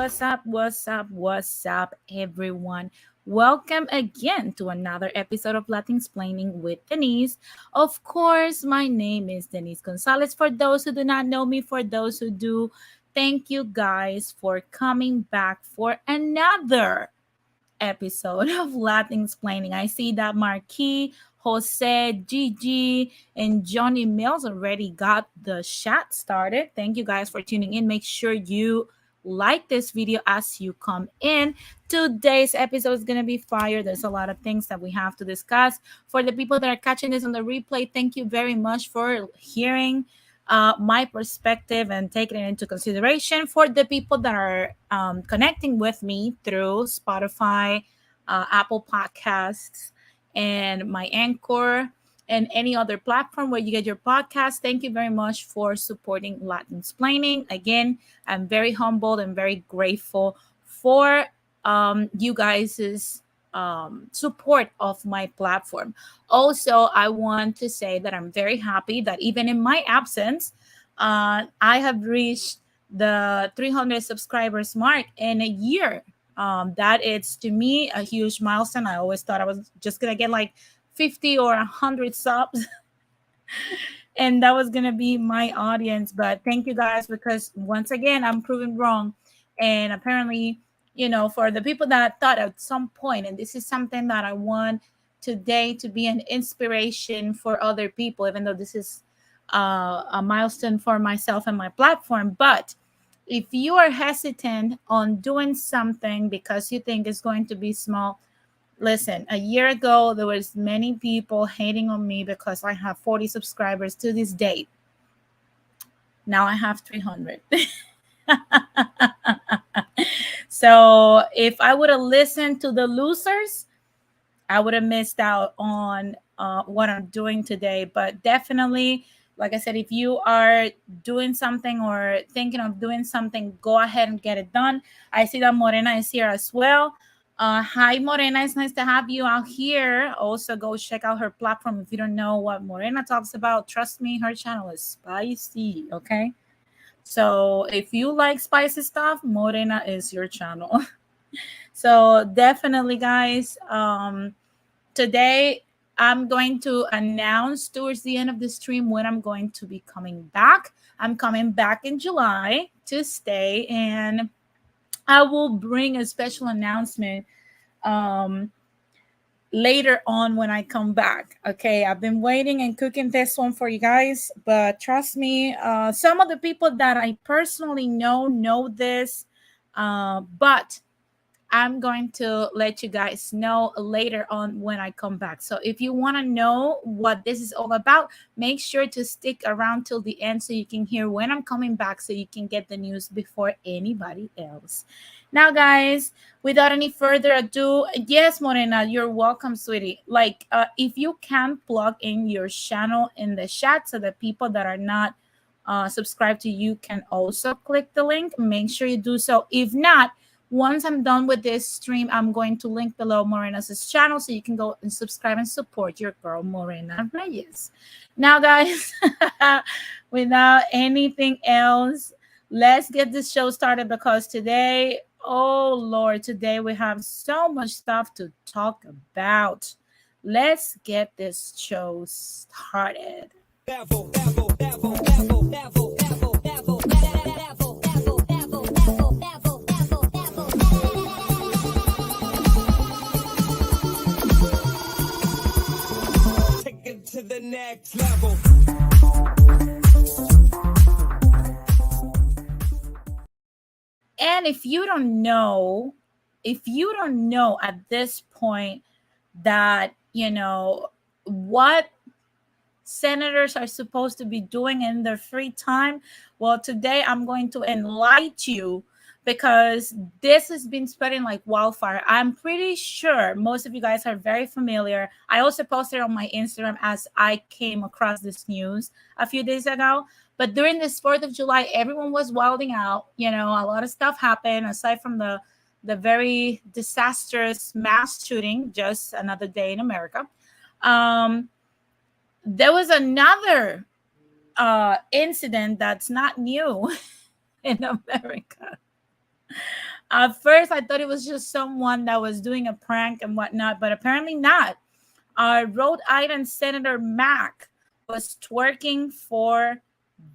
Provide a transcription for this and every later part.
What's up? What's up? What's up, everyone? Welcome again to another episode of Latin Explaining with Denise. Of course, my name is Denise Gonzalez. For those who do not know me, for those who do, thank you guys for coming back for another episode of Latin Explaining. I see that Marquis, Jose, Gigi, and Johnny Mills already got the chat started. Thank you guys for tuning in. Make sure you like this video as you come in. Today's episode is going to be fire. There's a lot of things that we have to discuss. For the people that are catching this on the replay, thank you very much for hearing my perspective and taking it into consideration. For the people that are connecting with me through Spotify, Apple Podcasts, and my Anchor, and any other platform where you get your podcast, thank you very much for supporting Latin Explaining. Again, I'm very humbled and very grateful for you guys' support of my platform. Also, I want to say that I'm very happy that even in my absence, I have reached the 300 subscribers mark in a year. That is to me a huge milestone. I always thought I was just gonna get like 50 or 100 subs and that was gonna be my audience. But thank you guys, because once again I'm proven wrong. And apparently, for the people that thought at some point, and this is something that I want today to be an inspiration for other people, even though this is a milestone for myself and my platform. But if you are hesitant on doing something because you think it's going to be small, listen, a year ago there was many people hating on me because I have 40 subscribers to this date. Now I have 300. So if I would have listened to the losers, I would have missed out on what I'm doing today. But definitely, like I said, if you are doing something or thinking of doing something, go ahead and get it done. I see that Morena is here as well. Hi, Morena. It's nice to have you out here. Also, go check out her platform. If you don't know what Morena talks about, trust me, her channel is spicy, okay? So if you like spicy stuff, Morena is your channel. So definitely, guys, today I'm going to announce towards the end of the stream when I'm going to be coming back. I'm coming back in July to stay, and I will bring a special announcement later on when I come back. Okay, I've been waiting and cooking this one for you guys, but trust me, some of the people that I personally know this, but I'm going to let you guys know later on when I come back. So if you want to know what this is all about, make sure to stick around till the end so you can hear when I'm coming back, so you can get the news before anybody else. Now, guys, without any further ado, yes, Morena, you're welcome, sweetie. Like, if you can plug in your channel in the chat so that people that are not subscribed to you can also click the link, make sure you do so. If not, once I'm done with this stream, I'm going to link below Morena's channel so you can go and subscribe and support your girl, Morena Reyes. Now, guys, without anything else, let's get this show started, because today, oh Lord, today we have so much stuff to talk about. Let's get this show started. To the next level. And if you don't know at this point that, what senators are supposed to be doing in their free time, well, today I'm going to enlighten you, because this has been spreading like wildfire. I'm pretty sure most of you guys are very familiar. I also posted on my Instagram as I came across this news a few days ago. But during this 4th of July, everyone was wilding out. A lot of stuff happened aside from the very disastrous mass shooting, just another day in America. There was another incident that's not new in America. At first, I thought it was just someone that was doing a prank and whatnot, but apparently not. Rhode Island Senator Mack was twerking for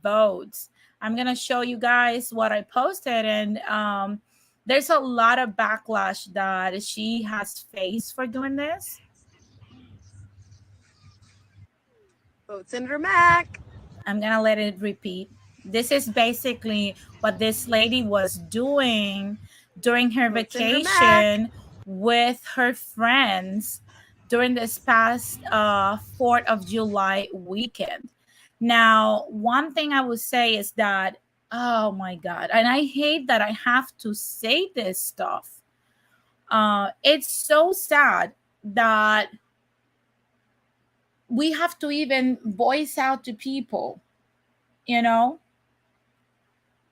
votes. I'm going to show you guys what I posted, and there's a lot of backlash that she has faced for doing this. Vote Senator Mack. I'm going to let it repeat. This is basically what this lady was doing during her Vote Senator Mack. vacation with her friends during this past 4th of July weekend. Now, one thing I would say is that, oh my God, and I hate that I have to say this stuff. It's so sad that we have to even voice out to people, you know,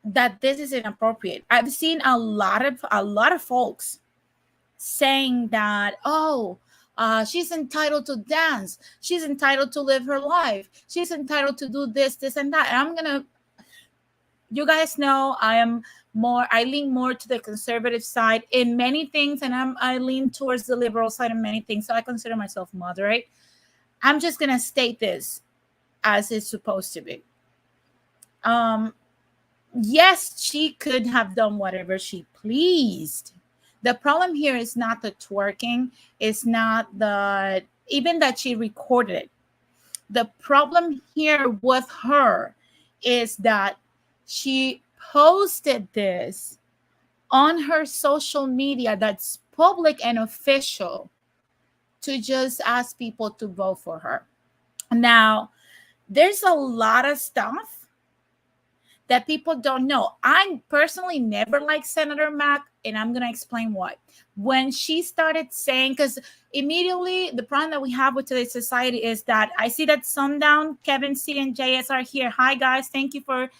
that this is inappropriate. I've seen a lot of folks saying that, oh, she's entitled to dance, she's entitled to live her life, she's entitled to do this, this, and that. And you guys know I lean more to the conservative side in many things, and I lean towards the liberal side in many things. So I consider myself moderate. I'm just gonna state this as it's supposed to be. Yes, she could have done whatever she pleased. The problem here is not the twerking, it's not even that she recorded it. The problem here with her is that she posted this on her social media that's public and official to just ask people to vote for her. Now, there's a lot of stuff that people don't know. I personally never liked Senator Mack, and I'm going to explain why. When she started saying, because immediately the problem that we have with today's society is that I see that Sundown, Kevin C, and JS are here. Hi, guys. Thank you for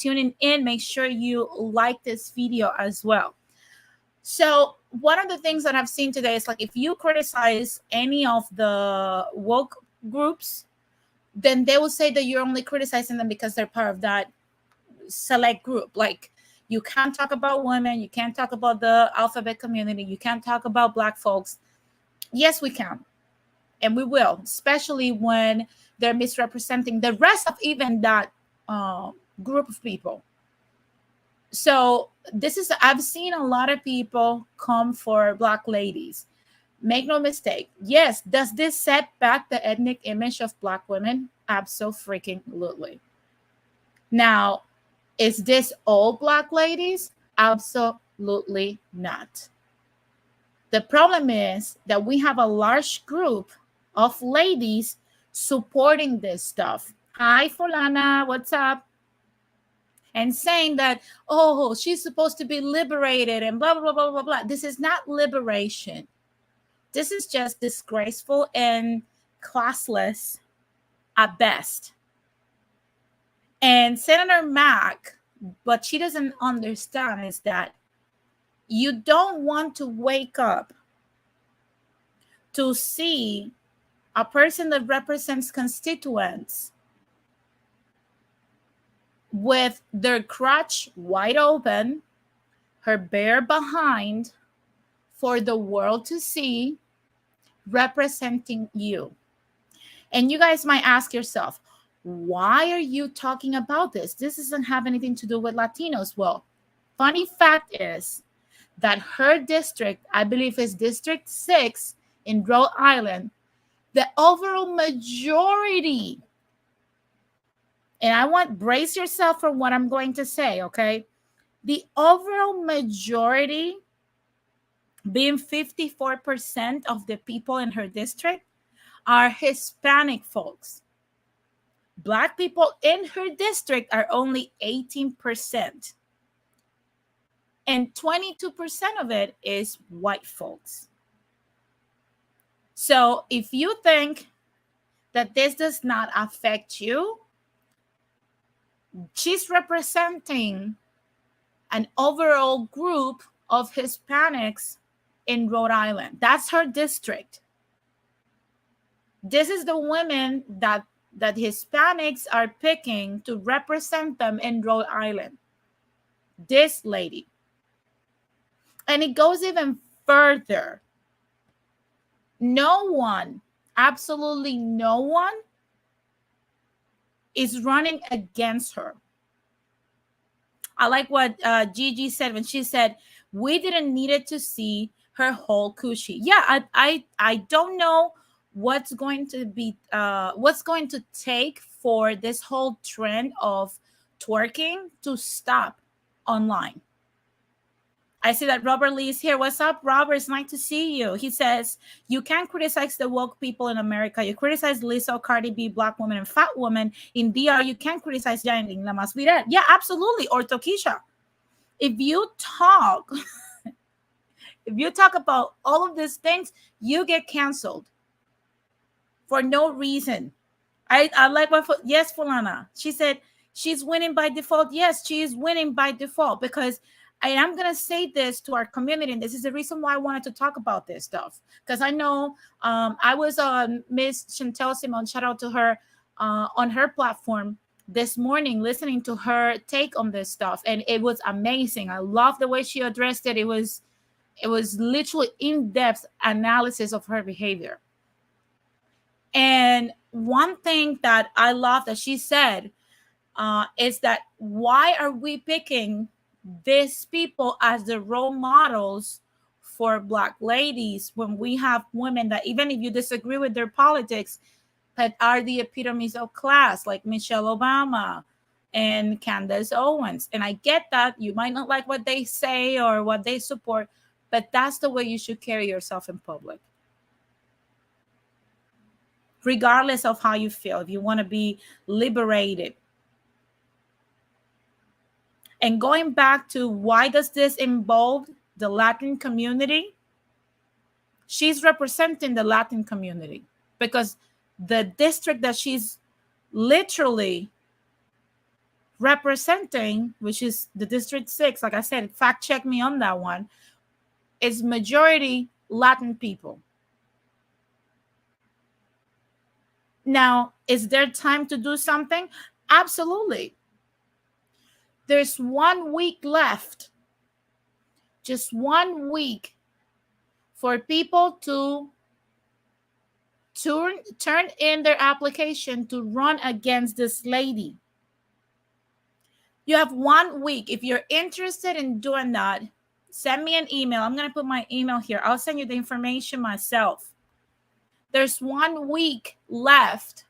tuning in. Make sure you like this video as well. So one of the things that I've seen today is like, if you criticize any of the woke groups, then they will say that you're only criticizing them because they're part of that select group. Like, you can't talk about women, you can't talk about the alphabet community, you can't talk about Black folks. Yes, we can, and we will, especially when they're misrepresenting the rest of even that group of people. So I've seen a lot of people come for Black ladies. Make no mistake. Yes, does this set back the ethnic image of Black women? Absolutely. Now, is this all Black ladies? Absolutely not. The problem is that we have a large group of ladies supporting this stuff. Hi, Fulana, what's up? And saying that, oh, she's supposed to be liberated and blah, blah, blah, blah, blah. This is not liberation. This is just disgraceful and classless at best. And Senator Mack, what she doesn't understand is that you don't want to wake up to see a person that represents constituents with their crotch wide open, her bare behind for the world to see, representing you. And you guys might ask yourself, why are you talking about this? This doesn't have anything to do with Latinos. Well, funny fact is that her district, I believe is District 6 in Rhode Island, the overall majority, and I want, brace yourself for what I'm going to say, okay? The overall majority, being 54% of the people in her district, are Hispanic folks. Black people in her district are only 18%. And 22% of it is white folks. So if you think that this does not affect you, she's representing an overall group of Hispanics in Rhode Island. That's her district. This is the women that Hispanics are picking to represent them in Rhode Island. This lady. And it goes even further. No one, absolutely no one, is running against her. I like what Gigi said when she said, we didn't need it to see her whole coochie. Yeah, I don't know what's going to take for this whole trend of twerking to stop online. I see that Robert Lee is here. What's up, Robert? It's nice to see you. He says, you can't criticize the woke people in America. You criticize Lizzo, Cardi B, black woman, and fat woman. In DR, you can't criticize Yailin, La Más Viral. Yeah, absolutely. Or Tokisha. If you talk, if you talk about all of these things, you get canceled for no reason. I like what, yes, Fulana. She said she's winning by default. Yes, she is winning by default because I'm going to say this to our community. And this is the reason why I wanted to talk about this stuff. Because I know I was on Miss Chantel Simon, shout out to her, on her platform this morning, listening to her take on this stuff. And it was amazing. I love the way she addressed it. It was literally in-depth analysis of her behavior. And one thing that I love that she said is that why are we picking these people as the role models for Black ladies when we have women that, even if you disagree with their politics, that are the epitomes of class, like Michelle Obama and Candace Owens. And I get that you might not like what they say or what they support, but that's the way you should carry yourself in public. Regardless of how you feel, if you want to be liberated. And going back to why does this involve the Latin community? She's representing the Latin community because the district that she's literally representing, which is the District 6, like I said, fact check me on that one, is majority Latin people. Now, is there time to do something? Absolutely. There's 1 week left. Just 1 week for people to turn in their application to run against this lady. You have 1 week. If you're interested in doing that, send me an email. I'm going to put my email here. I'll send you the information myself. There's 1 week left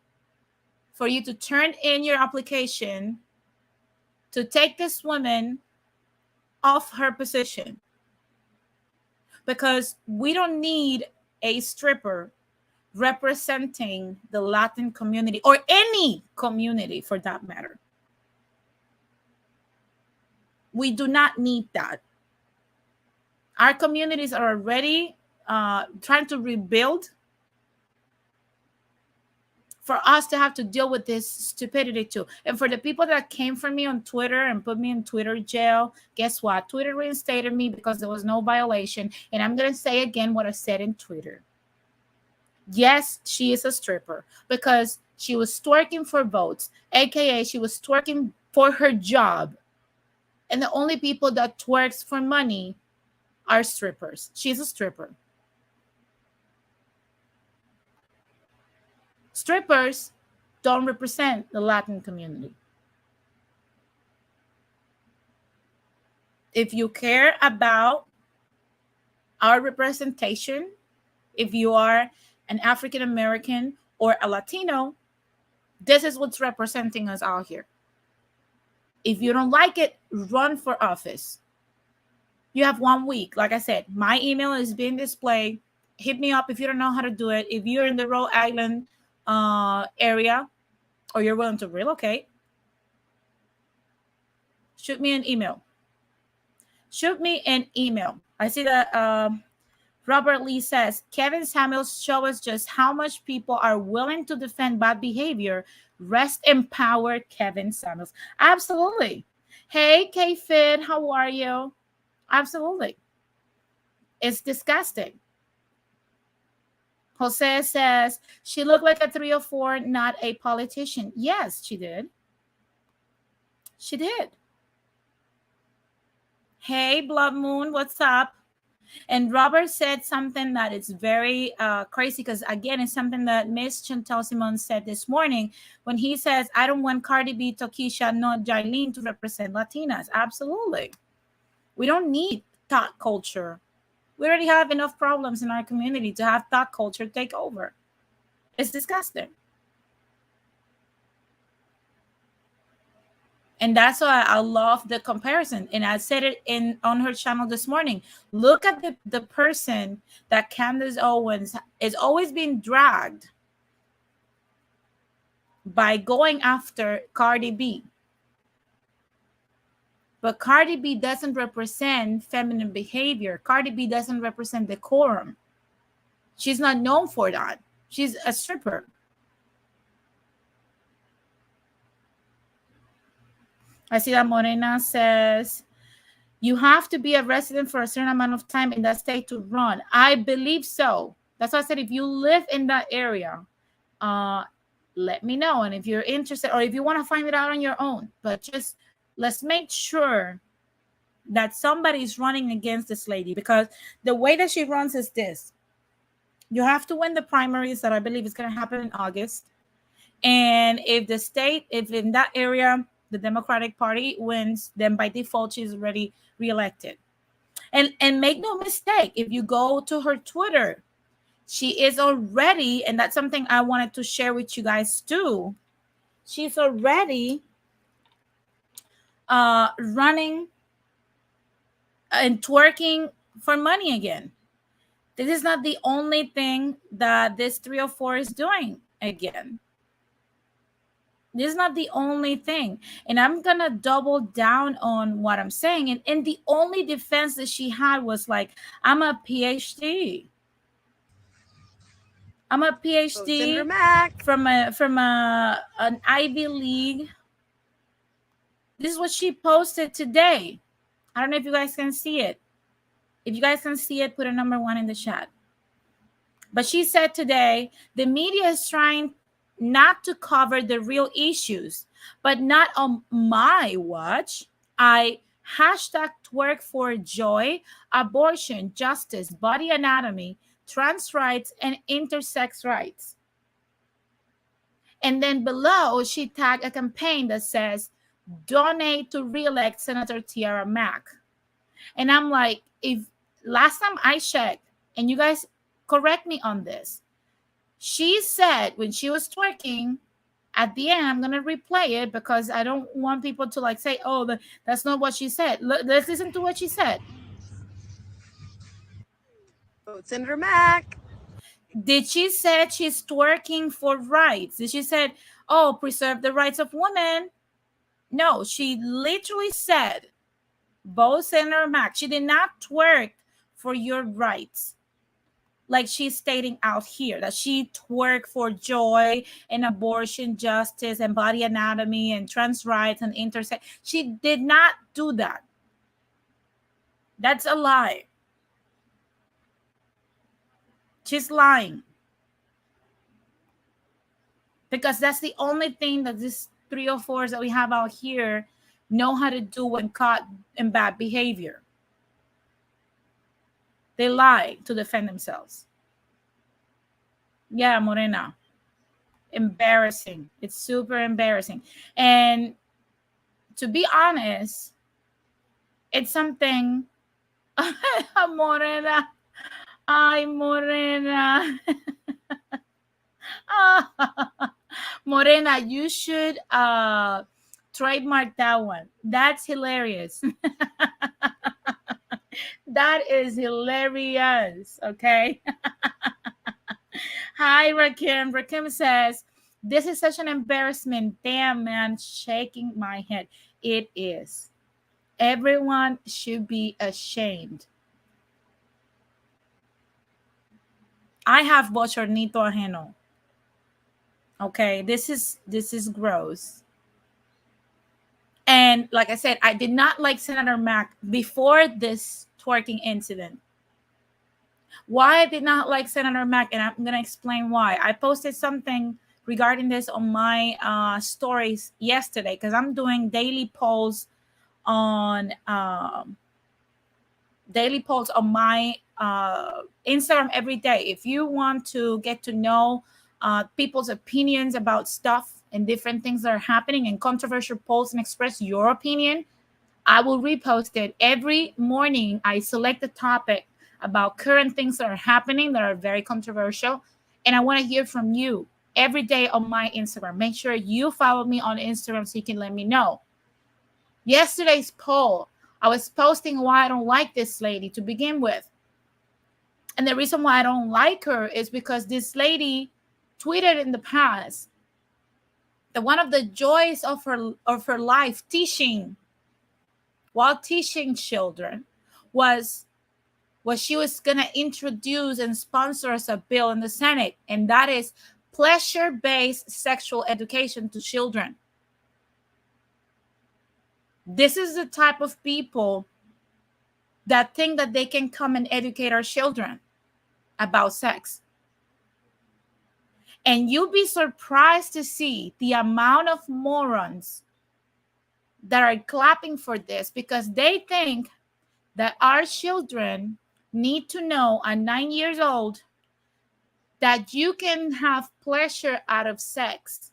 for you to turn in your application to take this woman off her position. Because we don't need a stripper representing the Latin community or any community for that matter. We do not need that. Our communities are already trying to rebuild. For us to have to deal with this stupidity too. And for the people that came for me on Twitter and put me in Twitter jail, guess what? Twitter reinstated me because there was no violation. And I'm going to say again what I said in Twitter. Yes, she is a stripper because she was twerking for votes, aka she was twerking for her job. And the only people that twerks for money are strippers. She's a stripper. Strippers don't represent the Latin community. If you care about our representation, if you are an African American or a Latino, this is what's representing us out here. If you don't like it, run for office. You have 1 week. Like I said, my email is being displayed. Hit me up if you don't know how to do it. If you're in the Rhode Island area or you're willing to relocate, shoot me an email. Shoot me an email. I see that Robert Lee says, Kevin Samuels show us just how much people are willing to defend bad behavior. Rest in power, Kevin Samuels. Absolutely. Hey, K-Fid, how are you? Absolutely. It's disgusting. Jose says, she looked like a 304, not a politician. Yes, she did. She did. Hey, Blood Moon, what's up? And Robert said something that is very crazy because, again, it's something that Miss Chantel Simon said this morning when he says, I don't want Cardi B, Tokisha, not Jailene to represent Latinas. Absolutely. We don't need thought culture. We already have enough problems in our community to have thought culture take over. It's disgusting. And that's why I love the comparison. And I said it in on her channel this morning. Look at the person that Candace Owens is always being dragged by going after Cardi B. But Cardi B doesn't represent feminine behavior. Cardi B doesn't represent decorum. She's not known for that. She's a stripper. I see that Morena says, you have to be a resident for a certain amount of time in that state to run. I believe so. That's why I said if you live in that area, let me know. And if you're interested or if you want to find it out on your own, but just let's make sure that somebody is running against this lady, because the way that she runs is this. You have to win the primaries that I believe is going to happen in August. And if in that area, the Democratic Party wins, then by default, she's already reelected. And make no mistake, if you go to her Twitter, she is already, and that's something I wanted to share with you guys too. She's already running and twerking for money again. This is not the only thing that this 304 is doing again. This is not the only thing. And I'm going to double down on what I'm saying. And the only defense that she had was like, I'm a PhD. I'm a PhD from an Ivy League. This is what she posted today. I don't know if you guys can see it. If you guys can see it, put a number 1 in the chat. But she said today, the media is trying not to cover the real issues, but not on my watch. I hashtag twerk for joy, abortion, justice, body anatomy, trans rights, and intersex rights. And then below, she tagged a campaign that says, donate to re-elect Senator Tiara Mack. And I'm like, if last time I checked, and you guys correct me on this, she said when she was twerking, at the end, I'm going to replay it because I don't want people to like say, oh, that's not what she said. Let's listen to what she said. Vote Senator Mack. Did she say she's twerking for rights? Did she say, oh, preserve the rights of women? No, she literally said, vote Senator Mack. She did not twerk for your rights. Like she's stating out here that she twerked for joy and abortion, justice, and body anatomy and trans rights and intersex. She did not do that. That's a lie. She's lying. Because that's the only thing that these 304s that we have out here know how to do when caught in bad behavior. They lie to defend themselves. Yeah, Morena. Embarrassing. It's super embarrassing. And to be honest, it's something. Morena. Ay, Morena. Morena, you should trademark that one. That's hilarious. That is hilarious. Okay. Hi, Rakim. Rakim says, this is such an embarrassment. Damn, man, shaking my head. It is. Everyone should be ashamed. I have bochornito ajeno. Okay, this is gross. And like I said, I did not like Senator Mack before this twerking incident. Why I did not like Senator Mack, and I'm going to explain why. I posted something regarding this on my stories yesterday because I'm doing daily polls on daily posts on my Instagram every day. If you want to get to know people's opinions about stuff and different things that are happening and controversial posts and express your opinion, I will repost it every morning. I select a topic about current things that are happening that are very controversial, and I want to hear from you every day on my Instagram. Make sure you follow me on Instagram so you can let me know. Yesterday's poll, I was posting why I don't like this lady to begin with. And the reason why I don't like her is because this lady tweeted in the past that one of the joys of her life teaching, while teaching children, was what she was going to introduce and sponsor as a bill in the Senate, and that is pleasure-based sexual education to children. This is the type of people that think that they can come and educate our children about sex. And you'll be surprised to see the amount of morons that are clapping for this, because they think that our children need to know at 9 years old that you can have pleasure out of sex.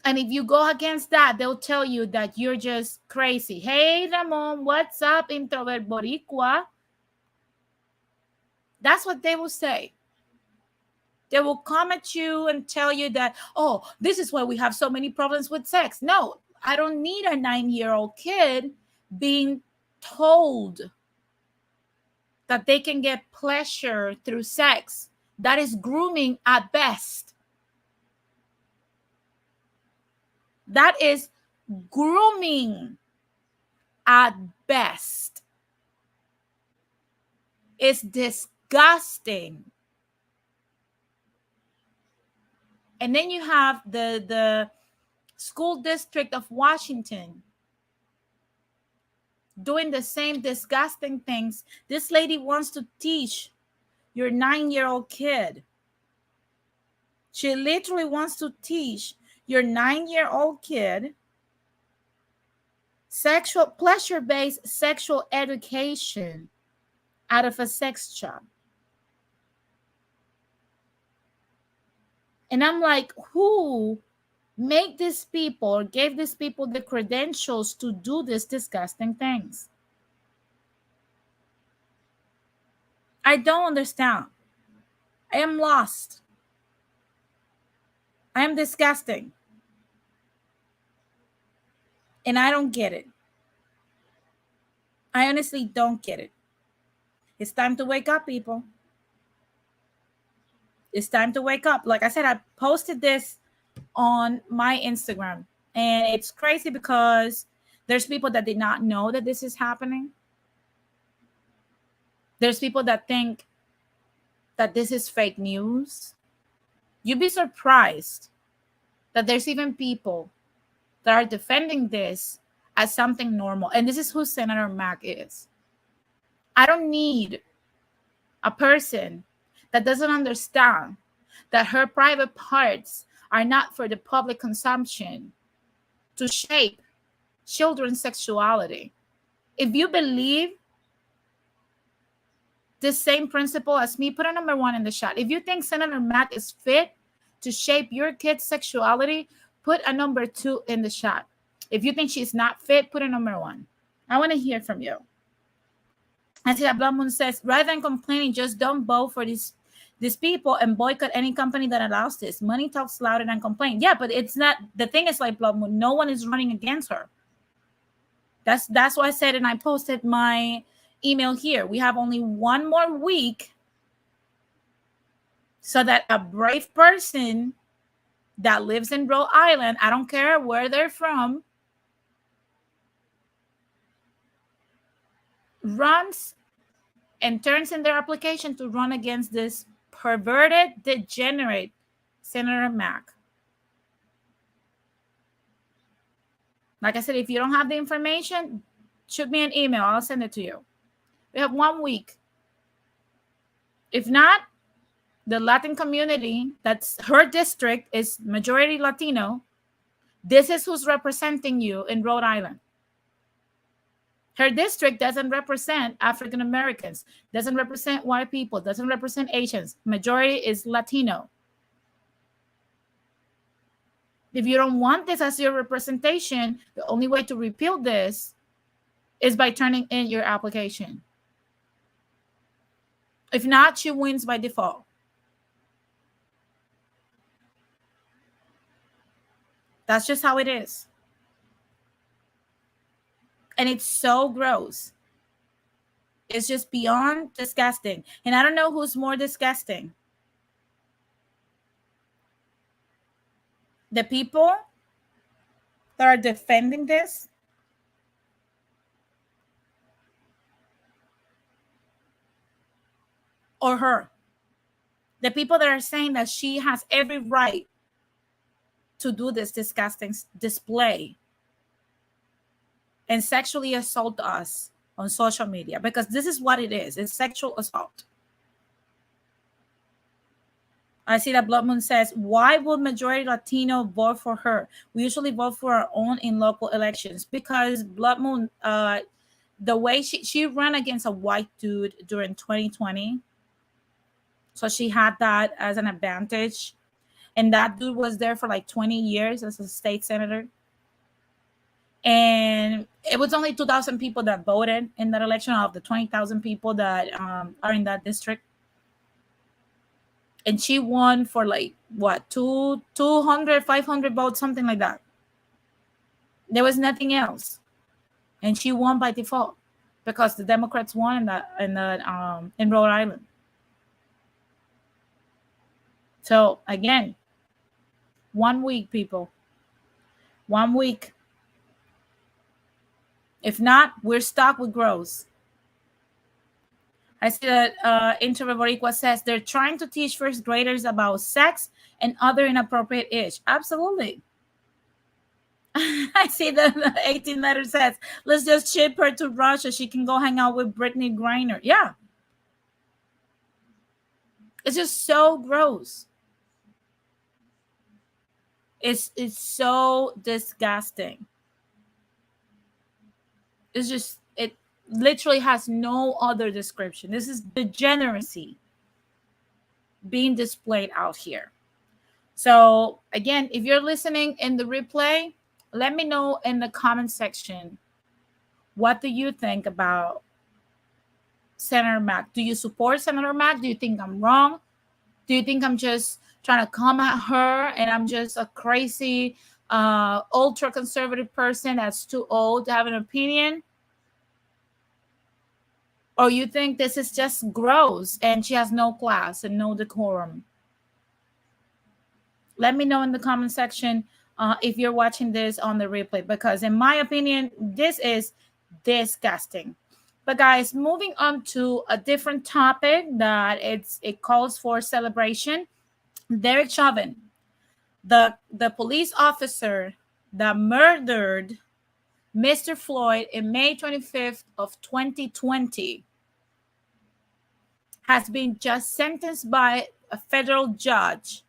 And if you go against that, they'll tell you that you're just crazy. Hey, Ramon, what's up, introvert boricua? That's what they will say. They will come at you and tell you that, oh, this is why we have so many problems with sex. No, I don't need a 9-year-old kid being told that they can get pleasure through sex. That is grooming at best. That is grooming at best. It's disgusting. And then you have the school district of Washington doing the same disgusting things. This lady wants to teach your 9-year-old kid. She literally wants to teach your 9-year-old kid sexual pleasure-based sexual education out of a sex shop. And I'm like, who made these people or gave these people the credentials to do these disgusting things? I don't understand. I am lost. I am disgusting. And I don't get it. I honestly don't get it. It's time to wake up, people. It's time to wake up. Like I said, I posted this on my Instagram, and it's crazy because there's people that did not know that this is happening. There's people that think that this is fake news. You'd be surprised that there's even people that are defending this as something normal. And this is who Senator Mack is. I don't need a person that doesn't understand that her private parts are not for the public consumption to shape children's sexuality. If you believe the same principle as me, put a number 1 in the chat. If you think Senator Mack is fit to shape your kid's sexuality, put a number 2 in the chat. If you think she's not fit, put a number 1. I want to hear from you. I see that Blood Moon says, rather than complaining, just don't vote for these people and boycott any company that allows this. Money talks louder than complaint. Yeah, but it's not. The thing is, like, Blood Moon, no one is running against her. That's why I said, and I posted my email here. We have only one more week so that a brave person that lives in Rhode Island, I don't care where they're from, runs and turns in their application to run against this perverted, degenerate Senator Mack. Like I said, if you don't have the information, shoot me an email. I'll send it to you. We have 1 week. If not, the Latin community, that's her district, is majority Latino. This is who's representing you in Rhode Island. Her district doesn't represent African Americans, doesn't represent white people, doesn't represent Asians. Majority is Latino. If you don't want this as your representation, the only way to repeal this is by turning in your application. If not, she wins by default. That's just how it is. And it's so gross. It's just beyond disgusting. And I don't know who's more disgusting. The people that are defending this, or her. The people that are saying that she has every right to do this disgusting display and sexually assault us on social media, because this is what it is. It's sexual assault. I see that Blood Moon says, why would majority Latino vote for her? We usually vote for our own in local elections, because Blood Moon, the way she ran against a white dude during 2020. So she had that as an advantage. And that dude was there for like 20 years as a state senator. And it was only 2,000 people that voted in that election of the 20,000 people that are in that district. And she won for like, what, 200, 500 votes, something like that. There was nothing else. And she won by default because the Democrats won in Rhode Island. So again, 1 week, people. 1 week. If not, we're stuck with gross. I see that Inter Boricua says they're trying to teach first graders about sex and other inappropriate age. Absolutely. I see that the 18 letter says, let's just ship her to Russia. She can go hang out with Brittney Griner. Yeah. It's just so gross. It's so disgusting. It's just, it literally has no other description. This is degeneracy being displayed out here. So again, if you're listening in the replay, let me know in the comment section, what do you think about Senator Mack? Do you support Senator Mack? Do you think I'm wrong? Do you think I'm just trying to come at her and I'm just a crazy ultra conservative person that's too old to have an opinion? Or you think this is just gross and she has no class and no decorum? Let me know in the comment section if you're watching this on the replay, because in my opinion, this is disgusting. But guys, moving on to a different topic that it calls for celebration. Derek Chauvin, the police officer that murdered Mr. Floyd in May 25th of 2020, has been just sentenced by a federal judge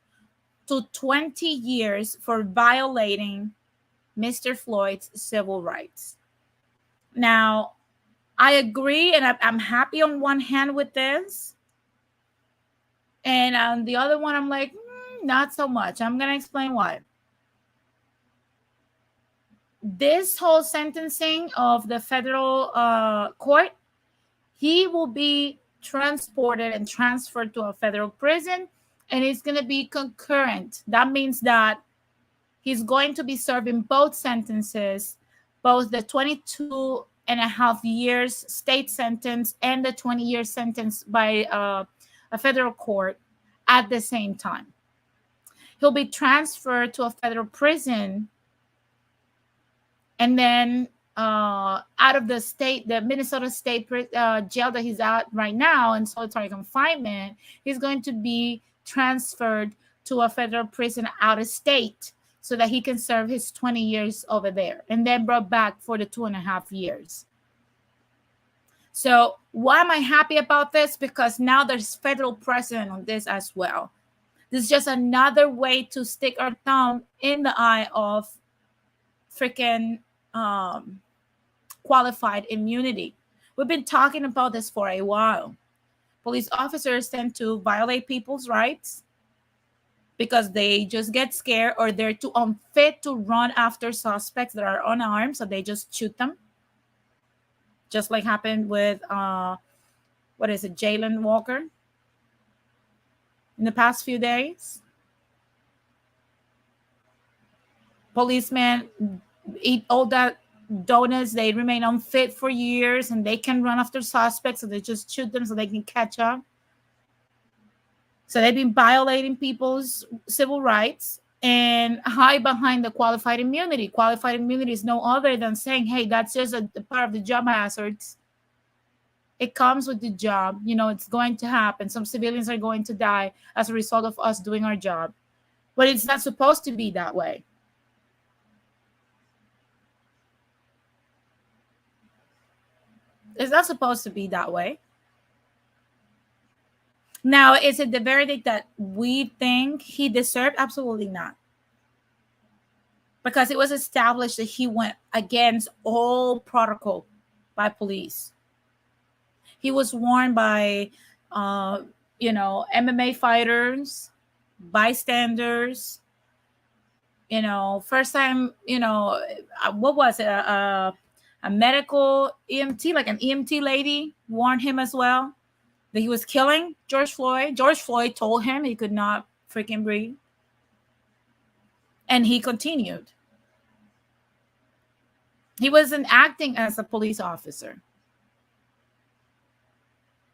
to 20 years for violating Mr. Floyd's civil rights. Now, I agree, and I'm happy on one hand with this. And on the other one, I'm like, not so much. I'm going to explain why. This whole sentencing of the federal court, he will be transported and transferred to a federal prison, and it's going to be concurrent. That means that he's going to be serving both sentences, both the 22.5 years state sentence and the 20-year sentence by a federal court at the same time. He'll be transferred to a federal prison, and then out of the Minnesota State jail that he's at right now in solitary confinement, he's going to be transferred to a federal prison out of state so that he can serve his 20 years over there, and then brought back for the 2.5 years. So why am I happy about this? Because now there's federal precedent on this as well. This is just another way to stick our thumb in the eye of freaking qualified immunity. We've been talking about this for a while. Police officers tend to violate people's rights because they just get scared or they're too unfit to run after suspects that are unarmed, so they just shoot them. Just like happened with what is it, Jalen Walker in the past few days. Policemen eat all that donuts, they remain unfit for years and they can run after suspects, so they just shoot them so they can catch up. So they've been violating people's civil rights and hide behind the qualified immunity. Qualified immunity is no other than saying, hey, that's just a part of the job hazards. It comes with the job. You know, it's going to happen. Some civilians are going to die as a result of us doing our job. But it's not supposed to be that way. It's not supposed to be that way. Now, is it the verdict that we think he deserved? Absolutely not. Because it was established that he went against all protocol by police. He was warned by, MMA fighters, bystanders. First time, what was it? A medical EMT, like an EMT lady, warned him as well that he was killing George Floyd. George Floyd told him he could not freaking breathe. And he continued. He wasn't acting as a police officer.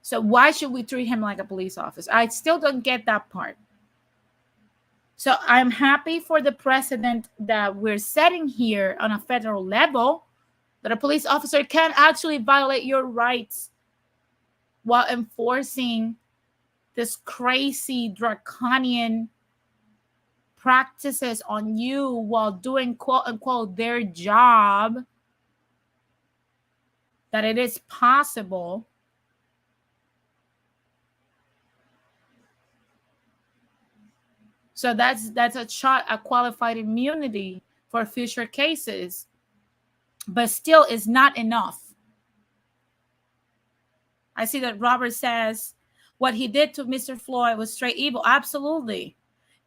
So why should we treat him like a police officer? I still don't get that part. So I'm happy for the precedent that we're setting here on a federal level, that a police officer can actually violate your rights while enforcing this crazy draconian practices on you while doing quote unquote their job, that it is possible. So that's a shot at qualified immunity for future cases, but still is not enough. I see that Robert says what he did to Mr. Floyd was straight evil. Absolutely.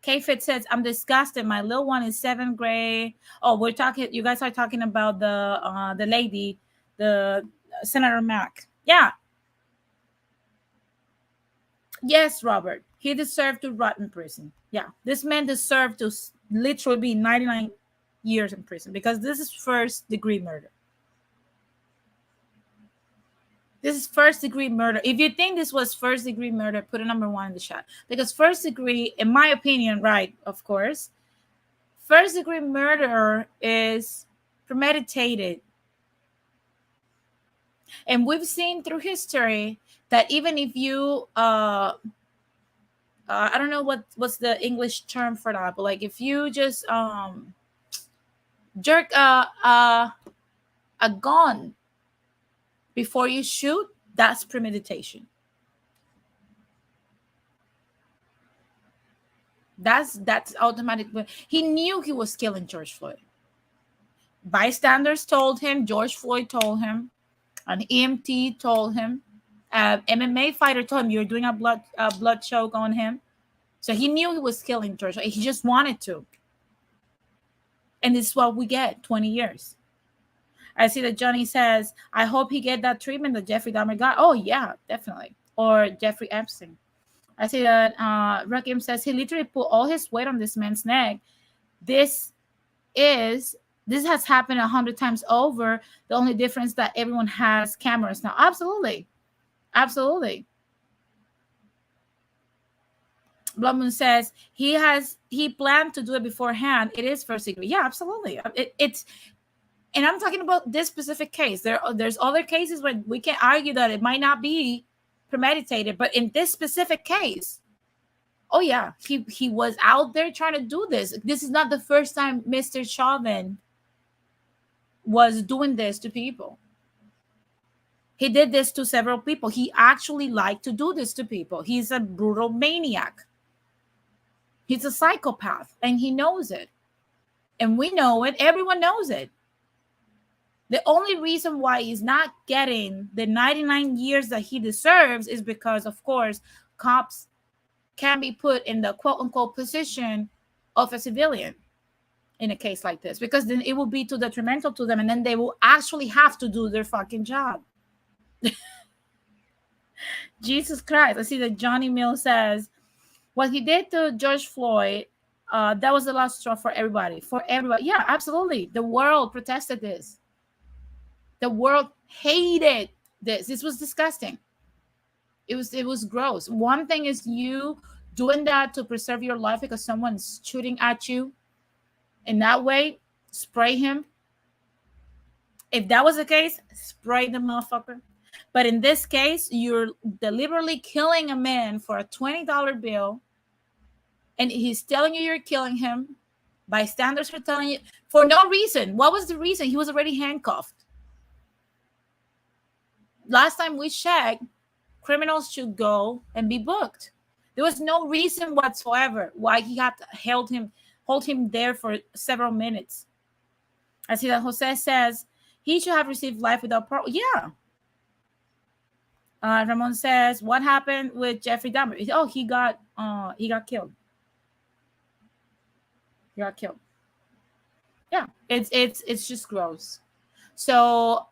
K-Fit says, I'm disgusted. My little one is 7th grade. Oh, you guys are talking about the lady, the Senator Mack. Yeah. Yes, Robert. He deserved to rot in prison. Yeah. This man deserved to literally be 99 years in prison because this is first-degree murder. This is first-degree murder. If you think this was first-degree murder, put a number 1 in the chat. Because first-degree, in my opinion, right, of course, first-degree murder is premeditated. And we've seen through history that even if you, I don't know what's the English term for that, but like if you just jerk a gun before you shoot, that's premeditation. That's automatic. He knew he was killing George Floyd. Bystanders told him, George Floyd told him, an EMT told him, MMA fighter told him, you're doing a blood choke on him. So he knew he was killing George Floyd. He just wanted to. And this is what we get, 20 years. I see that Johnny says, I hope he get that treatment that Jeffrey Dahmer got. Oh, yeah, definitely. Or Jeffrey Epstein. I see that Rakim says, he literally put all his weight on this man's neck. This has happened 100 times over. The only difference that everyone has cameras now. Absolutely. Absolutely. Blumman says he planned to do it beforehand. It is first degree. Yeah, absolutely. And I'm talking about this specific case. There's other cases where we can argue that it might not be premeditated, but in this specific case, oh yeah, he was out there trying to do this. This is not the first time Mr. Chauvin was doing this to people. He did this to several people. He actually liked to do this to people. He's a brutal maniac. He's a psychopath, and he knows it. And we know it. Everyone knows it. The only reason why he's not getting the 99 years that he deserves is because, of course, cops can be put in the quote unquote position of a civilian in a case like this, because then it will be too detrimental to them, and then they will actually have to do their fucking job. Jesus Christ. I see that Johnny Mill says, what he did to George Floyd, that was the last straw for everybody. For everybody. Yeah, absolutely. The world protested this. The world hated this. This was disgusting. It was gross. One thing is you doing that to preserve your life because someone's shooting at you in that way. Spray him. If that was the case, spray the motherfucker. But in this case, you're deliberately killing a man for a $20 bill, and he's telling you you're killing him. Bystanders are telling you for no reason. What was the reason? He was already handcuffed. Last time we checked, criminals should go and be booked. There was no reason whatsoever why he had to hold him there for several minutes. I see that Jose says he should have received life without parole. Yeah. Ramon says, what happened with Jeffrey Dahmer? Oh, he got killed. He got killed. Yeah, it's just gross. So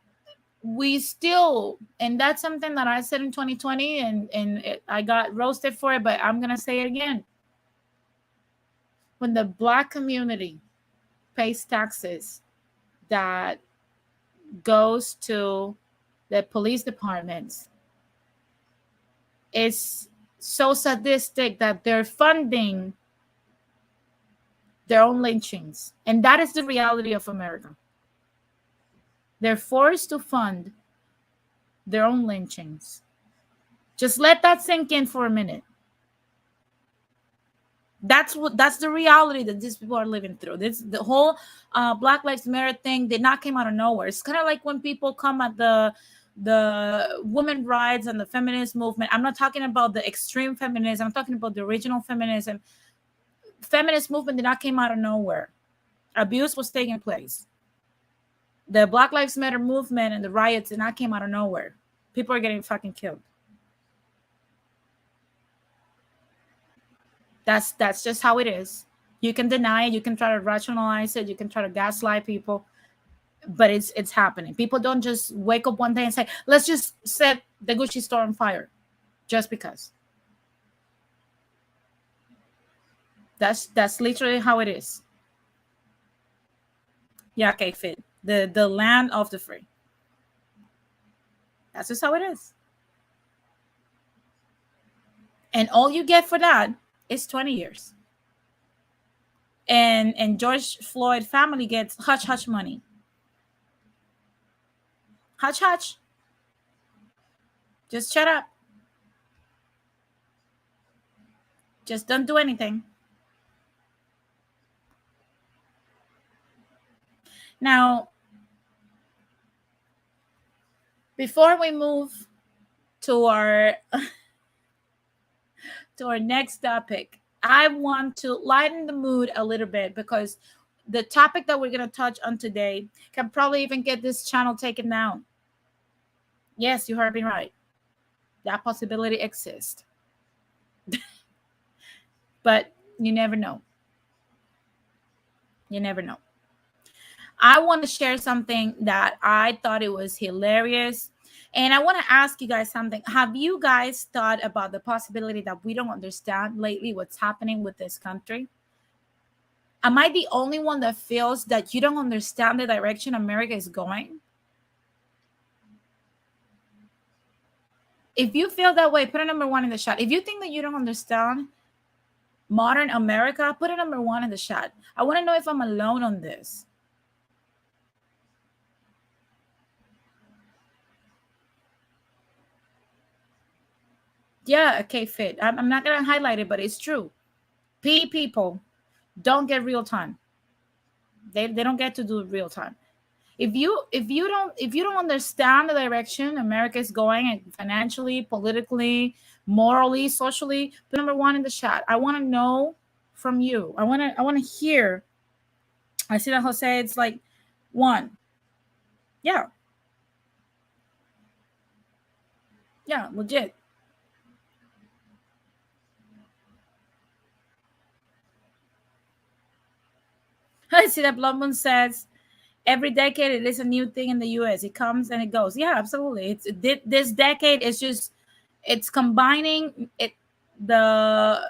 we still, and that's something that I said in 2020, and I got roasted for it, but I'm gonna say it again. When the Black community pays taxes that goes to the police departments, it's so sadistic that they're funding their own lynchings. And that is the reality of America. They're forced to fund their own lynchings. Just let that sink in for a minute. That's the reality that these people are living through. The whole Black Lives Matter thing did not come out of nowhere. It's kind of like when people come at the women rights and the feminist movement. I'm not talking about the extreme feminism. I'm talking about the original feminism. Feminist movement did not come out of nowhere. Abuse was taking place. The Black Lives Matter movement and the riots did not come out of nowhere. People are getting fucking killed. That's just how it is. You can deny it, you can try to rationalize it, you can try to gaslight people, but it's happening. People don't just wake up one day and say, let's just set the Gucci store on fire just because. That's literally how it is. Yeah, okay, fit. The land of the free. That's just how it is. And all you get for that is 20 years. And George Floyd family gets hush hush money. Hush hush. Just shut up. Just don't do anything. Now, before we move to our next topic, I want to lighten the mood a little bit because the topic that we're going to touch on today can probably even get this channel taken down. Yes, you heard me right. That possibility exists. But you never know. You never know. I want to share something that I thought it was hilarious. And I want to ask you guys something. Have you guys thought about the possibility that we don't understand lately what's happening with this country? Am I the only one that feels that you don't understand the direction America is going? If you feel that way, put a number 1 in the chat. If you think that you don't understand modern America, put a number 1 in the chat. I want to know if I'm alone on this. Yeah, okay, fit. I'm not going to highlight it, but it's true. People don't get real time. They don't get to do real time. If you don't understand the direction America is going, financially, politically, morally, socially, put number 1 in the chat. I want to know from you. I want to hear. I see that Jose, it's like 1. Yeah, yeah, legit. I see that Blood Moon says every decade it is a new thing in the US. It comes and it goes. Yeah, absolutely. This decade is just it's combining it the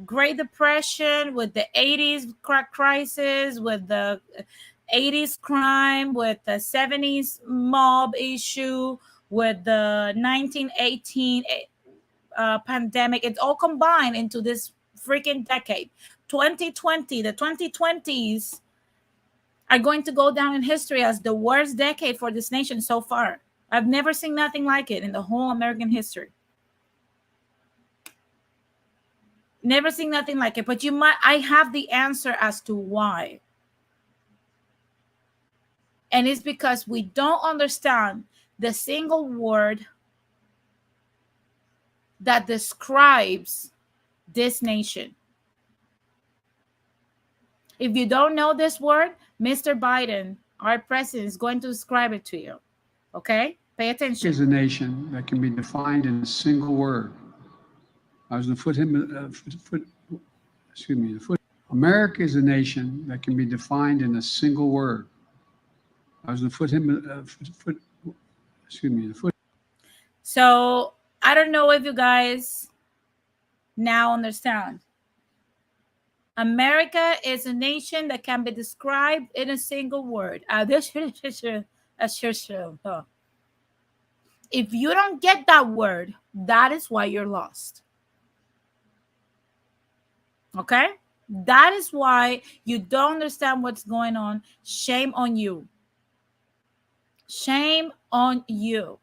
Great Depression with the 80s crack crisis, with the 80s crime, with the 70s mob issue, with the 1918 pandemic. It's all combined into this freaking decade. 2020, the 2020s are going to go down in history as the worst decade for this nation so far. I've never seen nothing like it in the whole American history. Never seen nothing like it. But I have the answer as to why. And it's because we don't understand the single word that describes this nation. If you don't know this word, Mr. Biden, our president, is going to describe it to you. Okay? Pay attention. Is a nation that can be defined in a single word. I was going to America is a nation that can be defined in a single word. I was going to So I don't know if you guys now understand. America is a nation that can be described in a single word. If you don't get that word, that is why you're lost. Okay? That is why you don't understand what's going on. Shame on you. Shame on you.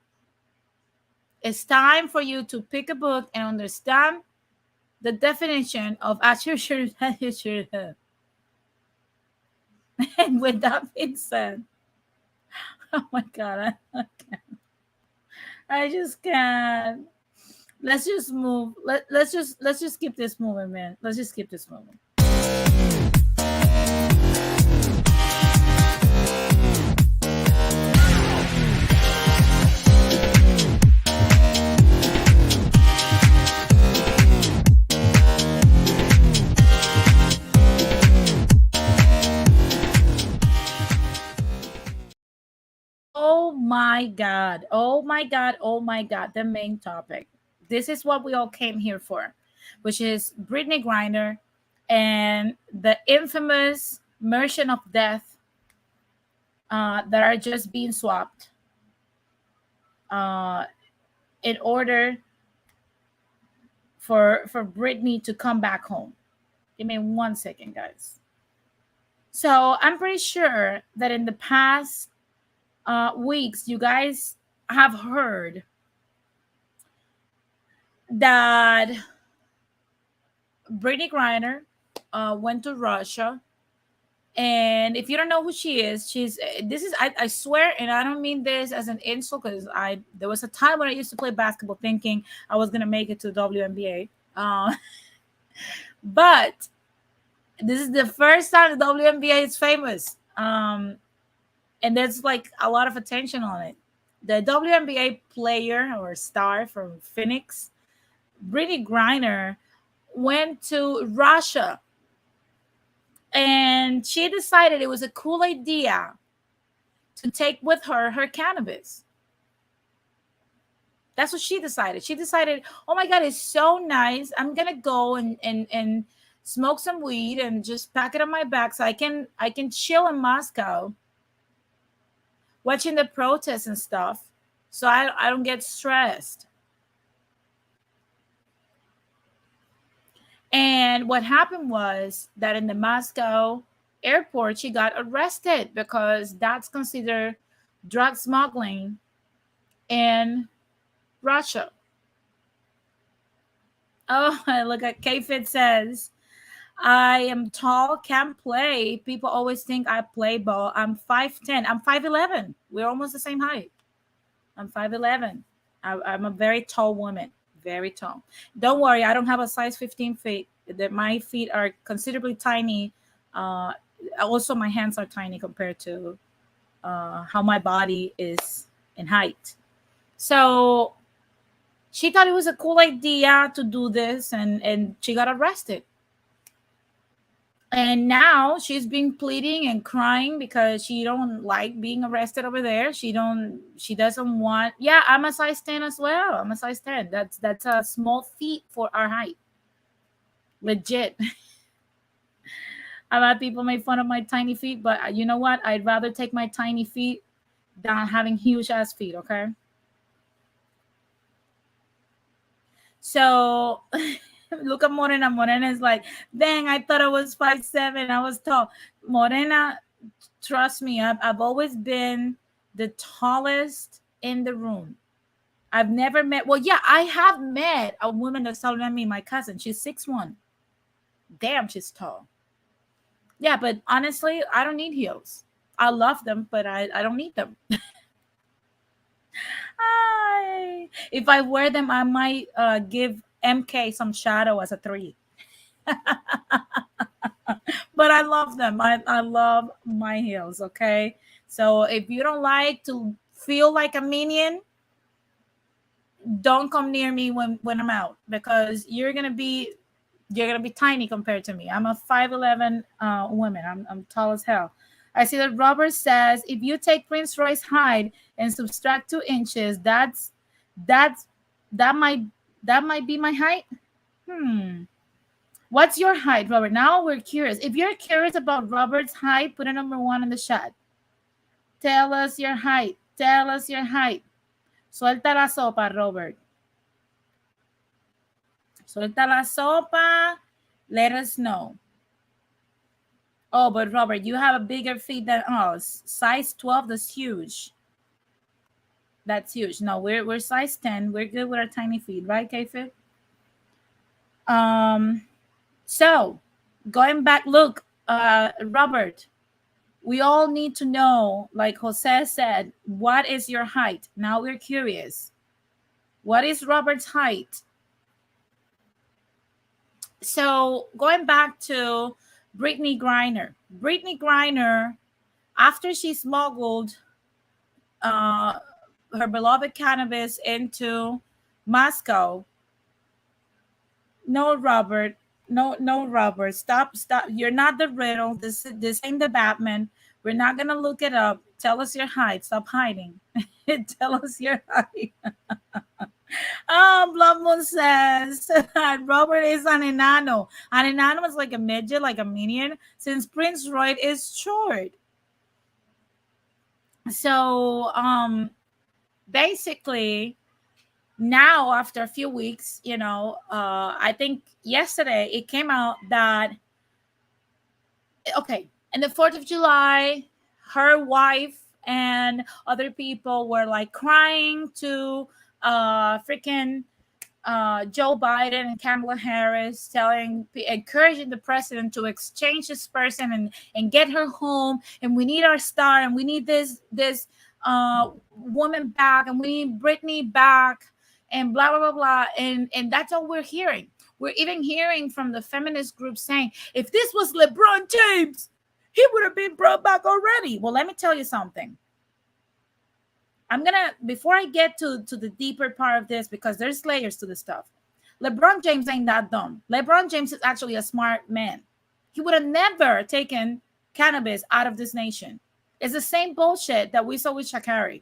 It's time for you to pick a book and understand the definition of and with that being said, oh my god, I just can't. Let's just move. Let's just keep this moving, man. Let's just keep this moving. Oh my God. Oh my God. Oh my God. The main topic. This is what we all came here for, which is Brittney Griner and the infamous version of death that are just being swapped uh, in order for Brittney to come back home. Give me 1 second, guys. So I'm pretty sure that in the past weeks, you guys have heard that Brittney Griner went to Russia. And if you don't know who she is, I swear, and I don't mean this as an insult, because there was a time when I used to play basketball thinking I was gonna make it to WNBA. But this is the first time the WNBA is famous. And there's like a lot of attention on it. The WNBA player or star from Phoenix, Brittney Griner, went to Russia, and she decided it was a cool idea to take with her cannabis. That's what she decided. She decided, oh my God, it's so nice. I'm gonna go and smoke some weed and just pack it on my back so I can chill in Moscow watching the protests and stuff, so I don't get stressed. And what happened was that in the Moscow airport, she got arrested because that's considered drug smuggling in Russia. Oh, look at K-Fit says, I am tall, can't play. People always think I play ball. I'm 5'10". I'm 5'11". We're almost the same height. I'm 5'11". I'm a very tall woman. Very tall. Don't worry, I don't have a size 15 feet. My feet are considerably tiny. Also, my hands are tiny compared to how my body is in height. So she thought it was a cool idea to do this, and she got arrested. And now she's been pleading and crying because she don't like being arrested over there. She doesn't want. Yeah, I'm a size 10 as well. I'm a size 10. That's a small feet for our height. Legit. I've had people make fun of my tiny feet, but you know what? I'd rather take my tiny feet than having huge ass feet, okay? So look at Morena. Morena is like, dang, I thought I was 5'7". I was tall. Morena, trust me, I've always been the tallest in the room. I've never met, well, yeah, I have met a woman that's taller than me, my cousin. She's 6'1". Damn, she's tall. Yeah, but honestly, I don't need heels. I love them, but I don't need them. If I wear them, I might give MK some shadow as a 3. But I love them. I love my heels, okay? So if you don't like to feel like a minion, don't come near me when I'm out, because you're gonna be tiny compared to me. I'm a 5'11" woman. I'm tall as hell. I see that Robert says if you take Prince Royce height and subtract 2 inches, that's that might that might be my height. What's your height, Robert? Now we're curious. If you're curious about Robert's height, put a number 1 in the chat. Tell us your height. Tell us your height. Suelta la sopa, Robert. Suelta la sopa. Let us know. Oh, but Robert, you have a bigger feet than us. Size 12, that's huge. That's huge. No, we're size 10. We're good with our tiny feet, right, K-Fit? So going back, look, Robert, we all need to know, like Jose said, what is your height? Now we're curious. What is Robert's height? So going back to Brittney Griner. Brittney Griner, after she smuggled her beloved cannabis into Moscow. No, Robert. No, Robert. Stop. You're not the riddle. This ain't the Batman. We're not gonna look it up. Tell us your height. Stop hiding. Tell us your height. Blood Moon says Robert is an enano. An enano is like a midget, like a minion, since Prince Roy is short. So basically now after a few weeks, I think yesterday it came out that okay, and the 4th of July, her wife and other people were like crying to freaking Joe Biden and Kamala Harris, encouraging the president to exchange this person and get her home, and we need our star, and we need this woman back, and we need Brittney back, and blah blah blah blah, and that's all we're hearing. We're even hearing from the feminist group saying, if this was LeBron James, he would have been brought back already. Well, let me tell you something. Before I get to the deeper part of this, because there's layers to this stuff. LeBron James ain't that dumb. LeBron James is actually a smart man. He would have never taken cannabis out of this nation. It's the same bullshit that we saw with Sha'Carri.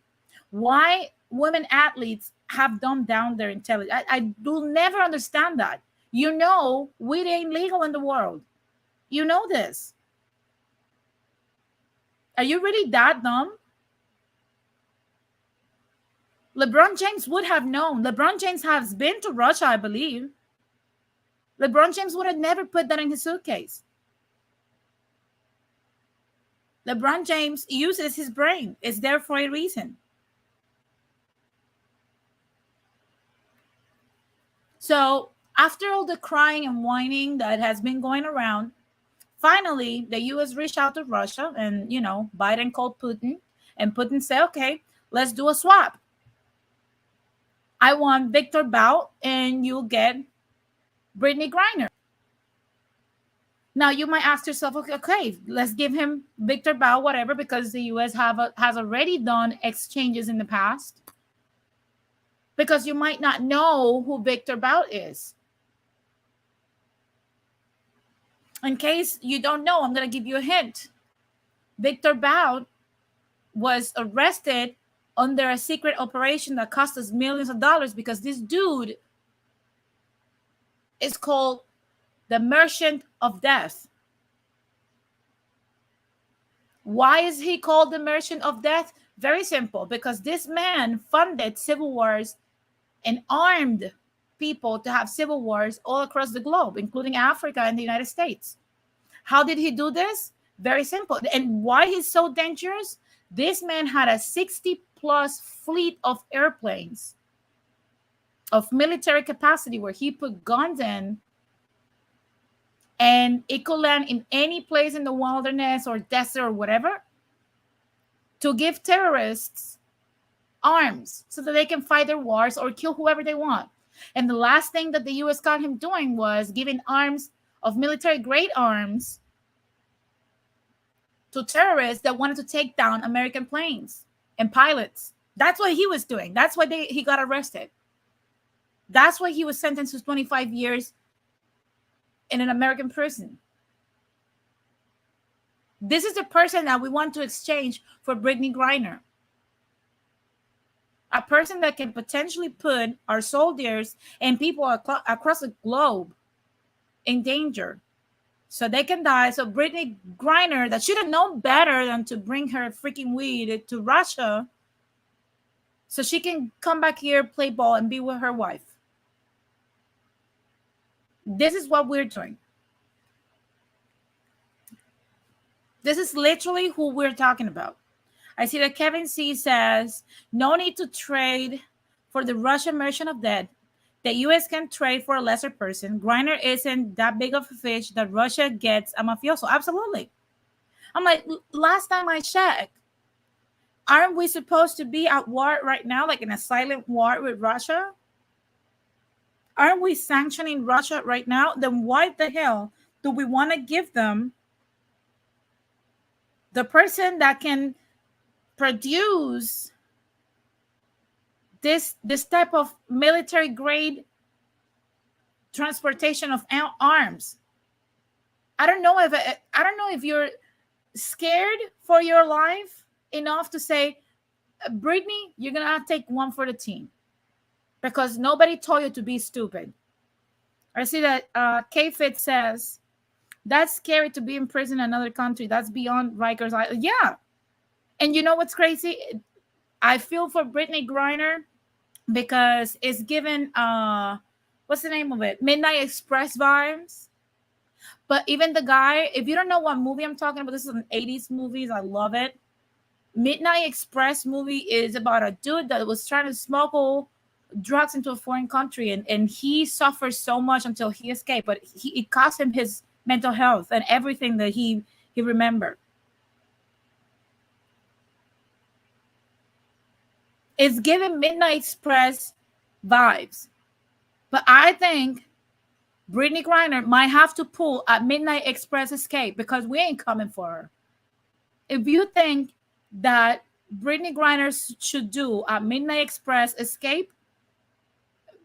Why women athletes have dumbed down their intelligence. I do never understand that. Weed ain't legal in the world. You know this. Are you really that dumb? LeBron James would have known. LeBron James has been to Russia, I believe. LeBron James would have never put that in his suitcase. LeBron James uses his brain. It's there for a reason. So after all the crying and whining that has been going around, finally, the U.S. reached out to Russia, and, Biden called Putin, and Putin said, okay, let's do a swap. I want Victor Bout, and you'll get Brittney Griner. Now you might ask yourself, okay, let's give him Victor Bout, whatever, because the U.S. has already done exchanges in the past. Because you might not know who Victor Bout is. In case you don't know, I'm going to give you a hint. Victor Bout was arrested under a secret operation that cost us millions of dollars because this dude is called the Merchant of Death. Why is he called the Merchant of Death? Very simple, because this man funded civil wars and armed people to have civil wars all across the globe, including Africa and the United States. How did he do this? Very simple. And why he's so dangerous? This man had a 60-plus fleet of airplanes of military capacity where he put guns in, and it could land in any place in the wilderness or desert or whatever to give terrorists arms so that they can fight their wars or kill whoever they want. And the last thing that the U.S. caught him doing was giving arms of military-grade arms to terrorists that wanted to take down American planes and pilots. That's what he was doing. That's why he got arrested. That's why he was sentenced to 25 years in an American prison. This is the person that we want to exchange for Brittney Griner. A person that can potentially put our soldiers and people across the globe in danger so they can die. So Brittney Griner, that should have known better than to bring her freaking weed to Russia so she can come back here, play ball, and be with her wife. This is what we're doing. This is literally who we're talking about. I see that Kevin C says, no need to trade for the Russian Merchant of Death. The U.S. can trade for a lesser person. Griner isn't that big of a fish that Russia gets a mafioso. Absolutely. I'm like, last time I checked, aren't we supposed to be at war right now, like in a silent war with Russia? Aren't we sanctioning Russia right now? Then why the hell do we want to give them the person that can produce this type of military grade transportation of arms? I don't know if you're scared for your life enough to say, Brittney, you're gonna have to take one for the team because nobody told you to be stupid. I see that K-Fit says that's scary to be in prison in another country. That's beyond Rikers Island. Yeah. And you know what's crazy? I feel for Brittney Griner because it's given, what's the name of it? Midnight Express vibes. But even the guy, if you don't know what movie I'm talking about, this is an 80s movie. I love it. Midnight Express movie is about a dude that was trying to smuggle drugs into a foreign country. And he suffers so much until he escaped. But it cost him his mental health and everything that he remembered. It's giving Midnight Express vibes. But I think Brittney Griner might have to pull a Midnight Express escape because we ain't coming for her. If you think that Brittney Griner should do a Midnight Express escape,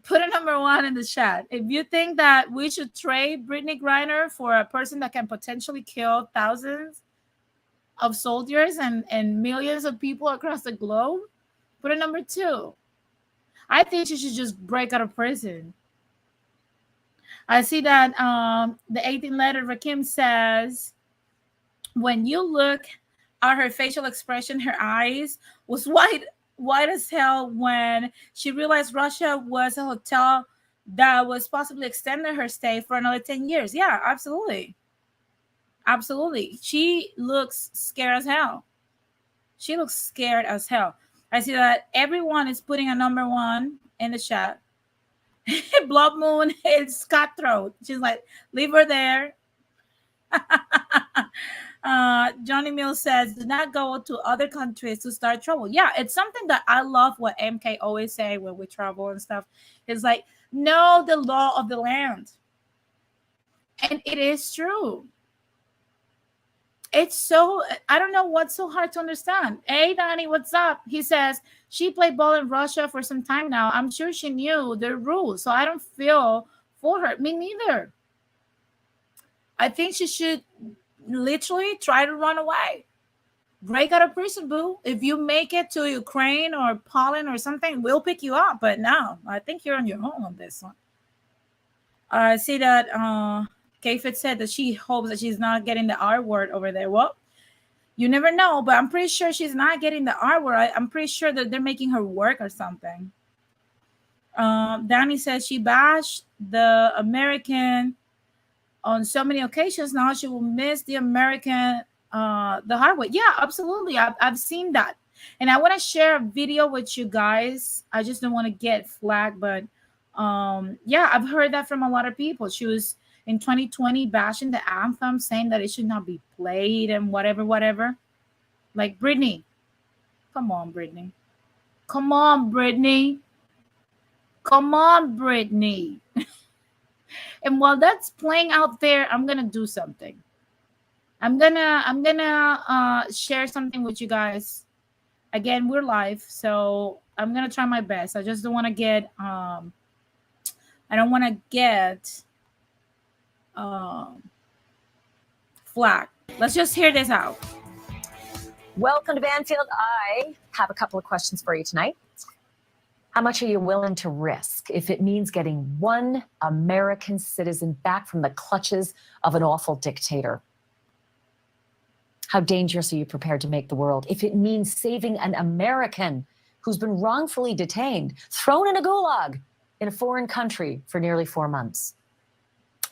put a number 1 in the chat. If you think that we should trade Brittney Griner for a person that can potentially kill thousands of soldiers and millions of people across the globe, put a number 2. I think she should just break out of prison. I see that the 18th letter Rakim says, when you look at her facial expression, her eyes was white as hell when she realized Russia was a hotel that was possibly extending her stay for another 10 years. Yeah, absolutely. Absolutely. She looks scared as hell. She looks scared as hell. I see that everyone is putting a number 1 in the chat. Blood Moon is cutthroat. She's like, leave her there. Johnny Mills says, do not go to other countries to start trouble. Yeah, it's something that I love what MK always say when we travel and stuff. It's like, know the law of the land. And it is true. It's so, I don't know what's so hard to understand. Hey, Donnie, what's up? He says she played ball in Russia for some time now. I'm sure she knew the rules, so I don't feel for her. Me neither. I think she should literally try to run away. Break out of prison, boo. If you make it to Ukraine or Poland or something, we'll pick you up. But no, I think you're on your own on this one. I see that Kfit said that she hopes that she's not getting the R word over there. Well, you never know, but I'm pretty sure she's not getting the R word. I'm pretty sure that they're making her work or something. Danny says she bashed the American on so many occasions. Now she will miss the American the hard way. Yeah, absolutely. I've seen that. And I want to share a video with you guys. I just don't want to get flagged, but yeah, I've heard that from a lot of people. She was in 2020 bashing the anthem, saying that it should not be played and whatever. Like Brittney. Come on, Brittney. Come on, Brittney. Come on, Brittney. And while that's playing out there, I'm gonna do something. I'm gonna share something with you guys. Again, we're live, so I'm gonna try my best. I just don't want to get I don't want to get flagged. Let's just hear this out. Welcome to Banfield. I have a couple of questions for you tonight. How much are you willing to risk if it means getting one American citizen back from the clutches of an awful dictator? How dangerous are you prepared to make the world if it means saving an American who's been wrongfully detained, thrown in a gulag in a foreign country for nearly 4 months?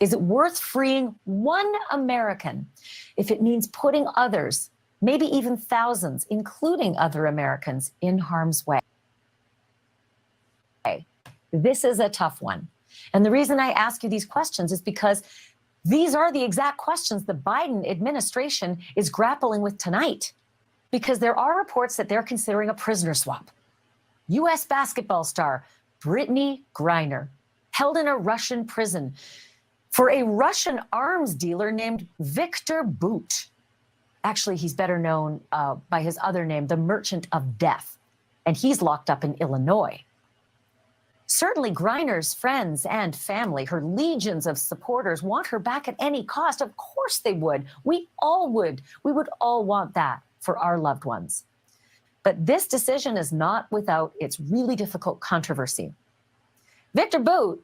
Is it worth freeing one American if it means putting others, maybe even thousands, including other Americans, in harm's way? This is a tough one. And the reason I ask you these questions is because these are the exact questions the Biden administration is grappling with tonight. Because there are reports that they're considering a prisoner swap. U.S. basketball star Brittney Griner, held in a Russian prison for a Russian arms dealer named Victor Bout. Actually, he's better known by his other name, the Merchant of Death. And he's locked up in Illinois. Certainly, Griner's friends and family, her legions of supporters, want her back at any cost. Of course they would. We all would. We would all want that for our loved ones. But this decision is not without its really difficult controversy. Victor Bout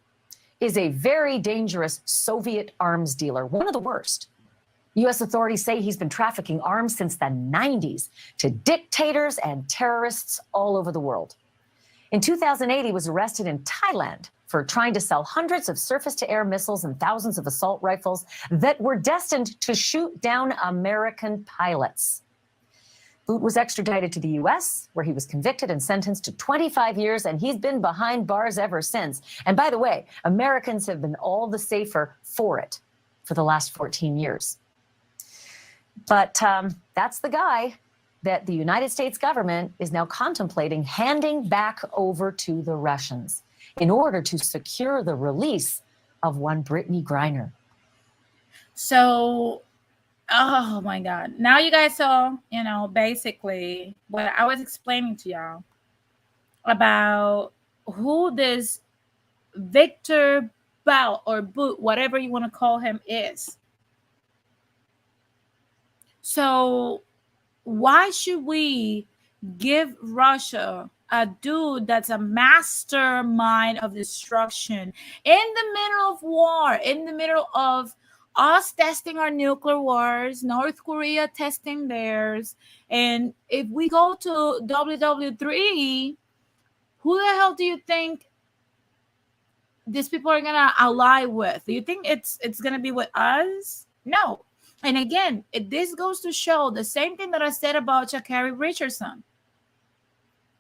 is a very dangerous Soviet arms dealer, one of the worst. U.S. authorities say he's been trafficking arms since the 90s to dictators and terrorists all over the world. In 2008, he was arrested in Thailand for trying to sell hundreds of surface-to-air missiles and thousands of assault rifles that were destined to shoot down American pilots. Bout was extradited to the U.S., where he was convicted and sentenced to 25 years, and he's been behind bars ever since. And by the way, Americans have been all the safer for it for the last 14 years. But that's the guy that the United States government is now contemplating handing back over to the Russians in order to secure the release of one Brittney Griner. So, oh my God. Now you guys saw, basically what I was explaining to y'all about who this Victor Bout or Bout, whatever you want to call him, is. So why should we give Russia a dude that's a mastermind of destruction in the middle of war, in the middle of us testing our nuclear wars, North Korea testing theirs? And if we go to WW3, who the hell do you think these people are gonna ally with? Do you think it's gonna be with us? No. And again, this goes to show the same thing that I said about Sha'Carri Richardson.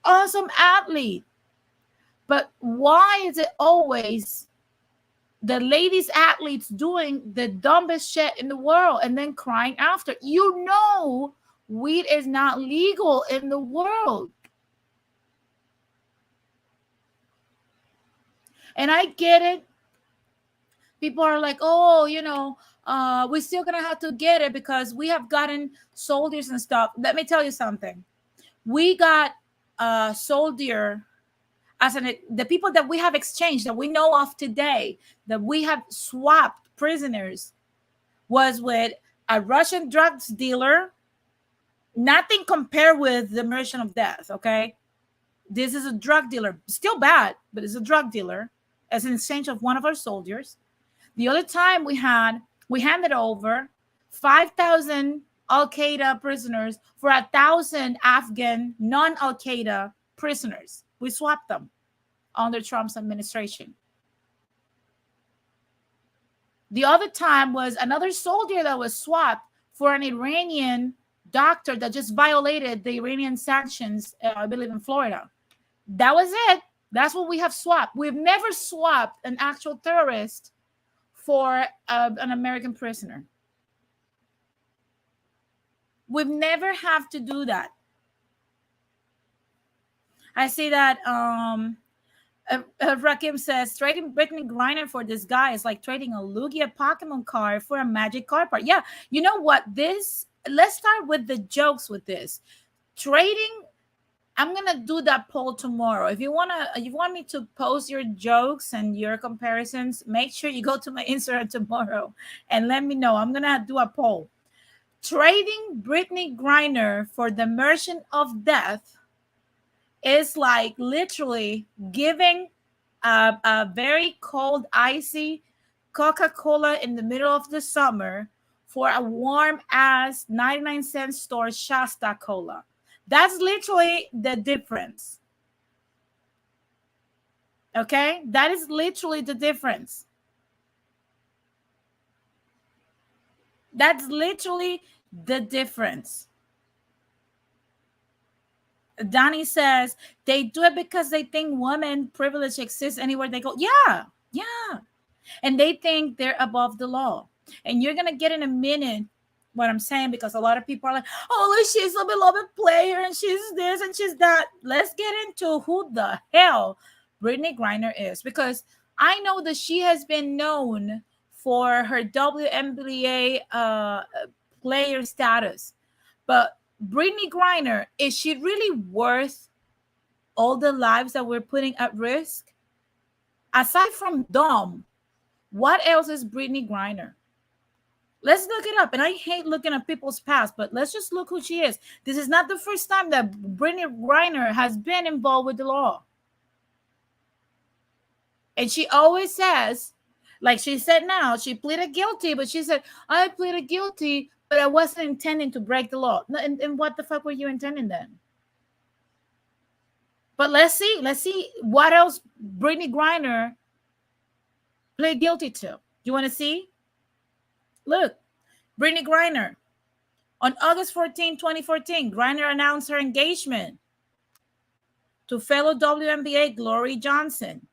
Awesome athlete. But why is it always the ladies athletes doing the dumbest shit in the world and then crying after? You know, weed is not legal in the world. And I get it. people are like, oh, we're still gonna have to get it because we have gotten soldiers and stuff. Let me tell you something. We got a soldier the people that we have exchanged, that we know of today, that we have swapped prisoners, was with a Russian drugs dealer. Nothing compared with the merchant of death, okay? This is a drug dealer. Still bad, but it's a drug dealer as an exchange of one of our soldiers. The other time we handed over 5,000 Al-Qaeda prisoners for 1,000 Afghan non-Al-Qaeda prisoners. We swapped them under Trump's administration. The other time was another soldier that was swapped for an Iranian doctor that just violated the Iranian sanctions, I believe in Florida. That was it. That's what we have swapped. We've never swapped an actual terrorist for an American prisoner. We've never have to do that. I see that Rakim says trading Brittney Griner for this guy is like trading a Lugia Pokemon card for a Magic card part. Yeah, you know what? Let's start with the jokes with this. Trading, I'm gonna do that poll tomorrow. If you want me to post your jokes and your comparisons, make sure you go to my Instagram tomorrow and let me know. I'm gonna do a poll. Trading Brittney Griner for the Merchant of Death is like literally giving a very cold, icy Coca-Cola in the middle of the summer for a warm ass 99-cent store Shasta Cola. That's literally the difference. Okay? That is literally the difference. That's literally the difference. Donnie says they do it because they think women privilege exists anywhere they go. Yeah. And they think they're above the law. And you're going to get in a minute what I'm saying, because a lot of people are like, oh, she's a beloved player and she's this and she's that. Let's get into who the hell Brittney Griner is, because I know that she has been known for her WNBA player status. But Brittney Griner, is she really worth all the lives that we're putting at risk? Aside from dumb, what else is Brittney Griner? Let's look it up. And I hate looking at people's past, but let's just look who she is. This is not the first time that Brittney Griner has been involved with the law. And she always says, like she said now, she pleaded guilty, but she said, I pleaded guilty, but I wasn't intending to break the law. And what the fuck were you intending then? But let's see what else Brittney Griner pled guilty to. You want to see? Look, Brittney Griner. On August 14, 2014, Griner announced her engagement to fellow WNBA Glory Johnson.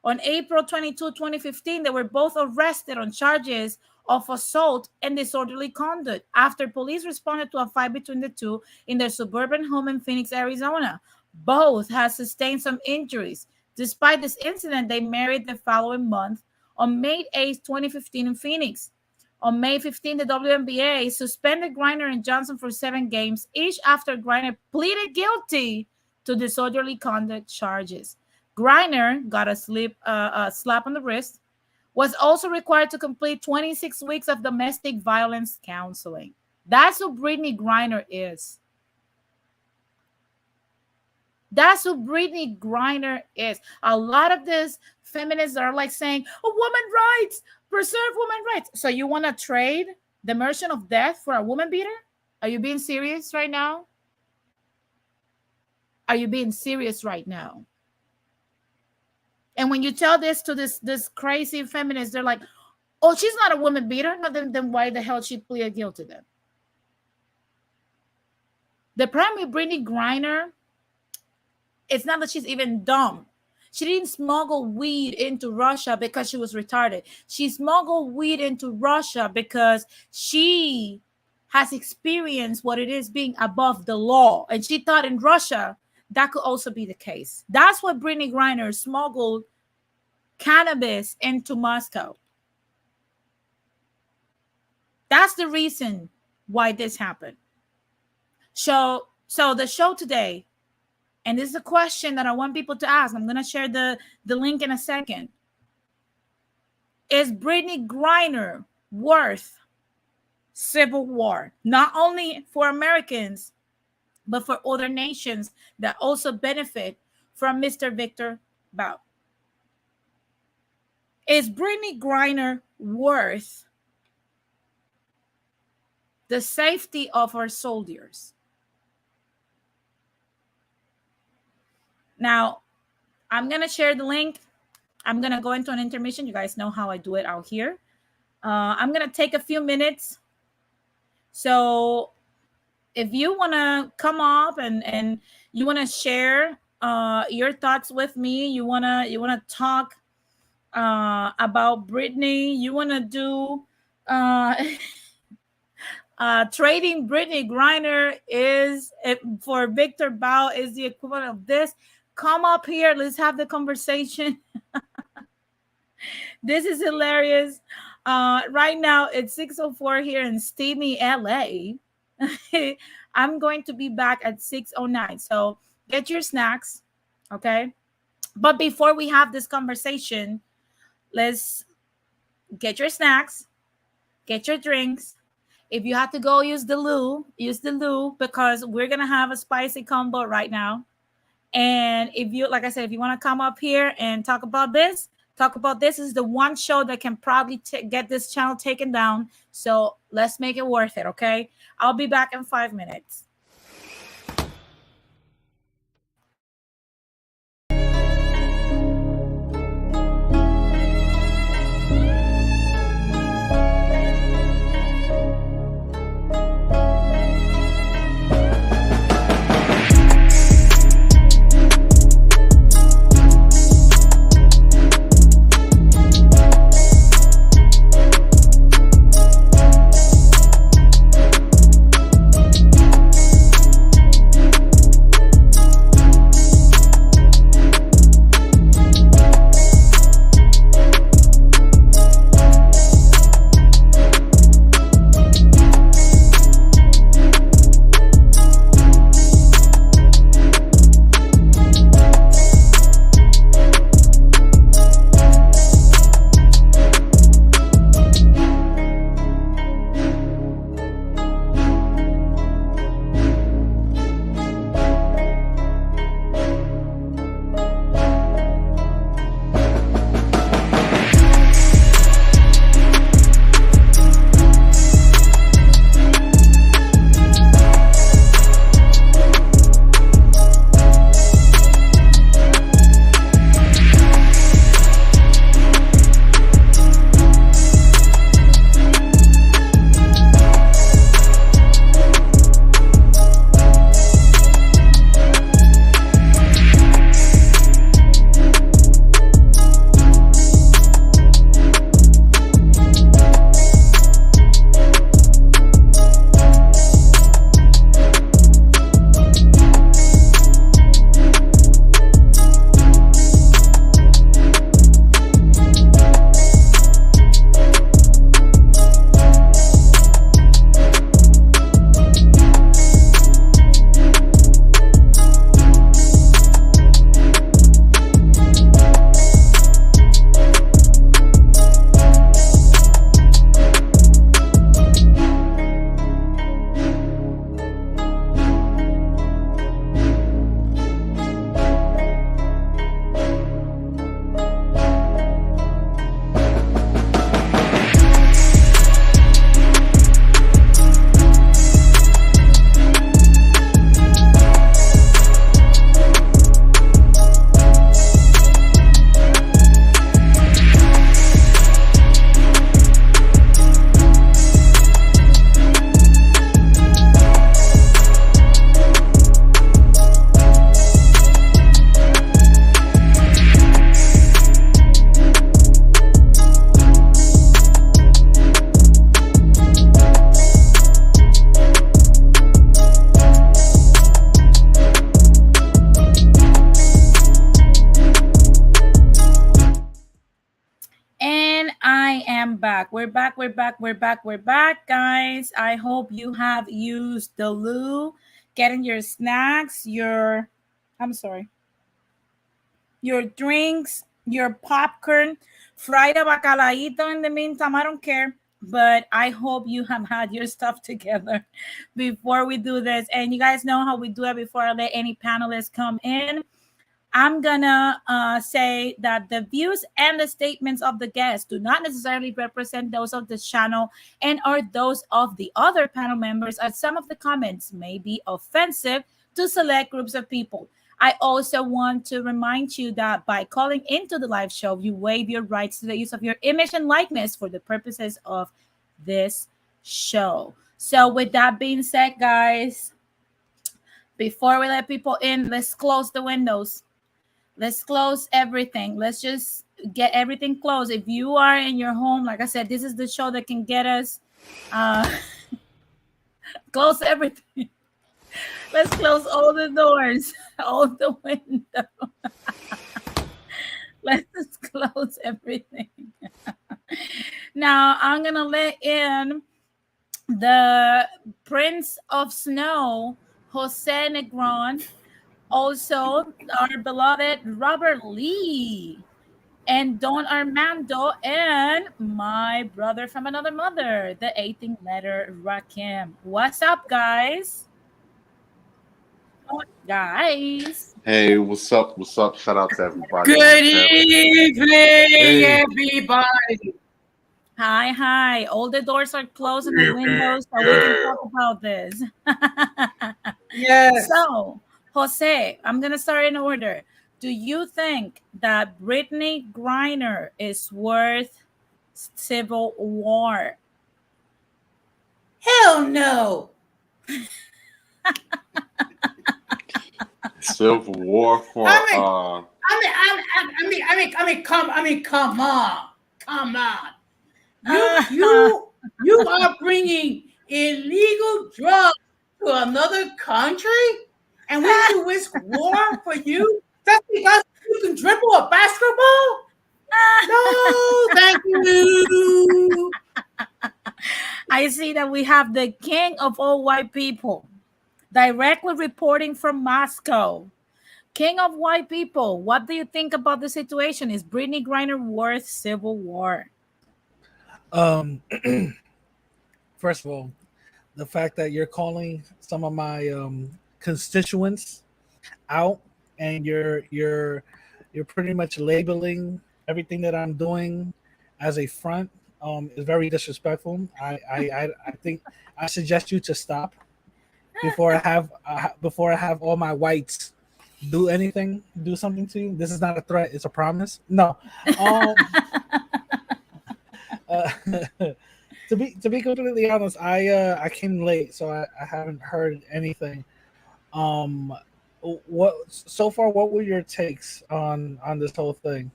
On April 22, 2015, they were both arrested on charges of assault and disorderly conduct after police responded to a fight between the two in their suburban home in Phoenix, Arizona. Both had sustained some injuries. Despite this incident, they married the following month on May 8, 2015 in Phoenix. On May 15, the WNBA suspended Griner and Johnson for 7 games, each after Griner pleaded guilty to disorderly conduct charges. Griner got a slap on the wrist, was also required to complete 26 weeks of domestic violence counseling. That's who Brittney Griner is. That's who Brittney Griner is. A lot of these feminists are like saying, oh, woman rights, preserve woman rights. So you want to trade the merchant of death for a woman beater? Are you being serious right now? Are you being serious right now? And when you tell this to this crazy feminist, they're like, oh, she's not a woman beater. No, then why the hell she pleaded guilty then? The problem with Brittney Griner, it's not that she's even dumb. She didn't smuggle weed into Russia because she was retarded. She smuggled weed into Russia because she has experienced what it is being above the law. And she thought in Russia, that could also be the case. That's what Brittney Griner smuggled cannabis into Moscow. That's the reason why this happened. So the show today, and this is a question that I want people to ask. I'm going to share the link in a second. Is Brittney Griner worth civil war? Not only for Americans, but for other nations that also benefit from Mr. Victor Bout. Is Brittney Griner worth the safety of our soldiers? Now, I'm going to share the link. I'm going to go into an intermission. You guys know how I do it out here. I'm going to take a few minutes. So if you want to come up and you want to share your thoughts with me, you want to talk about Brittney, you want to do trading Brittney Griner is for Victor Bout is the equivalent of this. Come up here. Let's have the conversation. This is hilarious. Right now, it's 6:04 here in steamy LA. I'm going to be back at 6:09. So get your snacks, okay? But before we have this conversation, let's get your snacks, get your drinks. If you have to go use the loo because we're going to have a spicy combo right now. And if you, like I said, if you want to come up here and talk about this is the one show that can probably get this channel taken down. So let's make it worth it, okay? I'll be back in 5 minutes. back. We're back. We're back. We're back. We're back, guys. I hope you have used the loo, getting your snacks, I'm sorry, your drinks, your popcorn, fried a bacalaito in the meantime. I don't care. But I hope you have had your stuff together before we do this. And you guys know how we do it before I let any panelists come in. I'm gonna say that the views and the statements of the guests do not necessarily represent those of the channel and or those of the other panel members, as some of the comments may be offensive to select groups of people. I also want to remind you that by calling into the live show, you waive your rights to the use of your image and likeness for the purposes of this show. So with that being said, guys, before we let people in, let's close the windows. Let's close everything. Let's just get everything closed. If you are in your home, like I said, this is the show that can get us. Close everything. Let's close all the doors, all the windows. Let's just close everything. Now, I'm going to let in the Prince of Snow, Jose Negron. Also, our beloved Robert Lee and Don Armando, and my brother from another mother, the 18th letter, Rakim. What's up, guys? Guys. Hey, what's up? What's up? Shout out to everybody. Good evening, everybody. Hi. All the doors are closed and the windows, so we can talk about this. Yes. So, Jose, I'm going to start in order. Do you think that Brittney Griner is worth civil war? Hell no. Civil War for I mean, come on. You are bringing illegal drugs to another country, and we should risk war for you? That's because you can dribble a basketball? No, thank you. I see that we have the king of all white people directly reporting from Moscow. King of white people, what do you think about the situation? Is Brittney Griner worth civil war? First of all, the fact that you're calling some of my constituents out and you're pretty much labeling everything that I'm doing as a front is very disrespectful. I think I suggest you to stop before I have all my whites do something to you. This is not a threat; it's a promise. No. To be completely honest, I came late, so I haven't heard anything. What so far? What were your takes on this whole thing?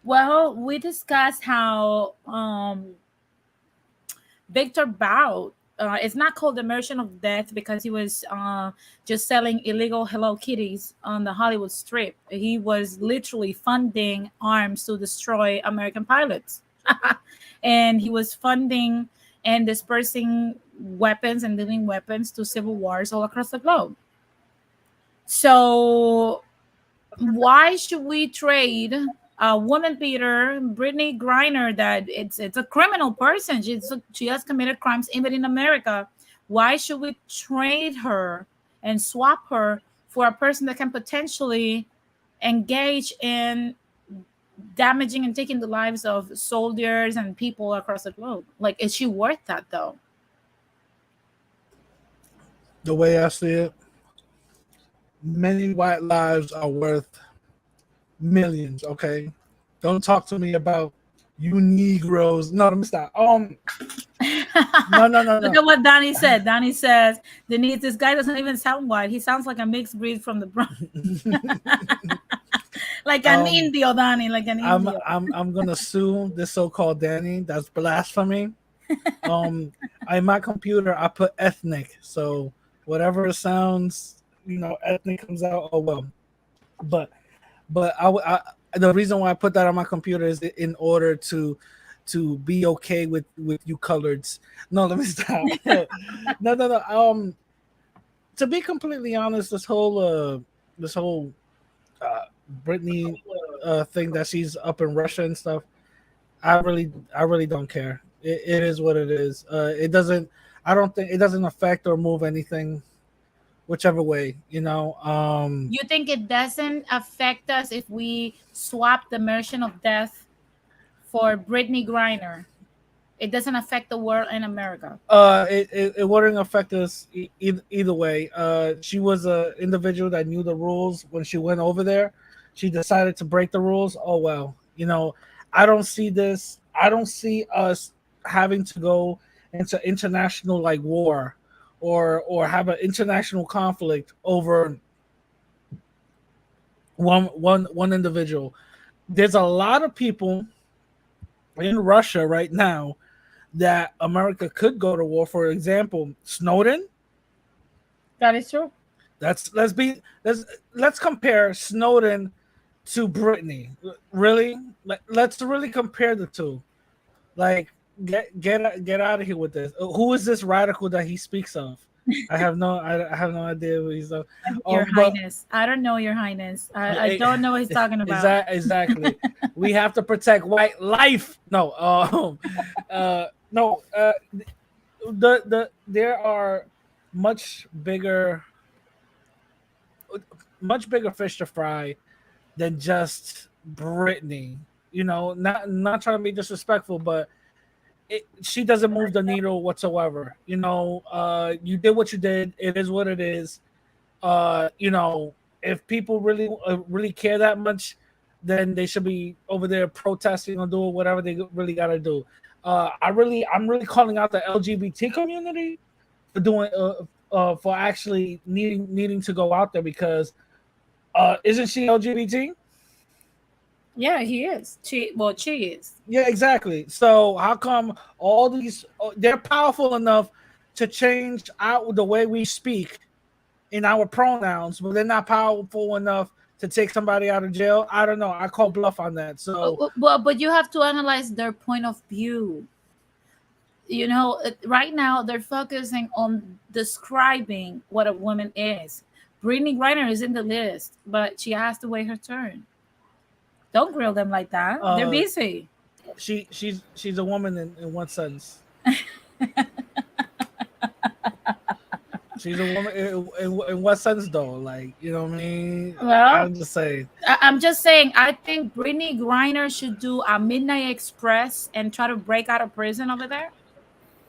Well, we discussed how Victor Bout, it's not called immersion of death because he was just selling illegal Hello Kitties on the Hollywood Strip. He was literally funding arms to destroy American pilots. And he was funding and dispersing weapons and dealing weapons to civil wars all across the globe. So why should we trade a woman beater, Brittney Griner, that it's a criminal person? She has committed crimes even in America. Why should we trade her and swap her for a person that can potentially engage in damaging and taking the lives of soldiers and people across the globe? Like, is she worth that though? The way I see it, many white lives are worth millions. Okay, don't talk to me about you Negroes. No, let me stop. No. Look at what Donnie said. Donnie says, Denise, this guy doesn't even sound white. He sounds like a mixed breed from the Bronx. Like an Indio, Donnie, like an Indio. I'm gonna sue this so-called Danny. That's blasphemy. In my computer, I put ethnic, so whatever sounds, ethnic comes out. Oh well, but I the reason why I put that on my computer is in order to to be okay with you coloreds. No, let me stop. No. To be completely honest, this whole Brittney thing that she's up in Russia and stuff, I really don't care. It is what it is. It doesn't. I don't think it doesn't affect or move anything, whichever way. You think it doesn't affect us if we swap the version of death for Brittney Griner? It doesn't affect the world in America. It wouldn't affect us either way. She was a individual that knew the rules when she went over there. She decided to break the rules. Oh well, I don't see this. I don't see us having to go into international like war, or have an international conflict over one individual. There's a lot of people in Russia right now that America could go to war. For example, Snowden. That is true. Let's compare Snowden to Brittney. Really, let's really compare the two. Like, get out of here with this. Who is this radical that he speaks of? I have no idea what he's of. Your Highness. I don't know, Your Highness. I don't know what he's talking about. Exactly. We have to protect white life. No. No. There are much bigger fish to fry than just Brittney. Not trying to be disrespectful, but she doesn't move the needle whatsoever. You did what you did. It is what it is. If people really care that much, then they should be over there protesting or doing whatever they really got to do. I'm really calling out the LGBT community for doing for actually needing to go out there, because isn't she LGBT? Yeah, he is. She is. Yeah, exactly. So how come all these they're powerful enough to change out the way we speak in our pronouns, but they're not powerful enough to take somebody out of jail? I don't know. I call bluff on that. So, but you have to analyze their point of view. Right now they're focusing on describing what a woman is. Brittney Griner is in the list, but she has to wait her turn. Don't grill them like that. They're busy. She's a woman in one sense. She's a woman in what sense though? Like, you know what I mean? Well, I'm just saying. I'm just saying. I think Brittney Griner should do a Midnight Express and try to break out of prison over there.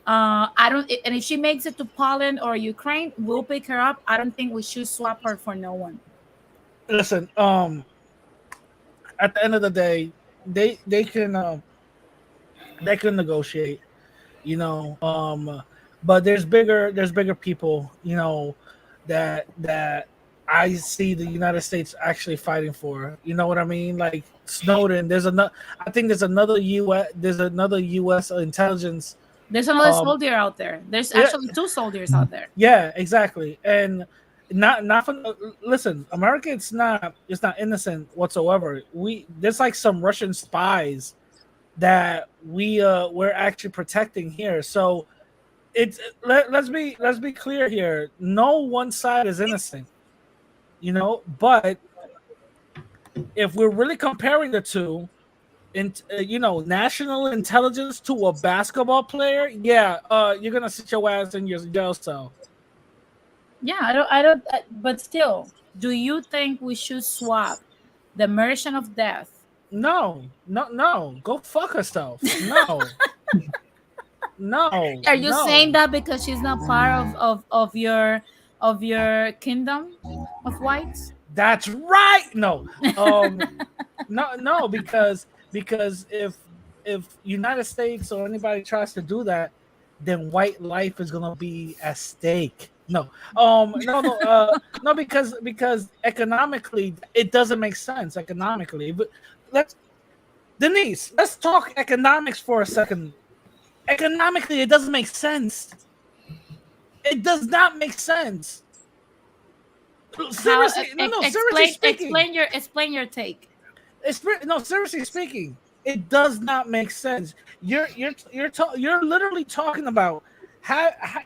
I don't. And if she makes it to Poland or Ukraine, we'll pick her up. I don't think we should swap her for no one. Listen. At the end of the day, they can negotiate, but there's bigger people, that I see the United States actually fighting for. You know what I mean? Like Snowden. I think there's another U.S. intelligence. There's another soldier out there. There's actually two soldiers out there. Yeah, exactly. And not for, listen, America, it's not innocent whatsoever. There's like some Russian spies that we're actually protecting here. So let's be clear here. No one side is innocent, but if we're really comparing the two, national intelligence to a basketball player, you're gonna sit your ass in your jail cell. Yeah, I don't. But still, do you think we should swap the version of death? No. Go fuck herself. No. No. Are you saying that because she's not part of your kingdom of whites? That's right. No. No, because if United States or anybody tries to do that, then white life is gonna be at stake. No, because economically it doesn't make sense economically. But Denise, let's talk economics for a second. Economically, it doesn't make sense. It does not make sense. Seriously, seriously speaking. Explain your take. No, seriously speaking, It does not make sense. You're literally talking about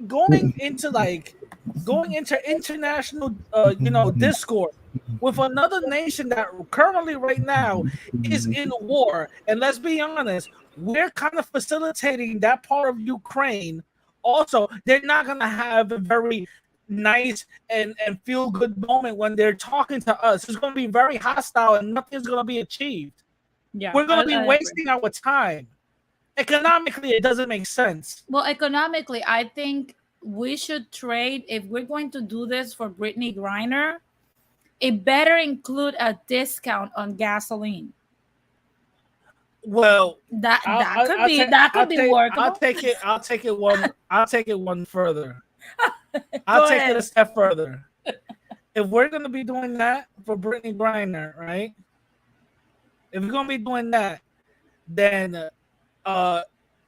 going into international discord with another nation that currently right now is in war. And let's be honest, we're kind of facilitating that part of Ukraine. Also, they're not gonna have a very nice and feel good moment when they're talking to us. It's gonna be very hostile and nothing's gonna be achieved. Yeah, We're going to be I agree. wasting our time. Economically, it doesn't make sense. Well, economically, I think we should trade if we're going to do this for Brittney Griner. It better include a discount on gasoline. Well, That could be workable. I'll take it one further. I'll take it a step further. If we're going to be doing that for Brittney Griner, right? If we're gonna be doing that, then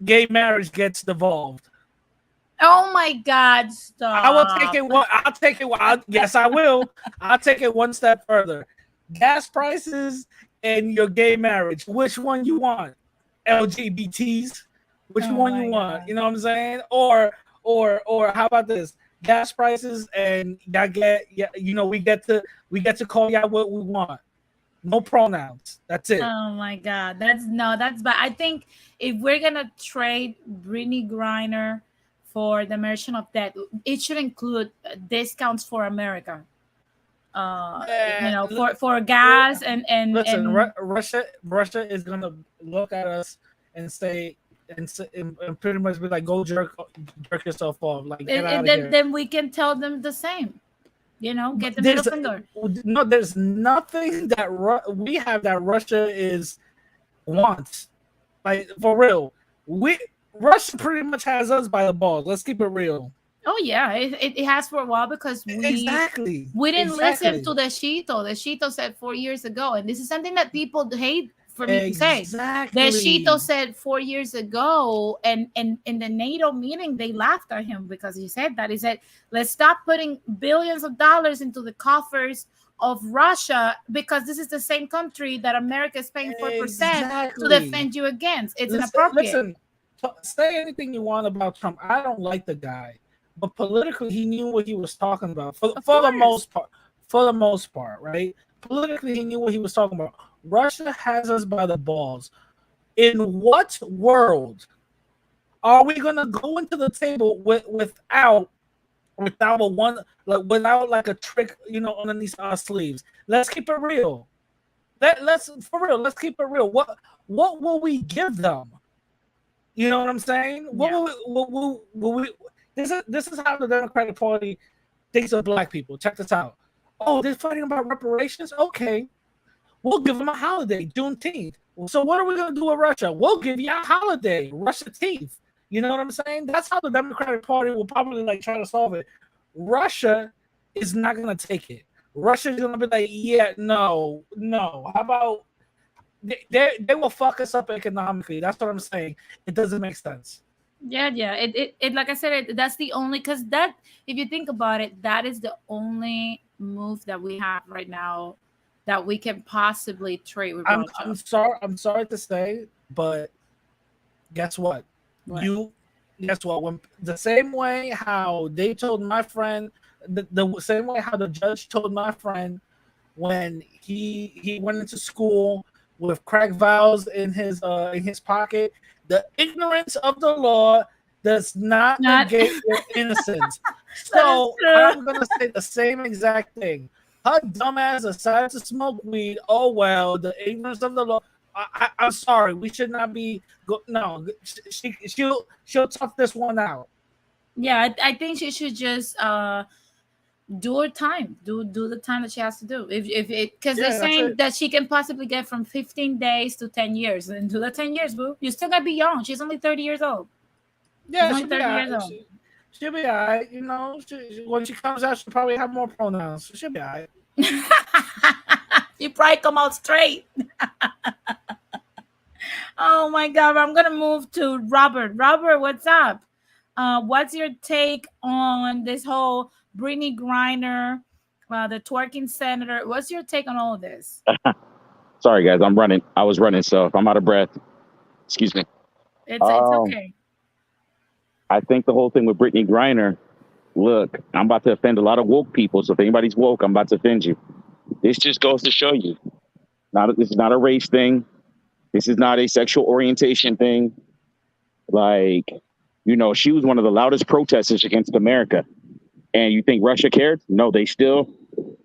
gay marriage gets devolved. Oh my God! Stop. I will take it. I'll take it. Yes, I will. I'll take it one step further. Gas prices and your gay marriage. Which one you want? LGBTs. Which one you want? God. You know what I'm saying? Or how about this? Gas prices and y'all get we get to call y'all what we want. No pronouns. That's it. Oh my God. That's bad. I think if we're gonna trade Brittney Griner for the merchant of debt, it should include discounts for America. For gas and listen, and Russia is gonna look at us and say and pretty much be like, go jerk yourself off. Like, get out of here. Then we can tell them the same. Get the middle finger. No, there's nothing that we have that Russia wants. Like, for real. Russia pretty much has us by the balls. Let's keep it real. Oh yeah, it has for a while because we didn't listen to the Shito. The Shito said 4 years ago, and this is something that people hate for me to say. The Shito said 4 years ago, and in the NATO meeting, they laughed at him because he said that. He said, let's stop putting billions of dollars into the coffers of Russia because this is the same country that America is paying 4% to defend you against. It's inappropriate. Listen, say anything you want about Trump. I don't like the guy, but politically, he knew what he was talking about for the most part. For the most part, right? Politically, he knew what he was talking about. Russia has us by the balls. In what world are we gonna go into the table without a trick, underneath our sleeves? Let's keep it real. Let's keep it real. What will we give them? You know what I'm saying? What will we? This is how the Democratic Party thinks of black people. Check this out. Oh, they're fighting about reparations. Okay. We'll give them a holiday, Juneteenth. So what are we going to do with Russia? We'll give you a holiday, Russia teeth. You know what I'm saying? That's how the Democratic Party will probably try to solve it. Russia is not going to take it. Russia is going to be like, yeah, no. How about they will fuck us up economically? That's what I'm saying. It doesn't make sense. Yeah. It like I said, that's the only, because that, if you think about it, that is the only move that we have right now that we can possibly trade with Russia. I'm sorry to say, but guess what? Guess what? When the same way how they told my friend, the same way how the judge told my friend when he went into school with crack vials in his pocket, the ignorance of the law does not negate your innocence. So I'm gonna say the same exact thing. Her dumbass decided to smoke weed. Oh well, the ignorance of the law. I'm sorry. We should not be. No, she'll tough this one out. Yeah, I think she should just do her time. Do the time that she has to do. If because they're saying that she can possibly get from 15 days to 10 years, and do the 10 years, boo. You still gotta be young. She's only 30 years old. Yeah, she'll be all right. She'll be all right. When she comes out, she'll probably have more pronouns. She'll be all right. You probably come out straight. Oh my God. I'm going to move to Robert. Robert, what's up? What's your take on this whole Brittney Griner, the twerking senator? What's your take on all of this? Sorry, guys, I'm running. I was running, so if I'm out of breath, excuse me. It's Um, okay. I think the whole thing with Brittney Griner. Look, I'm about to offend a lot of woke people. So if anybody's woke, I'm about to offend you. This just goes to show you, this is not a race thing. This is not a sexual orientation thing. Like, she was one of the loudest protesters against America. And you think Russia cared? No, they still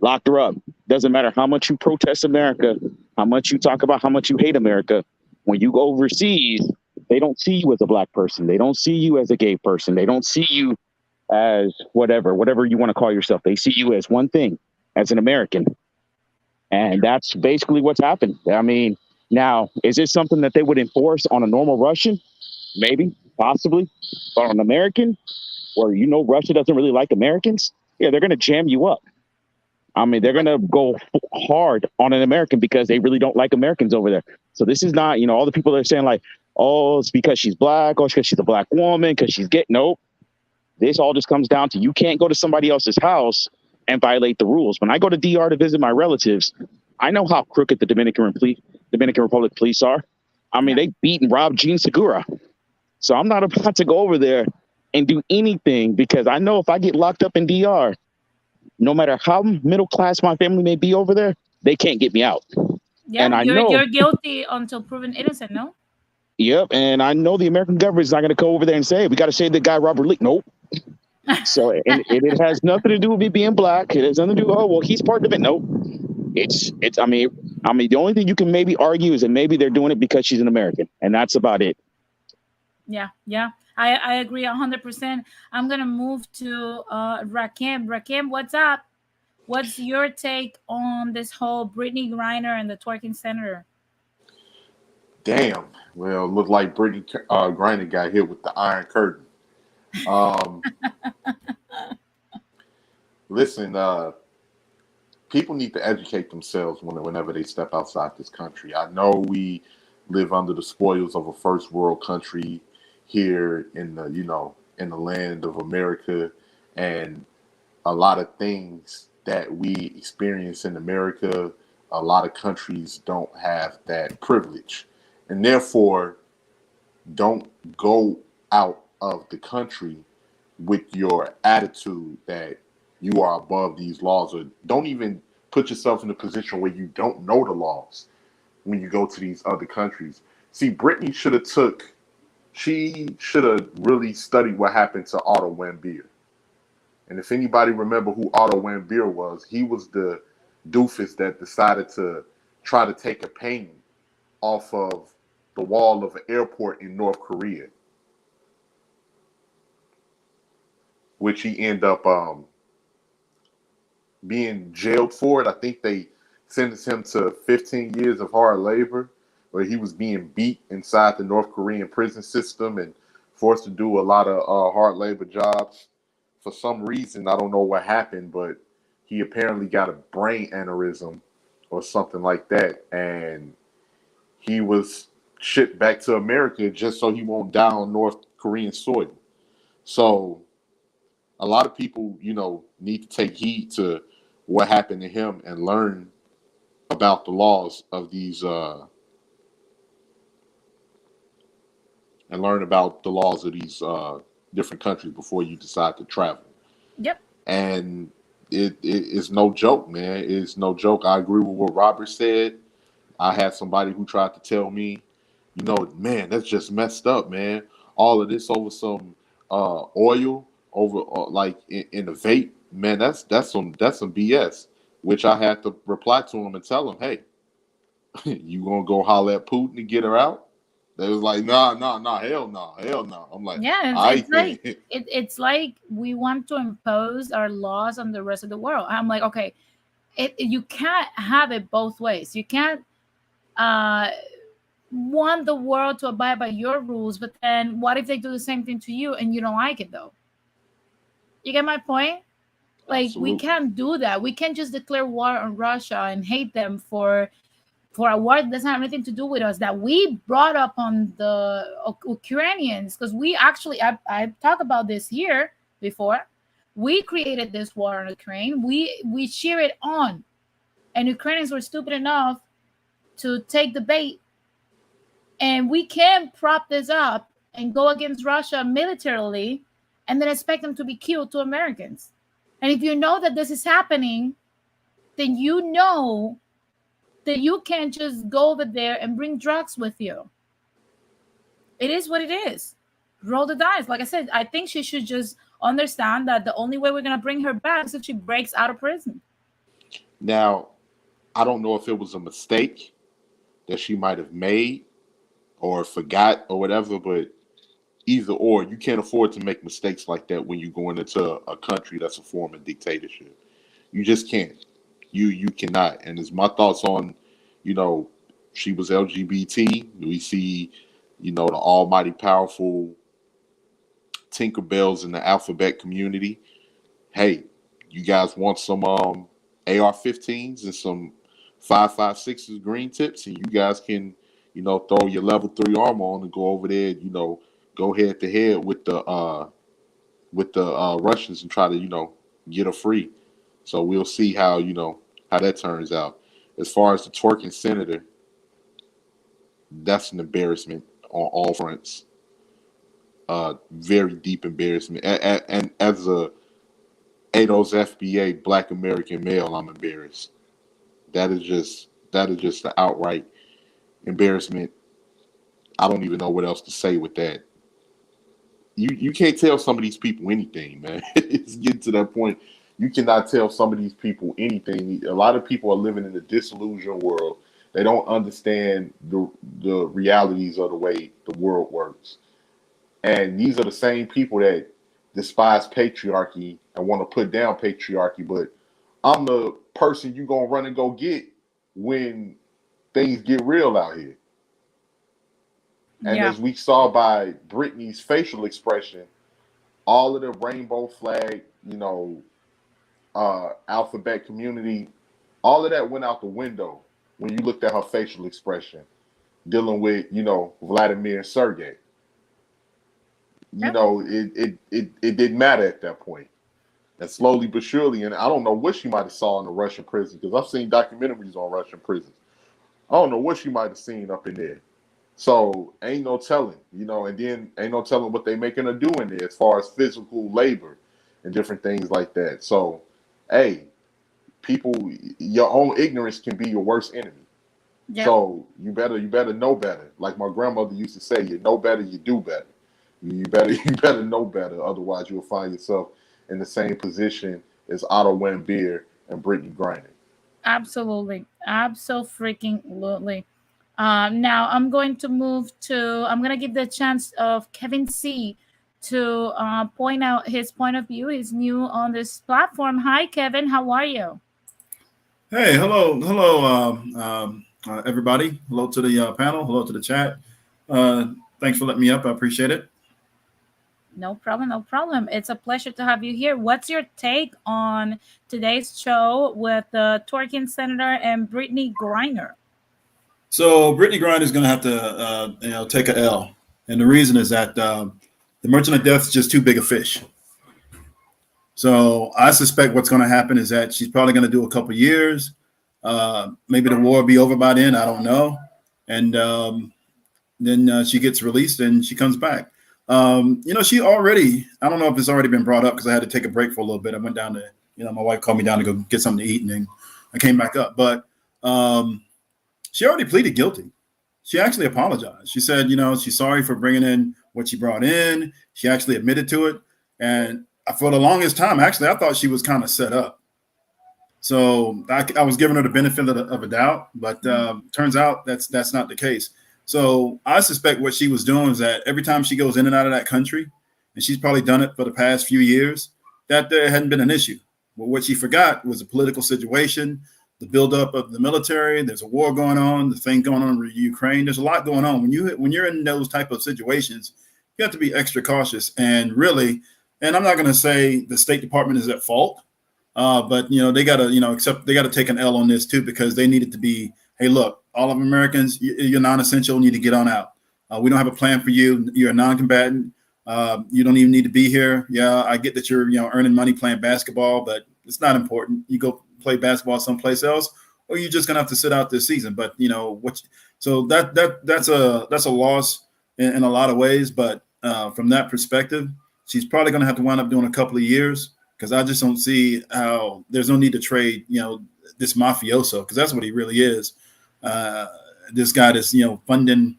locked her up. Doesn't matter how much you protest America, how much you talk about how much you hate America. When you go overseas, they don't see you as a black person. They don't see you as a gay person. They don't see you as whatever you want to call yourself. They see you as one thing, as an American. And that's basically what's happened. I mean, now, is this something that they would enforce on a normal Russian? Maybe, possibly. But on an American, where Russia doesn't really like Americans, yeah, they're going to jam you up. I mean, they're going to go hard on an American because they really don't like Americans over there. So this is not, all the people that are saying like, oh, it's because she's black, oh, it's because she's a black woman, because she's gay. Nope. This all just comes down to you can't go to somebody else's house and violate the rules. When I go to DR to visit my relatives, I know how crooked the Dominican Republic police are. I mean, they beat and robbed Gene Segura. So I'm not about to go over there and do anything because I know if I get locked up in DR, no matter how middle class my family may be over there, they can't get me out. Yeah, and I you're know, you're guilty until proven innocent. No. yep, and I know the American government is not going to go over there and say, hey, we got to save the guy Robert Lee. Nope. So and it has nothing to do with me being black. It has nothing to do. Oh well, he's part of it. Nope. It's. I mean, the only thing you can maybe argue is that maybe they're doing it because she's an American, and that's about it. Yeah, I agree 100%. I'm gonna move to Rakim. Rakim, what's up? What's your take on this whole Brittney Griner and the twerking senator? Damn. Well, it looked like Brittney Griner got hit with the Iron Curtain. Um, listen, people need to educate themselves whenever they step outside this country. I know we live under the spoils of a first world country here in the land of America, and a lot of things that we experience in America, a lot of countries don't have that privilege, and therefore don't go out of the country with your attitude that you are above these laws, or don't even put yourself in a position where you don't know the laws when you go to these other countries. See, Brittney should have really studied what happened to Otto Warmbier. And if anybody remember who Otto Warmbier was, he was the doofus that decided to try to take a painting off of the wall of an airport in North Korea, which he ended up being jailed for it. I think they sentenced him to 15 years of hard labor, where he was being beat inside the North Korean prison system and forced to do a lot of hard labor jobs. For some reason, I don't know what happened, but he apparently got a brain aneurysm or something like that, and he was shipped back to America just so he won't die on North Korean soil. So a lot of people, need to take heed to what happened to him and learn about the laws of these different countries before you decide to travel. Yep. And it's no joke, man. It's no joke. I agree with what Robert said. I had somebody who tried to tell me, man, that's just messed up, man. All of this over some oil, over like in the vape, man. That's some BS. Which I had to reply to him and tell him, hey, you gonna go holler at Putin to get her out? They was like, nah, hell no, hell no. I'm like, Yeah, I it's like think it's like we want to impose our laws on the rest of the world. I'm like, okay, you can't have it both ways. You can't uh, want the world to abide by your rules, but then what if they do the same thing to you and you don't like it though? You get my point? Like we absolutely. can't do that. We can't just declare war on Russia and hate them for a war that doesn't have anything to do with us, that we brought up on the Ukrainians, because we actually I've talked about this here before. We created this war on Ukraine. We cheer it on, and Ukrainians were stupid enough to take the bait, and we can prop this up and go against Russia militarily and then expect them to be killed to Americans. And if you know that this is happening, then you know that you can't just go over there and bring drugs with you. It is what it is. Roll the dice. Like I said, I think she should just understand that the only way we're going to bring her back is if she breaks out of prison. Now, I don't know if it was a mistake that she might have made or forgot or whatever, but either or, you can't afford to make mistakes like that when you're going into a country that's a form of dictatorship. You just can't. You cannot. And it's my thoughts on, she was LGBT. We see, the almighty powerful Tinkerbells in the alphabet community. Hey, you guys want some AR-15s and some 5.56s green tips, and you guys can, throw your level 3 armor on and go over there, go head to head with the Russians and try to, get her free. So we'll see how that turns out. As far as the twerking senator, that's an embarrassment on all fronts. Very deep embarrassment. And as a ADOS FBA Black American male, I'm embarrassed. That is just the outright embarrassment. I don't even know what else to say with that. You can't tell some of these people anything, man. It's getting to that point. You cannot tell some of these people anything. A lot of people are living in a disillusioned world. They don't understand the realities of the way the world works. And these are the same people that despise patriarchy and want to put down patriarchy, but I'm the person you're going to run and go get when things get real out here. And as we saw by Brittney's facial expression, all of the rainbow flag, alphabet community, all of that went out the window when you looked at her facial expression dealing with, Vladimir and Sergey. It didn't matter at that point. And slowly but surely, and I don't know what she might have saw in the Russian prison, because I've seen documentaries on Russian prisons. I don't know what she might have seen up in there. So ain't no telling, and then ain't no telling what they making her do in there as far as physical labor and different things like that. So, hey, people, your own ignorance can be your worst enemy. Yep. So you better know better. Like my grandmother used to say, you know better, you do better. You better know better. Otherwise, you'll find yourself in the same position as Otto Warmbier and Brittney Griner. Absolutely. Absolutely. Now I'm going to give the chance of Kevin C to point out his point of view. He's new on this platform. Hi, Kevin. How are you? Hey, hello, everybody. Hello to the panel. Hello to the chat. Thanks for letting me up. I appreciate it. No problem. It's a pleasure to have you here. What's your take on today's show with the twerking senator and Brittney Griner? So Brittney Griner is going to have to, take a L, and the reason is that the Merchant of Death is just too big a fish. So I suspect what's going to happen is that she's probably going to do a couple years. Maybe the war will be over by then. I don't know. And then she gets released and she comes back. She already, I don't know if it's already been brought up because I had to take a break for a little bit. I went down to, my wife called me down to go get something to eat, and then I came back up. But she already pleaded guilty. She actually apologized. She said, she's sorry for bringing in what she brought in. She actually admitted to it. And for the longest time, actually, I thought she was kind of set up. So I was giving her the benefit of a doubt, but turns out that's not the case. So I suspect what she was doing is that every time she goes in and out of that country, and she's probably done it for the past few years, that there hadn't been an issue. But what she forgot was the political situation, the buildup of the military. There's a war going on, the thing going on in Ukraine. There's a lot going on. When you're in those type of situations, you have to be extra cautious. And really, and I'm not going to say the State Department is at fault, but they got to, they got to take an L on this too, because they needed to be, hey, look, all of Americans, you're non-essential, need to get on out. We don't have a plan for you. You're a non-combatant. You don't even need to be here. Yeah, I get that you're, earning money playing basketball, but it's not important. You go play basketball someplace else, or you're just gonna have to sit out this season. But so that's a loss in a lot of ways. But from that perspective, she's probably gonna have to wind up doing a couple of years, because I just don't see how there's no need to trade this mafioso, because that's what he really is. This guy that's funding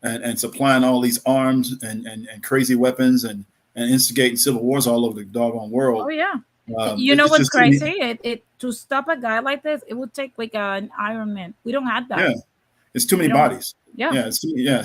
and supplying all these arms and crazy weapons and instigating civil wars all over the doggone world. Oh yeah. It's What's just crazy? It to stop a guy like this, it would take like an Iron Man. We don't have that. Yeah, it's too many bodies. Yeah.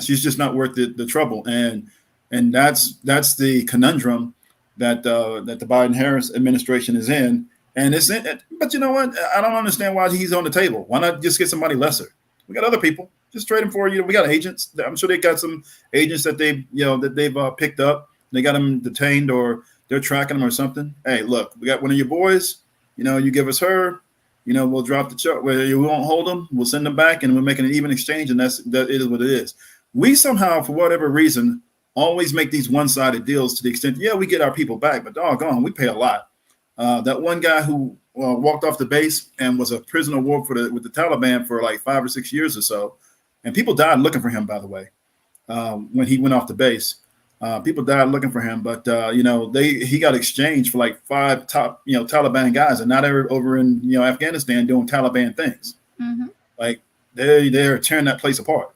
She's just not worth the trouble, and that's the conundrum that the Biden-Harris administration is in. And it's in, but you know what? I don't understand why he's on the table. Why not just get somebody lesser? We got other people. Just trade him for we got agents. I'm sure they got some agents that they've picked up. They got them detained, or they're tracking them or something. Hey, look, we got one of your boys. You give us her. We'll drop the chart. Where we won't hold them. We'll send them back, and we're making an even exchange. And that is what it is. We somehow, for whatever reason, always make these one-sided deals to the extent, we get our people back, but doggone, we pay a lot. That one guy who walked off the base and was a prisoner of war with the Taliban for like 5 or 6 years or so, and people died looking for him, by the way, when he went off the base. People died looking for him, but he got exchanged for like 5 top Taliban guys, and now they're over in Afghanistan doing Taliban things. Mm-hmm. Like they're tearing that place apart.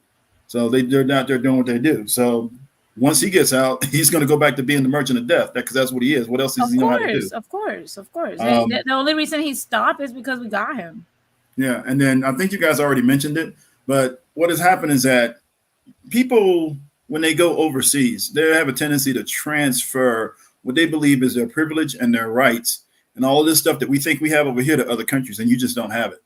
So they're not there doing what they do. So once he gets out, he's going to go back to being the merchant of death, because that's what he is. What else does he know how to do? Of course. The only reason he stopped is because we got him. Yeah, and then I think you guys already mentioned it, but what has happened is that people, when they go overseas, they have a tendency to transfer what they believe is their privilege and their rights and all of this stuff that we think we have over here to other countries, and you just don't have it.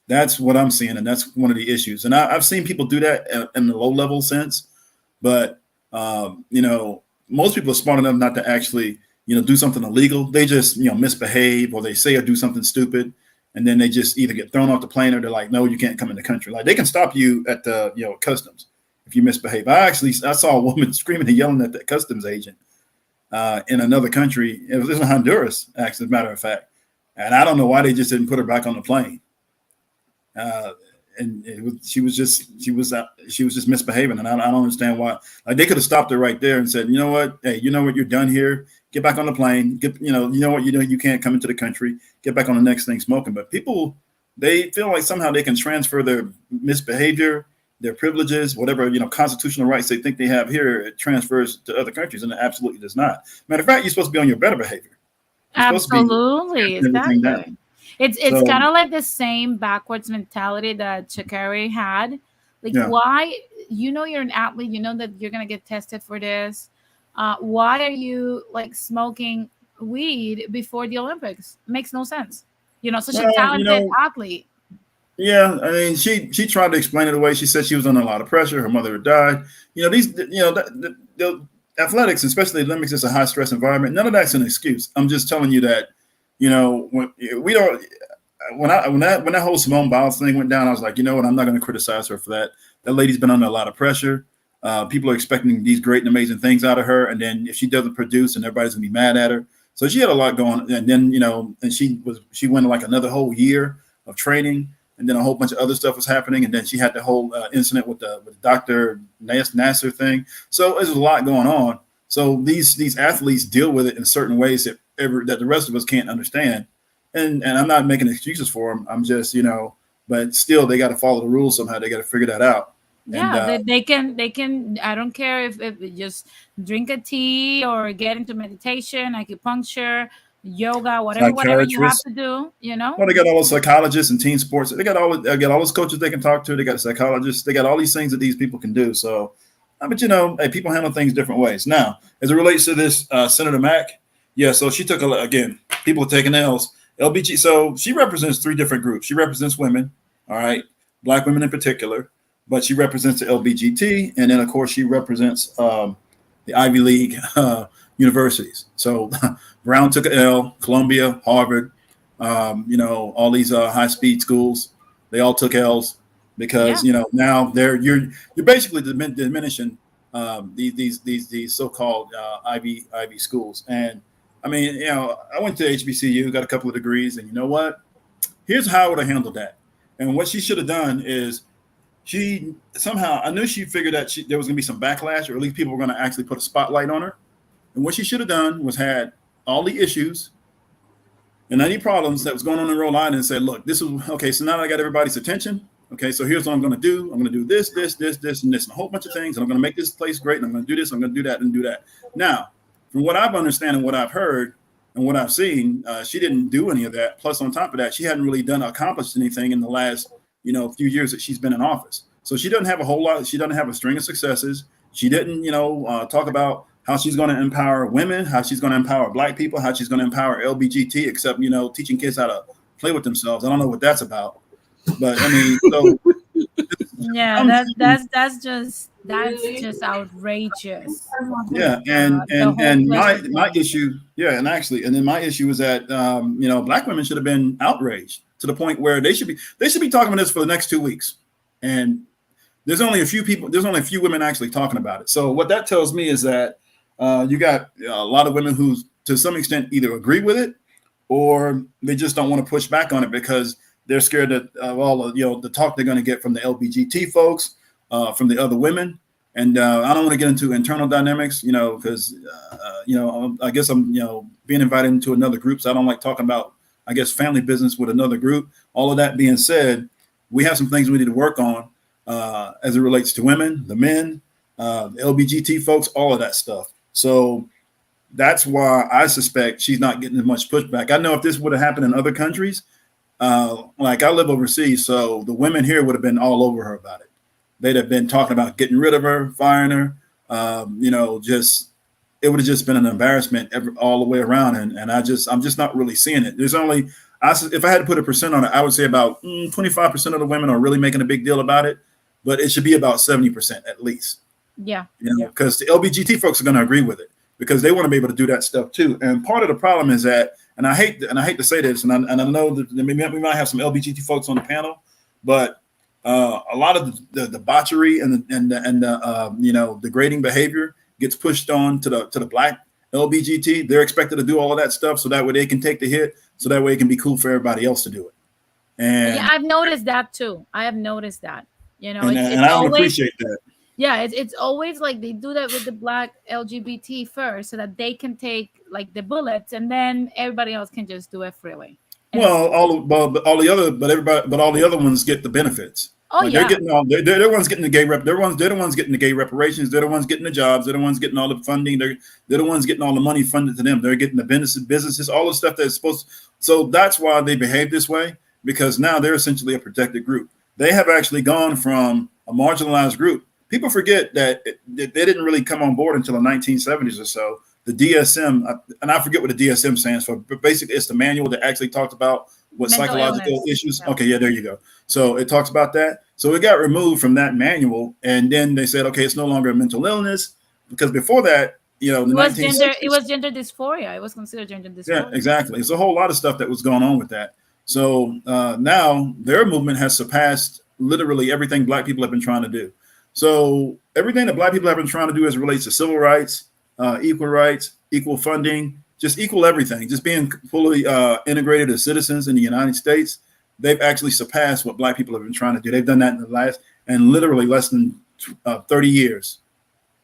That's what I'm seeing, and that's one of the issues. And I've seen people do that in the low-level sense, but most people are smart enough not to actually do something illegal. They just misbehave, or they say or do something stupid, and then they just either get thrown off the plane, or they're like, no, you can't come in the country. Like, they can stop you at the customs if you misbehave. I saw a woman screaming and yelling at the customs agent in another country. It was in Honduras, actually, as a matter of fact. And I don't know why they just didn't put her back on the plane. She was just misbehaving, and I don't understand why. Like, they could have stopped her right there and said, you know what, hey, you're done here. Get back on the plane. You know what, you can't come into the country. Get back on the next thing smoking. But people, they feel like somehow they can transfer their misbehavior, their privileges, whatever constitutional rights they think they have here, it transfers to other countries, and it absolutely does not. Matter of fact, you're supposed to be on your better behavior. Absolutely, exactly. It's So- kind of like the same backwards mentality that Sha'Carri had. Like, Yeah. why? You're an athlete. You know that you're gonna get tested for this. Why are you like smoking weed before the Olympics? Makes no sense. Such a Well, talented athlete. Yeah, I mean, she tried to explain it away. She said she was under a lot of pressure. Her mother had died. The athletics, especially the Olympics, is a high stress environment. None of that's an excuse. I'm just telling you that, when that whole Simone Biles thing went down, I was like, you know what? I'm not going to criticize her for that. That lady's been under a lot of pressure. People are expecting these great and amazing things out of her, and then if she doesn't produce, and everybody's gonna be mad at her. So she had a lot going, and then and she went like another whole year of training, and then a whole bunch of other stuff was happening, and then she had the whole incident with Dr. Nasser thing. So there's a lot going on. So these athletes deal with it in certain ways that the rest of us can't understand, and I'm not making excuses for them. I'm just but still they got to follow the rules somehow. They got to figure that out. Yeah, they can. I don't care if just drink a tea or get into meditation, acupuncture, yoga, whatever you have to do. Well, they got all the psychologists and team sports. They got all those coaches they can talk to. They got psychologists. They got all these things that these people can do. So, but hey, people handle things different ways. Now, as it relates to this Senator Mack, yeah. So she took people are taking L's. LBG. So she represents 3 different groups. She represents women. All right, Black women in particular. But she represents the LBGT, and then of course she represents the Ivy League universities. So Brown took an L, Columbia, Harvard, all these high-speed schools, they all took L's because now you're basically diminishing these so-called Ivy schools. And I mean, I went to HBCU, got a couple of degrees, and you know what? Here's how I would have handled that. And what she should have done is she somehow, I knew she figured that there was going to be some backlash, or at least people were going to actually put a spotlight on her. And what she should have done was had all the issues and any problems that was going on in Rhode Island and said, look, this is okay. So now I got everybody's attention. Okay, so here's what I'm going to do. I'm going to do this, this, this, this, and this, and a whole bunch of things. And I'm going to make this place great. And I'm going to do this. I'm going to do that and do that. Now, from what I've understand and what I've heard and what I've seen, she didn't do any of that. Plus, on top of that, she hadn't really accomplished anything in the last, few years that she's been in office. So she doesn't have a whole lot. She doesn't have a string of successes. She didn't, talk about how she's going to empower women, how she's going to empower Black people, how she's going to empower LBGT, except, teaching kids how to play with themselves. I don't know what that's about. But I mean, so yeah, that's just outrageous. Yeah, and my issue, and then my issue is that Black women should have been outraged to the point where they should be talking about this for the next 2 weeks, and there's only a few women actually talking about it. So what that tells me is that you got a lot of women who, to some extent, either agree with it or they just don't want to push back on it because they're scared of all the talk they're going to get from the LBGT folks, from the other women. And I don't want to get into internal dynamics, because, I guess I'm, being invited into another group. So I don't like talking about, I guess, family business with another group. All of that being said, we have some things we need to work on as it relates to women, the men, the LBGT folks, all of that stuff. So that's why I suspect she's not getting as much pushback. I know if this would have happened in other countries, like I live overseas, so the women here would have been all over her about it. They'd have been talking about getting rid of her, firing her. It would have just been an embarrassment all the way around. And I'm just not really seeing it. There's only, if I had to put a percent on it, I would say about 25% of the women are really making a big deal about it, but it should be about 70% at least. Yeah. Because the LBGT folks are going to agree with it because they want to be able to do that stuff too. And part of the problem is that, and I hate to say this, and I know that we might have some LBGT folks on the panel, but a lot of the debauchery and the degrading behavior gets pushed on to the Black LBGT. They're expected to do all of that stuff so that way they can take the hit, so that way it can be cool for everybody else to do it. And yeah, I've noticed that too. I have noticed that. And I don't appreciate that. Yeah, it's always like they do that with the Black LGBT first so that they can take like the bullets and then everybody else can just do it freely. And all the other ones get the benefits. Oh, like yeah. They're the ones getting the gay rep. They're the ones getting the gay reparations. They're the ones getting the jobs. They're the ones getting all the funding. They're the ones getting all the money funded to them. They're getting the businesses, all the stuff that's supposed to. So that's why they behave this way, because now they're essentially a protected group. They have actually gone from a marginalized group. People forget that they didn't really come on board until the 1970s or so. The DSM, and I forget what the DSM stands for, but basically it's the manual that actually talks about what Mental psychological illness. issues. Okay, yeah, there you go. So it talks about that. So it got removed from that manual, and then they said, okay, it's no longer a mental illness, because before that, the it was 1960s, gender dysphoria. It was considered gender dysphoria. yeah, exactly. It's a whole lot of stuff that was going on with that. So now their movement has surpassed literally everything Black people have been trying to do. So everything that Black people have been trying to do as it relates to civil rights, equal funding, just equal everything, just being fully integrated as citizens in the United States, they've actually surpassed what Black people have been trying to do. They've done that in the last, and literally less than 30 years.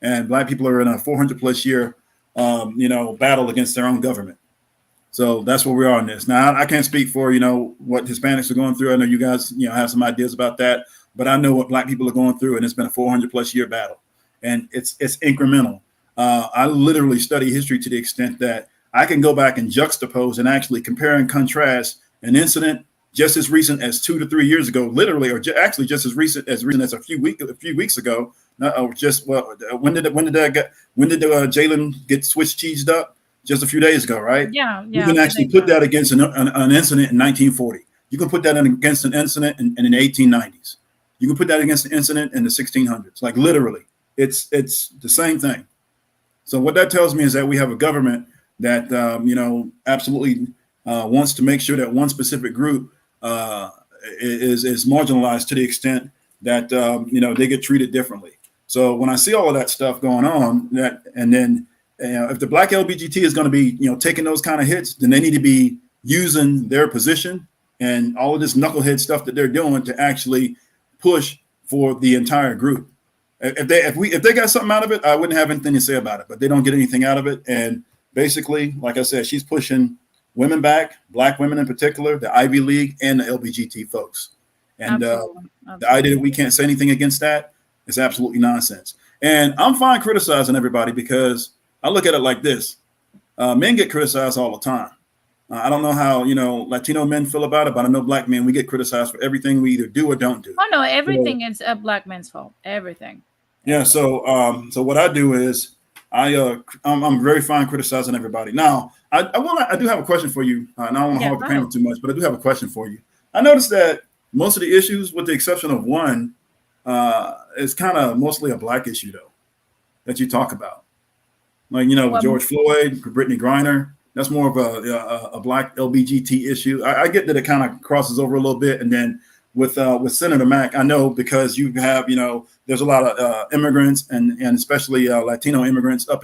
And Black people are in a 400 plus year, battle against their own government. So that's where we are in this. Now, I can't speak for, what Hispanics are going through. I know you guys, have some ideas about that, but I know what Black people are going through, and it's been a 400 plus year battle, and it's incremental. I literally study history to the extent that I can go back and juxtapose and actually compare and contrast an incident just as recent as 2 to 3 years ago, literally, or actually just as recent as a few weeks ago. When did Jalen get switched cheesed up? Just a few days ago, right? Yeah. You can actually put that against an incident in 1940. You can put that against an incident in the 1890s. You can put that against an incident in the 1600s. Like literally, it's the same thing. So what that tells me is that we have a government that absolutely wants to make sure that one specific group is marginalized to the extent that they get treated differently. So when I see all of that stuff going on, if the Black LBGT is going to be taking those kind of hits, then they need to be using their position and all of this knucklehead stuff that they're doing to actually push for the entire group. If they got something out of it, I wouldn't have anything to say about it, but they don't get anything out of it. And basically, like I said, she's pushing women back, black women in particular, the Ivy League and the LBGT folks. And Absolutely. the idea that we can't say anything against that is absolutely nonsense. And I'm fine criticizing everybody because I look at it like this. Men get criticized all the time. I don't know how, Latino men feel about it, but I know black men, we get criticized for everything we either do or don't do. Oh no, everything is a black man's fault. Everything. Yeah. So what I do is I'm very fine criticizing everybody. Now, I do have a question for you. And I don't want to hog the panel too much, but I do have a question for you. I noticed that most of the issues, with the exception of one, is kind of mostly a black issue, though, that you talk about. Like, with George Floyd, Brittney Griner, that's more of a black LBGT issue. I get that it kind of crosses over a little bit. And then with Senator Mack, I know because you have, there's a lot of immigrants and especially Latino immigrants up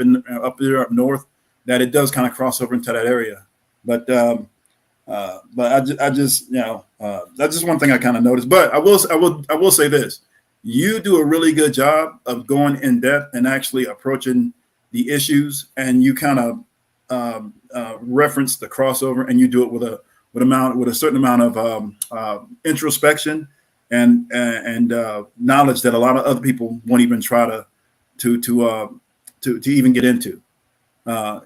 there up north, that it does kind of cross over into that area. But I just that's just one thing I kind of noticed. But I will say this: you do a really good job of going in depth and actually approaching the issues, and you kind of reference the crossover, and you do it with a certain amount of introspection and knowledge that a lot of other people won't even try to even get into.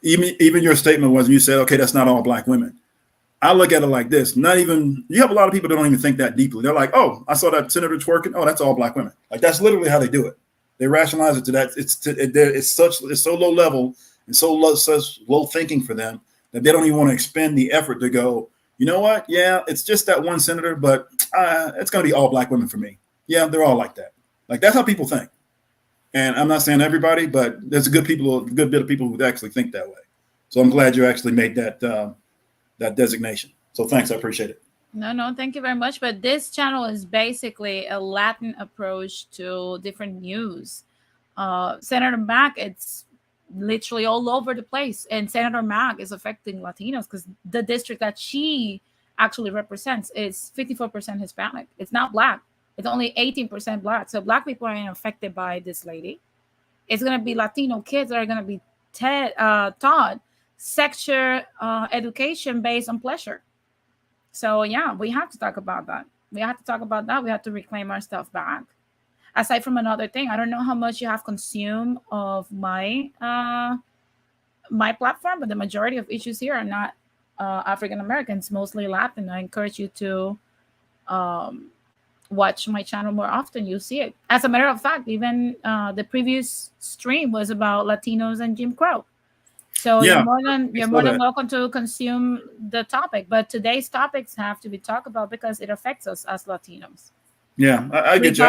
Even your statement was, you said, okay, that's not all black women. I look at it like this: you have a lot of people that don't even think that deeply. They're like, oh, I saw that senator twerking. Oh, that's all black women. Like, that's literally how they do it. They rationalize it to that. It's so low level and such low thinking for them that they don't even want to expend the effort to go, you know what? Yeah, it's just that one senator, but it's going to be all black women for me. Yeah, they're all like that. Like, that's how people think. And I'm not saying everybody, but there's a good bit of people who actually think that way. So I'm glad you actually made that designation. So thanks, I appreciate it. No, thank you very much. But this channel is basically a Latin approach to different news. Senator Mack, it's literally all over the place. And Senator Mack is affecting Latinos because the district that she actually represents is 54% Hispanic. It's not black. It's only 18% black. So black people are affected by this lady. It's going to be Latino kids that are going to be taught sexual education based on pleasure. So yeah, we have to talk about that. We have to reclaim our stuff back. Aside from another thing, I don't know how much you have consumed of my my platform, but the majority of issues here are not African Americans, mostly Latin. I encourage you to watch my channel more often. You'll see it. As a matter of fact, even the previous stream was about Latinos and Jim Crow. So Yeah, you're more than welcome to consume the topic. But today's topics have to be talked about because it affects us as Latinos. Yeah, I get you.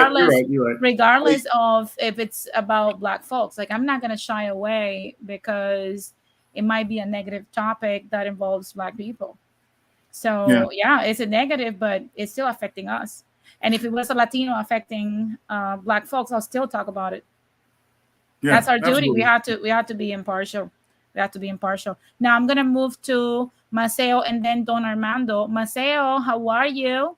You're right. Regardless of if it's about black folks. Like, I'm not going to shy away because it might be a negative topic that involves black people. So yeah, it's a negative, but it's still affecting us. And if it was a Latino affecting black folks, I'll still talk about it. Yeah, that's our duty. absolutely. We have to be impartial. We have to be impartial. Now I'm gonna move to Maceo and then Don Armando. Maceo, how are you?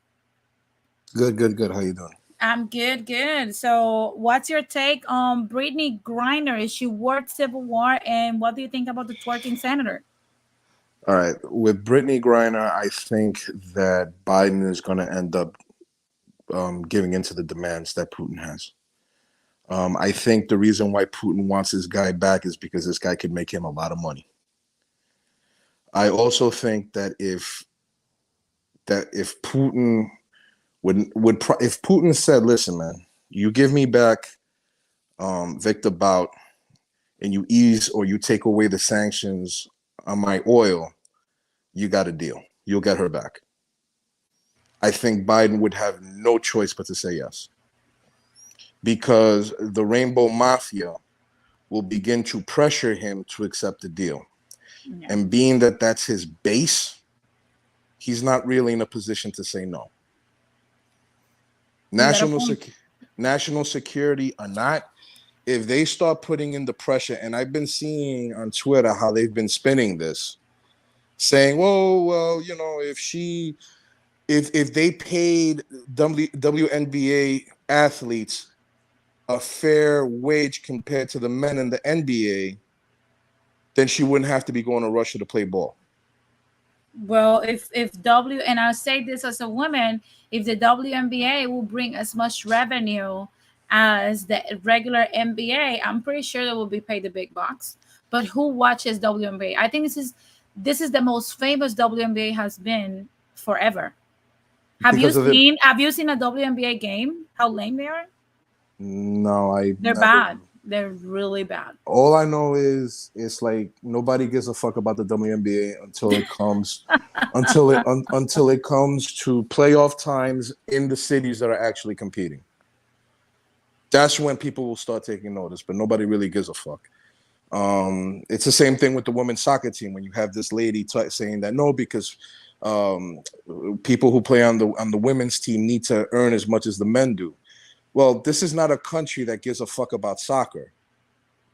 Good. How you doing? I'm good. So what's your take on Brittney Griner? Is she worth civil war? And what do you think about the twerking senator? All right. With Brittney Griner, I think that Biden is going to end up giving into the demands that Putin has. I think the reason why Putin wants this guy back is because this guy could make him a lot of money. I also think that if Putin if Putin said, "Listen, man, you give me back Victor Bout and you ease or you take away the sanctions on my oil, you got a deal. You'll get her back." I think Biden would have no choice but to say yes, because the Rainbow Mafia will begin to pressure him to accept the deal. Yeah. And being that that's his base, he's not really in a position to say no. National security or not, if they start putting in the pressure, and I've been seeing on Twitter how they've been spinning this, saying, well, if she, if Putin said, "Listen, man, you give me back Victor Bout and you ease or you take away the sanctions on my oil, you got a deal. You'll get her back." I think Biden would have no choice but to say yes, because being that that's his base, he's not really in a position to say no. National security or not, if they start putting in the pressure, and I've been seeing on Twitter how they've been spinning this, saying, well, if if they paid WNBA athletes a fair wage compared to the men in the NBA, then she wouldn't have to be going to Russia to play ball. Well, if W and I'll say this as a woman, if the WNBA will bring as much revenue as the regular NBA, I'm pretty sure they will be paid the big bucks. But who watches WNBA? I think this is the most famous WNBA has been forever. Because of the Have you seen a WNBA game? How lame they are? No, I They're never. bad. They're really bad. All I know is it's like nobody gives a fuck about the WNBA until it comes until it comes to playoff times in the cities that are actually competing. That's when people will start taking notice, but nobody really gives a fuck. It's the same thing with the women's soccer team when you have this lady saying that no, because um, people who play on the women's team need to earn as much as the men do. Well, this is not a country that gives a fuck about soccer.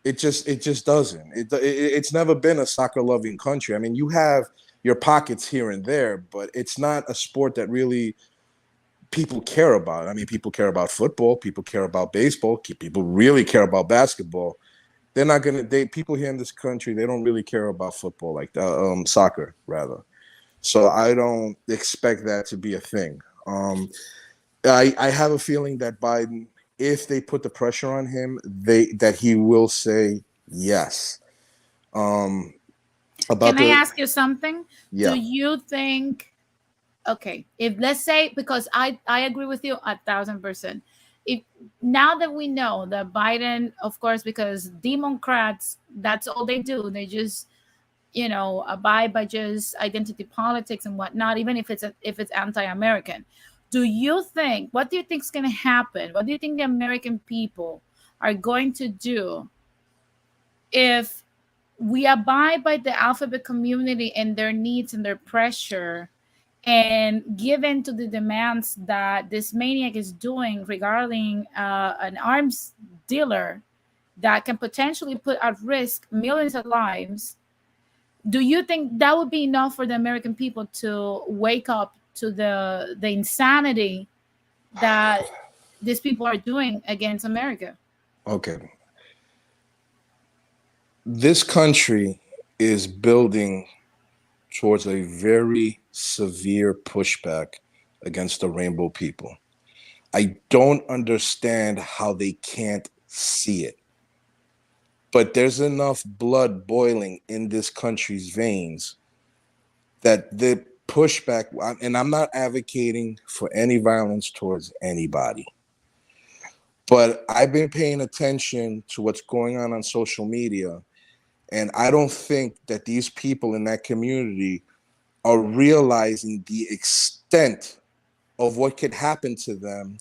It just doesn't. It's never been a soccer loving country. I mean, you have your pockets here and there, but it's not a sport that really people care about. I mean, people care about football, people care about baseball, people really care about basketball. They're not gonna. People here in this country, they don't really care about football like that, soccer rather. So I don't expect that to be a thing. I have a feeling that Biden, if they put the pressure on him, that he will say yes. About Can I the ask you something? Do Yeah. you think, okay, if let's say, because I agree with you 1,000%. If now that we know that Biden, of course, because Democrats, that's all they do. They just, abide by just identity politics and whatnot, even if it's anti-American. What do you think is going to happen? What do you think the American people are going to do if we abide by the alphabet community and their needs and their pressure and give in to the demands that this maniac is doing regarding an arms dealer that can potentially put at risk millions of lives? Do you think that would be enough for the American people to wake up to the insanity that these people are doing against America? Okay. This country is building towards a very severe pushback against the rainbow people. I don't understand how they can't see it. But there's enough blood boiling in this country's veins that the pushback, and I'm not advocating for any violence towards anybody, but I've been paying attention to what's going on social media, and I don't think that these people in that community are realizing the extent of what could happen to them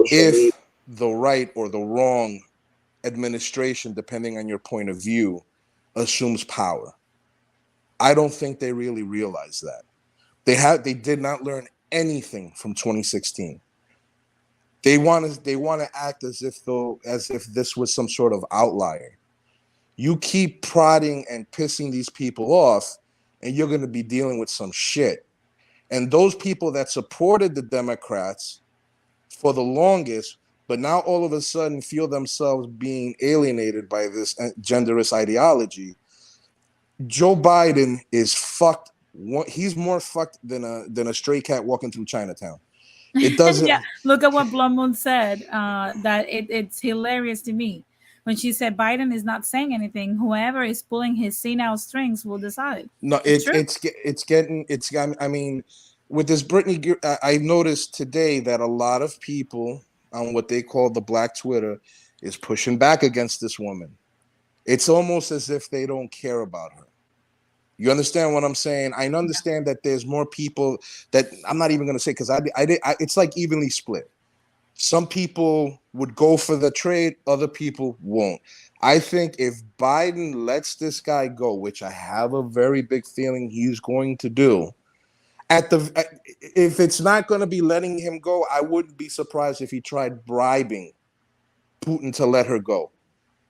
if the right or the wrong administration, depending on your point of view, assumes power. I don't think they really realize that. They did not learn anything from 2016. They want to act as if this was some sort of outlier. You keep prodding and pissing these people off, and you're going to be dealing with some shit. And those people that supported the Democrats for the longest, but now all of a sudden feel themselves being alienated by this genderist ideology. Joe Biden is fucked. He's more fucked than a stray cat walking through Chinatown. It doesn't. Yeah, look at what Blum Moon said. That it's hilarious to me when she said Biden is not saying anything. Whoever is pulling his senile strings will decide. No, I mean, with this Brittney, I noticed today that a lot of people on what they call the Black Twitter is pushing back against this woman. It's almost as if they don't care about her. You understand what I'm saying? I understand that there's more people that I'm not even going to say, because it's like evenly split. Some people would go for the trade, other people won't. I think if Biden lets this guy go, which I have a very big feeling he's going to do, if it's not going to be letting him go, I wouldn't be surprised if he tried bribing Putin to let her go.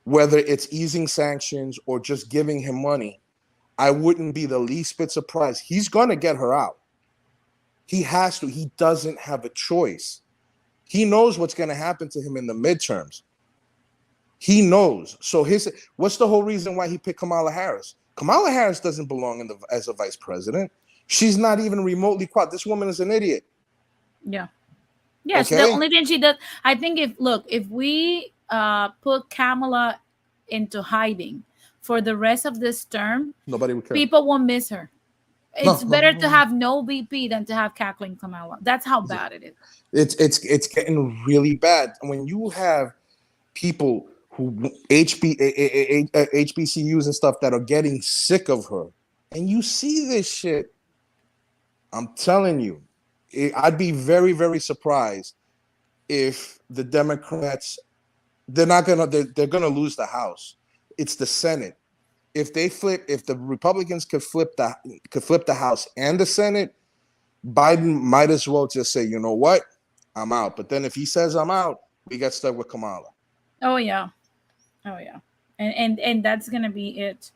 Whether it's easing sanctions or just giving him money, I wouldn't be the least bit surprised. He's going to get her out. He has to. He doesn't have a choice. He knows what's going to happen to him in the midterms. He knows. So what's the whole reason why he picked Kamala Harris? Kamala Harris doesn't belong as a vice president. She's not even remotely qualified. This woman is an idiot. Yeah. Yes, okay? The only thing she does, I think if we put Kamala into hiding for the rest of this term, nobody would care. People won't miss her. It's better to have no VP than to have cackling Kamala. That's how bad it is. It's getting really bad. When you have people who HBCUs and stuff that are getting sick of her, and you see this shit, I'm telling you, I'd be very, very surprised if the Democrats, they're gonna lose the House. It's the Senate. If the Republicans could flip the House and the Senate, Biden might as well just say, you know what, I'm out. But then if he says I'm out, we get stuck with Kamala. Oh yeah, and that's gonna be it.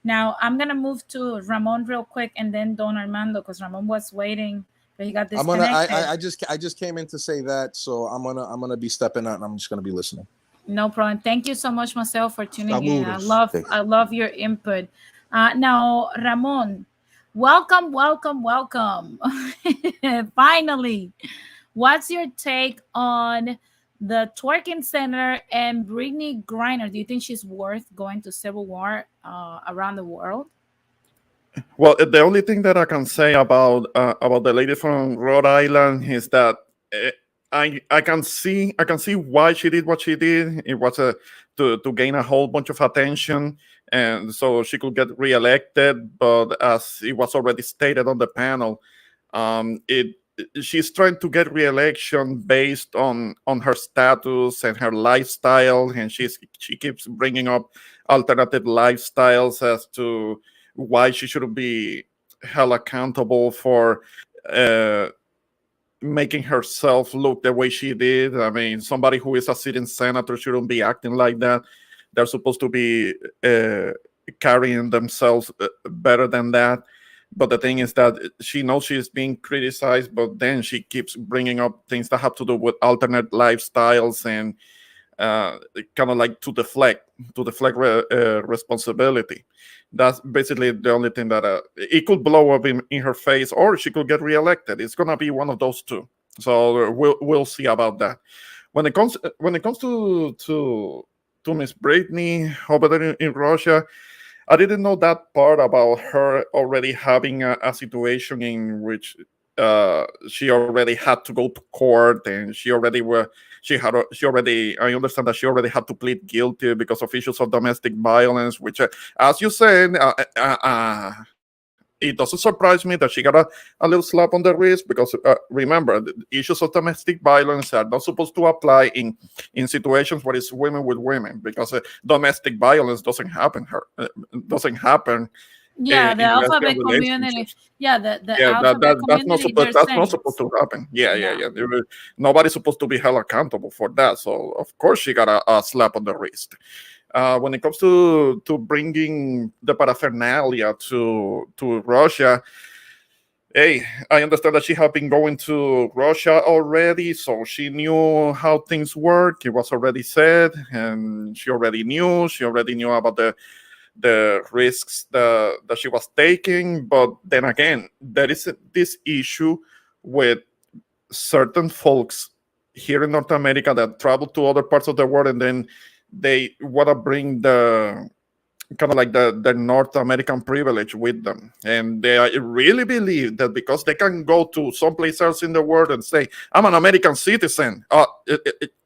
Now I'm gonna move to Ramon real quick, and then Don Armando, because Ramon was waiting, but he got disconnected. I just came in to say that, so I'm gonna be stepping out, and I'm just gonna be listening. No problem. Thank you so much, Marcel, for tuning in. I love your input. Now, Ramon, welcome. Finally, what's your take on the twerking center and Brittney Griner? Do you think she's worth going to civil war around the world? Well, the only thing that I can say about the lady from Rhode Island is that I can see why she did what she did. It was to gain a whole bunch of attention, and so she could get reelected. But as it was already stated on the panel, she's trying to get reelection based on her status and her lifestyle, and she keeps bringing up alternative lifestyles as to why she shouldn't be held accountable for making herself look the way she did. I mean, somebody who is a sitting senator shouldn't be acting like that. They're supposed to be carrying themselves better than that. But the thing is that she knows she's being criticized, but then she keeps bringing up things that have to do with alternate lifestyles and kind of like to deflect responsibility. That's basically the only thing that it could blow up in her face, or she could get reelected. It's gonna be one of those two. So we'll see about that. When it comes to Ms. Brittney over there in Russia, I didn't know that part about her already having a situation in which she already had to go to court, and I understand that she already had to plead guilty because of issues of domestic violence, which, as you said, it doesn't surprise me that she got a little slap on the wrist, because remember, the issues of domestic violence are not supposed to apply in situations where it's women with women, because domestic violence doesn't happen. Yeah, the alphabet community. Yeah, alphabet community. That's not supposed to happen. Yeah. Nobody's supposed to be held accountable for that. So of course she got a slap on the wrist. When it comes to bringing the paraphernalia to Russia, hey, I understand that she had been going to Russia already, so she knew how things work. It was already said, and she already knew about the risks that she was taking. But then again, there is this issue with certain folks here in North America that travel to other parts of the world, and then they want to bring the kind of like the North American privilege with them. And they really believe that because they can go to someplace else in the world and say, I'm an American citizen,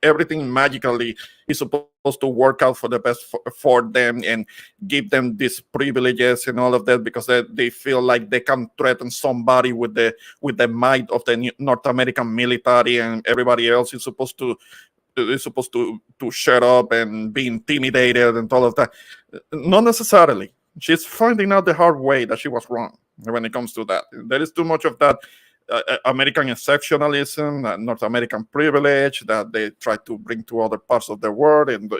everything magically is supposed to work out for the best for them and give them these privileges and all of that, because they feel like they can threaten somebody with the might of the North American military, and everybody else is supposed to shut up and be intimidated and all of that. Not necessarily. She's finding out the hard way that she was wrong when it comes to that. There is too much of that American exceptionalism, North American privilege that they try to bring to other parts of the world, and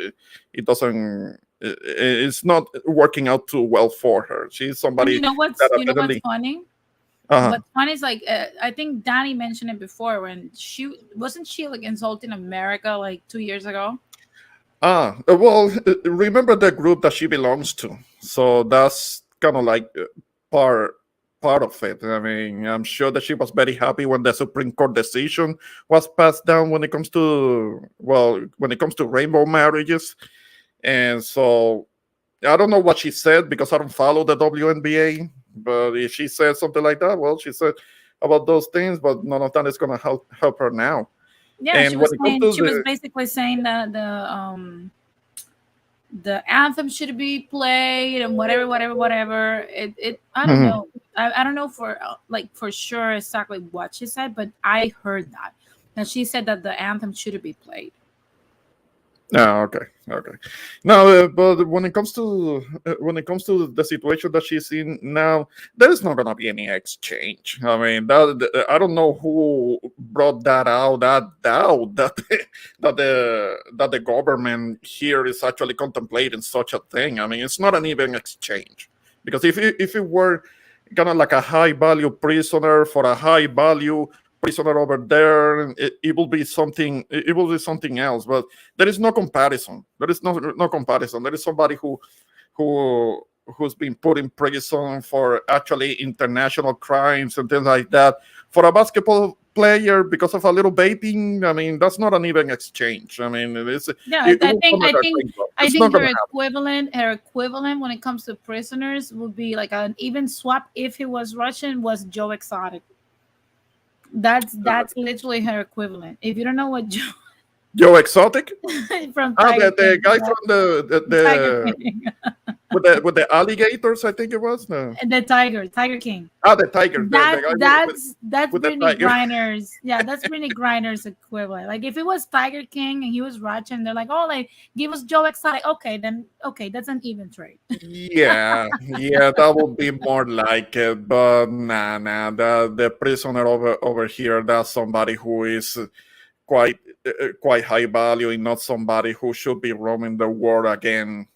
it's not working out too well for her. She's somebody. You know what's funny? Uh-huh. What's funny is like I think Danny mentioned it before when she like insulting America like 2 years ago. Well, remember the group that she belongs to, so that's kind of like part of it. I mean, I'm sure that she was very happy when the Supreme Court decision was passed down when it comes to, well, when it comes to rainbow marriages, and so I don't know what she said because I don't follow the WNBA. But if she said something like that, well, she said about those things, but none of that is gonna help her now. Yeah, And when it comes to she was the basically saying that the anthem should be played and whatever. It I don't Mhm. know. I don't know for like for sure exactly what she said, but I heard that. And she said that the anthem should be played. Oh, okay, okay. Now, but when it comes to the situation that she's in now, there is not gonna be any exchange. I mean, I don't know who brought that out. That doubt that that the government here is actually contemplating such a thing. I mean, it's not an even exchange because if it were kind of like a high value prisoner for a high value prisoner over there, it will be something. It will be something else. But there is no comparison. There is no comparison. There is somebody who who's been put in prison for actually international crimes and things like that. For a basketball player, because of a little vaping, I mean, that's not an even exchange. I mean, Yeah, it will come like a rainbow. I It's not think gonna happen. her equivalent when it comes to prisoners would be like an even swap if he was Russian was Joe Exotic. That's literally her equivalent. If you don't know what Joe Joe Exotic? from Ah, Tiger the King, guy yeah, from the Tiger King, with the alligators, I think it was. No. the Tiger King. The tiger, the guy That's with the Brittney tiger. Griner's. Yeah, that's Brittney Griner's equivalent. Like if it was Tiger King and he was Russian, they're like, oh, like give us Joe Exotic. Okay, then okay, that's an even trade. Yeah, yeah, that would be more like it. But nah. The prisoner over here, that's somebody who is quite quite high value and not somebody who should be roaming the world again,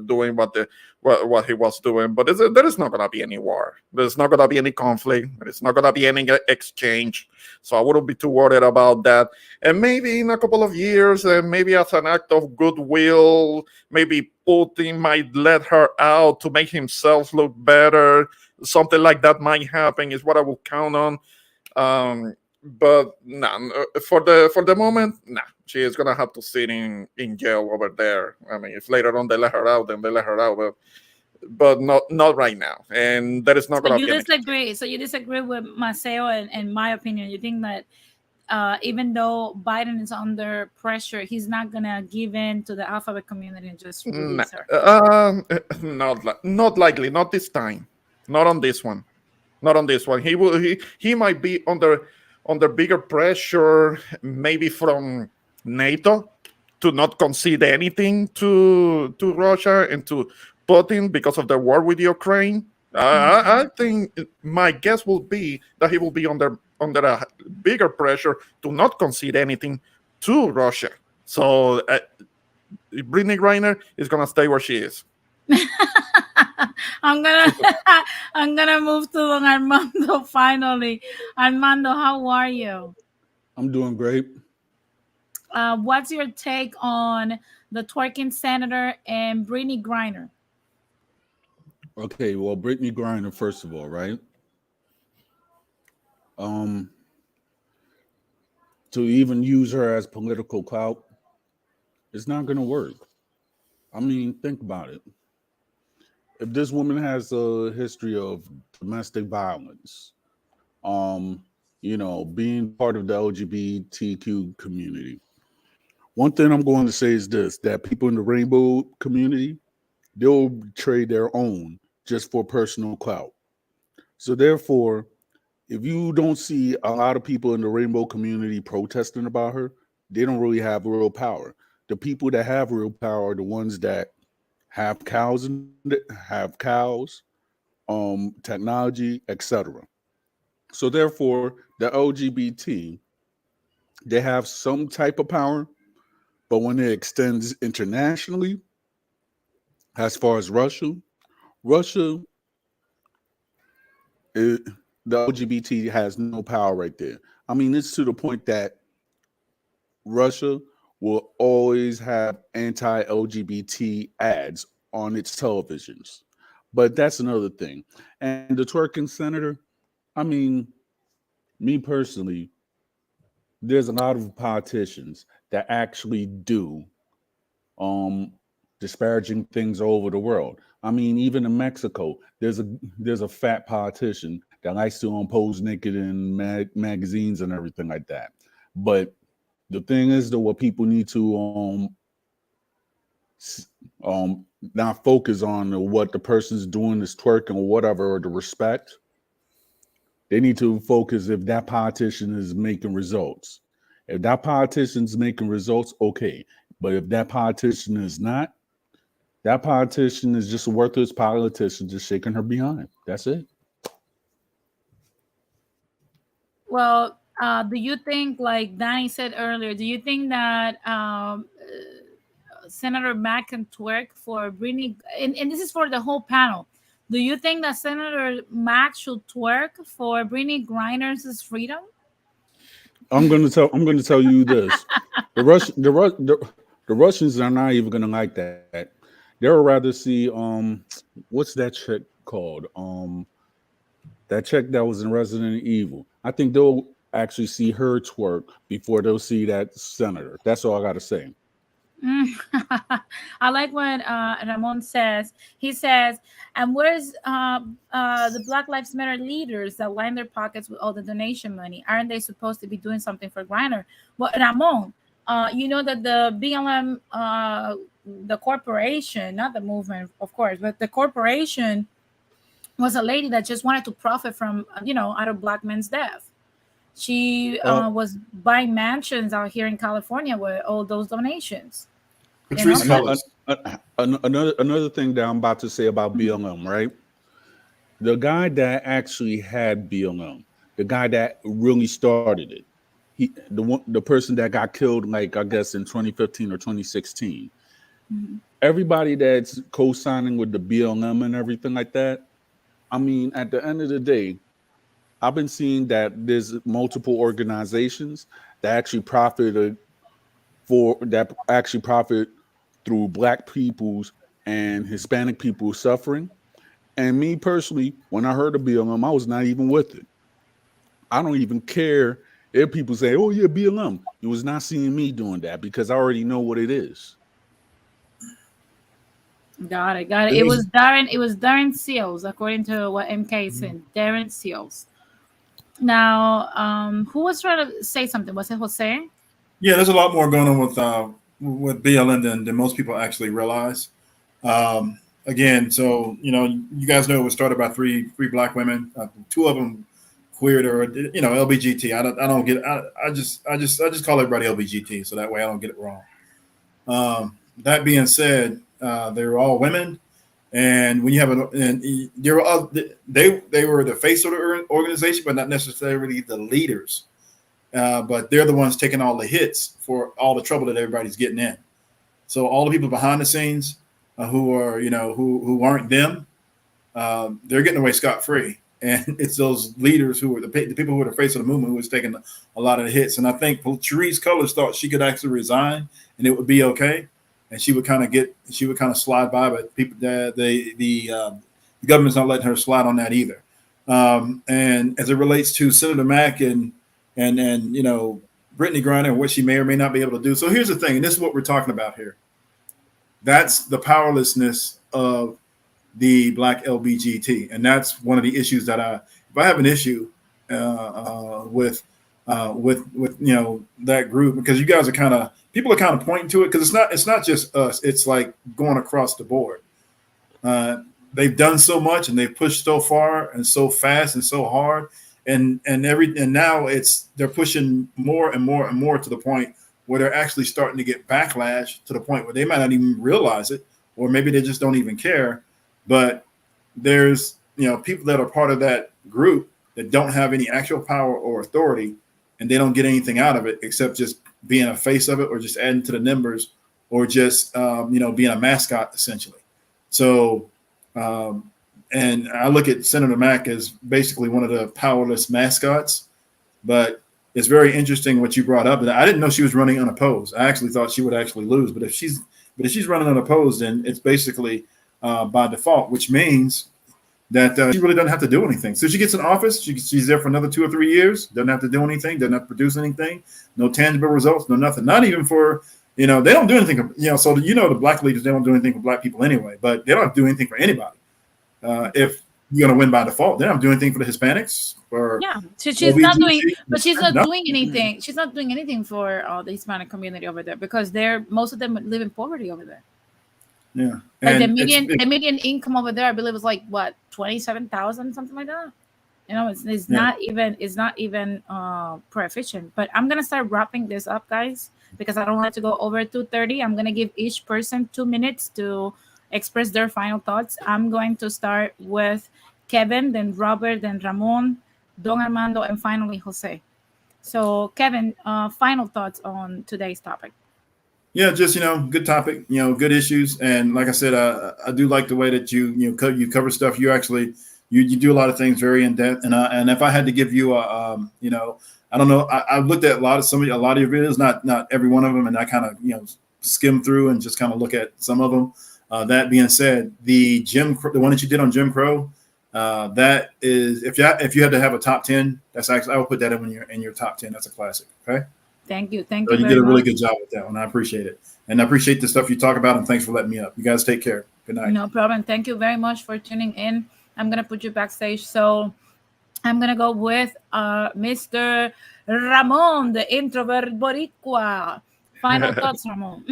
doing what he was doing. But there is not gonna be any war. There's not gonna be any conflict. There's not gonna be any exchange. So I wouldn't be too worried about that. And maybe in a couple of years, and maybe as an act of goodwill, maybe Putin might let her out to make himself look better. Something like that might happen. Is what I will count on. But nah, for the moment, nah, she is gonna have to sit in jail over there. I mean, if later on they let her out, then they let her out, but not right now. And there is not So gonna you be any. disagree. So you disagree with Maceo and my opinion. You think that even though Biden is under pressure, he's not gonna give in to the alphabet community and just Nah, release her. not likely. Not this time. Not on this one. Not on this one. He might be under bigger pressure, maybe from NATO, to not concede anything to Russia and to Putin because of the war with Ukraine. I think my guess will be that he will be under a bigger pressure to not concede anything to Russia. So Brittney Griner is gonna stay where she is. I'm gonna I'm gonna move to Don Armando finally. Armando, how are you? I'm doing great. What's your take on the twerking senator and Brittney Griner? Okay, well, Brittney Griner, first of all, right? Um, to even use her as political clout, it's not going to work. I mean, think about it. If this woman has a history of domestic violence, being part of the LGBTQ community, one thing I'm going to say is this: that people in the rainbow community, they'll trade their own just for personal clout. So therefore, if you don't see a lot of people in the rainbow community protesting about her, they don't really have real power. The people that have real power are the ones that have cows, technology, etc. So therefore, the LGBT, they have some type of power, but when it extends internationally, as far as Russia, it, the LGBT has no power right there. I mean, it's to the point that Russia will always have anti-LGBT ads on its televisions. But that's another thing. And the twerking senator, I mean, me personally, there's a lot of politicians that actually do um disparaging things all over the world. I mean, even in Mexico, there's a fat politician that likes to pose naked in magazines and everything like that. But the thing is, though, what people need to not focus on what the person's doing is twerking or whatever, or the respect. They need to focus if that politician is making results. If that politician's making results, okay. But if that politician is not, that politician is just a worthless politician just shaking her behind. That's it. Well, do you think, like Danny said earlier, do you think that Senator Mack can twerk for Brittney? And this is for the whole panel. Do you think that Senator Mack should twerk for Brittney Griner's freedom? I'm going to tell you this: the Russians are not even going to like that. They'll rather see what's that chick called? That chick that was in Resident Evil. I think they'll actually see her twerk before they'll see that senator. That's all I got to say. I like when Ramon says, he says, and where's the Black Lives Matter leaders that line their pockets with all the donation money? Aren't they supposed to be doing something for Griner? Well, Ramon, you know that the BLM, the corporation, not the movement, of course, but the corporation was a lady that just wanted to profit from, out of Black men's death. She was buying mansions out here in California with all those donations. Another thing that I'm about to say about BLM, right? The guy that actually had BLM, the guy that really started it, the person that got killed, like I guess in 2015 or 2016. Mm-hmm. Everybody that's co-signing with the BLM and everything like that. I mean, at the end of the day, I've been seeing that there's multiple organizations that actually profit through Black people's and Hispanic people's suffering. And me personally, when I heard of BLM, I was not even with it. I don't even care if people say, "Oh yeah, BLM." You was not seeing me doing that because I already know what it is. Got it. It was Darren Seals, according to what MK said. Darren Seals. Now, who was trying to say something? Was it Jose? Yeah, there's a lot more going on with BLM than most people actually realize. Again, so you guys know it was started by three Black women, two of them queered or LBGT. I don't get. I just call everybody LBGT, so that way I don't get it wrong. That being said, they're all women. And when you have they were the face of the organization, but not necessarily the leaders. But they're the ones taking all the hits for all the trouble that everybody's getting in. So all the people behind the scenes who are who aren't them, they're getting away scot free. And it's those leaders who are the people who are the face of the movement who was taking a lot of the hits. And I think Therese Cullors thought she could actually resign and it would be okay. And she would kind of slide by, but people, the government's not letting her slide on that either. And as it relates to Senator Mack and Brittney Griner and what she may or may not be able to do. So here's the thing, and this is what we're talking about here. That's the powerlessness of the Black LBGT, and that's one of the issues that if I have an issue with that group, because you guys are people are kind of pointing to it, because it's not just us. It's like going across the board. They've done so much and they've pushed so far and so fast and so hard, and now they're pushing more and more and more to the point where they're actually starting to get backlash to the point where they might not even realize it, or maybe they just don't even care. But there's people that are part of that group that don't have any actual power or authority, and they don't get anything out of it except just being a face of it, or just adding to the numbers, or just being a mascot essentially. So and I look at Senator Mack as basically one of the powerless mascots. But it's very interesting what you brought up. And I didn't know she was running unopposed. I actually thought she would actually lose. But if she's running unopposed, then it's basically by default, which means that she really doesn't have to do anything. So she gets in office, she's there for another 2 or 3 years, doesn't have to do anything, doesn't have to produce anything, no tangible results, no nothing. Not even for, they don't do anything, so the black leaders, they don't do anything for black people anyway, but they don't have to do anything for anybody. If you're going to win by default, they don't have to do anything for the Hispanics or so she's not doing, but she's not doing anything. She's not doing anything for the Hispanic community over there because most of them live in poverty over there. Yeah, like the median income over there, I believe, was like what, 27,000, something like that. It's not even proficient. But I'm gonna start wrapping this up, guys, because I don't want to go over 2:30. I'm gonna give each person 2 minutes to express their final thoughts. I'm going to start with Kevin, then Robert, then Ramon, Don Armando, and finally Jose. So Kevin, final thoughts on today's topic. Yeah, just good topic, good issues, and like I said, I do like the way that you cover stuff. You actually you do a lot of things very in depth, and if I had to give you I don't know, I looked at a lot of your videos, not every one of them, and I kind of skim through and just kind of look at some of them. That being said, the one that you did on Jim Crow, that is if you had to have a top 10, that's actually I would put that in your top 10. That's a classic. Okay. Thank you. So you did a really good job with that one. I appreciate it. And I appreciate the stuff you talk about, and thanks for letting me up. You guys take care. Good night. No problem. Thank you very much for tuning in. I'm going to put you backstage. So I'm going to go with Mr. Ramon, the introvert Boricua. Final thoughts, Ramon.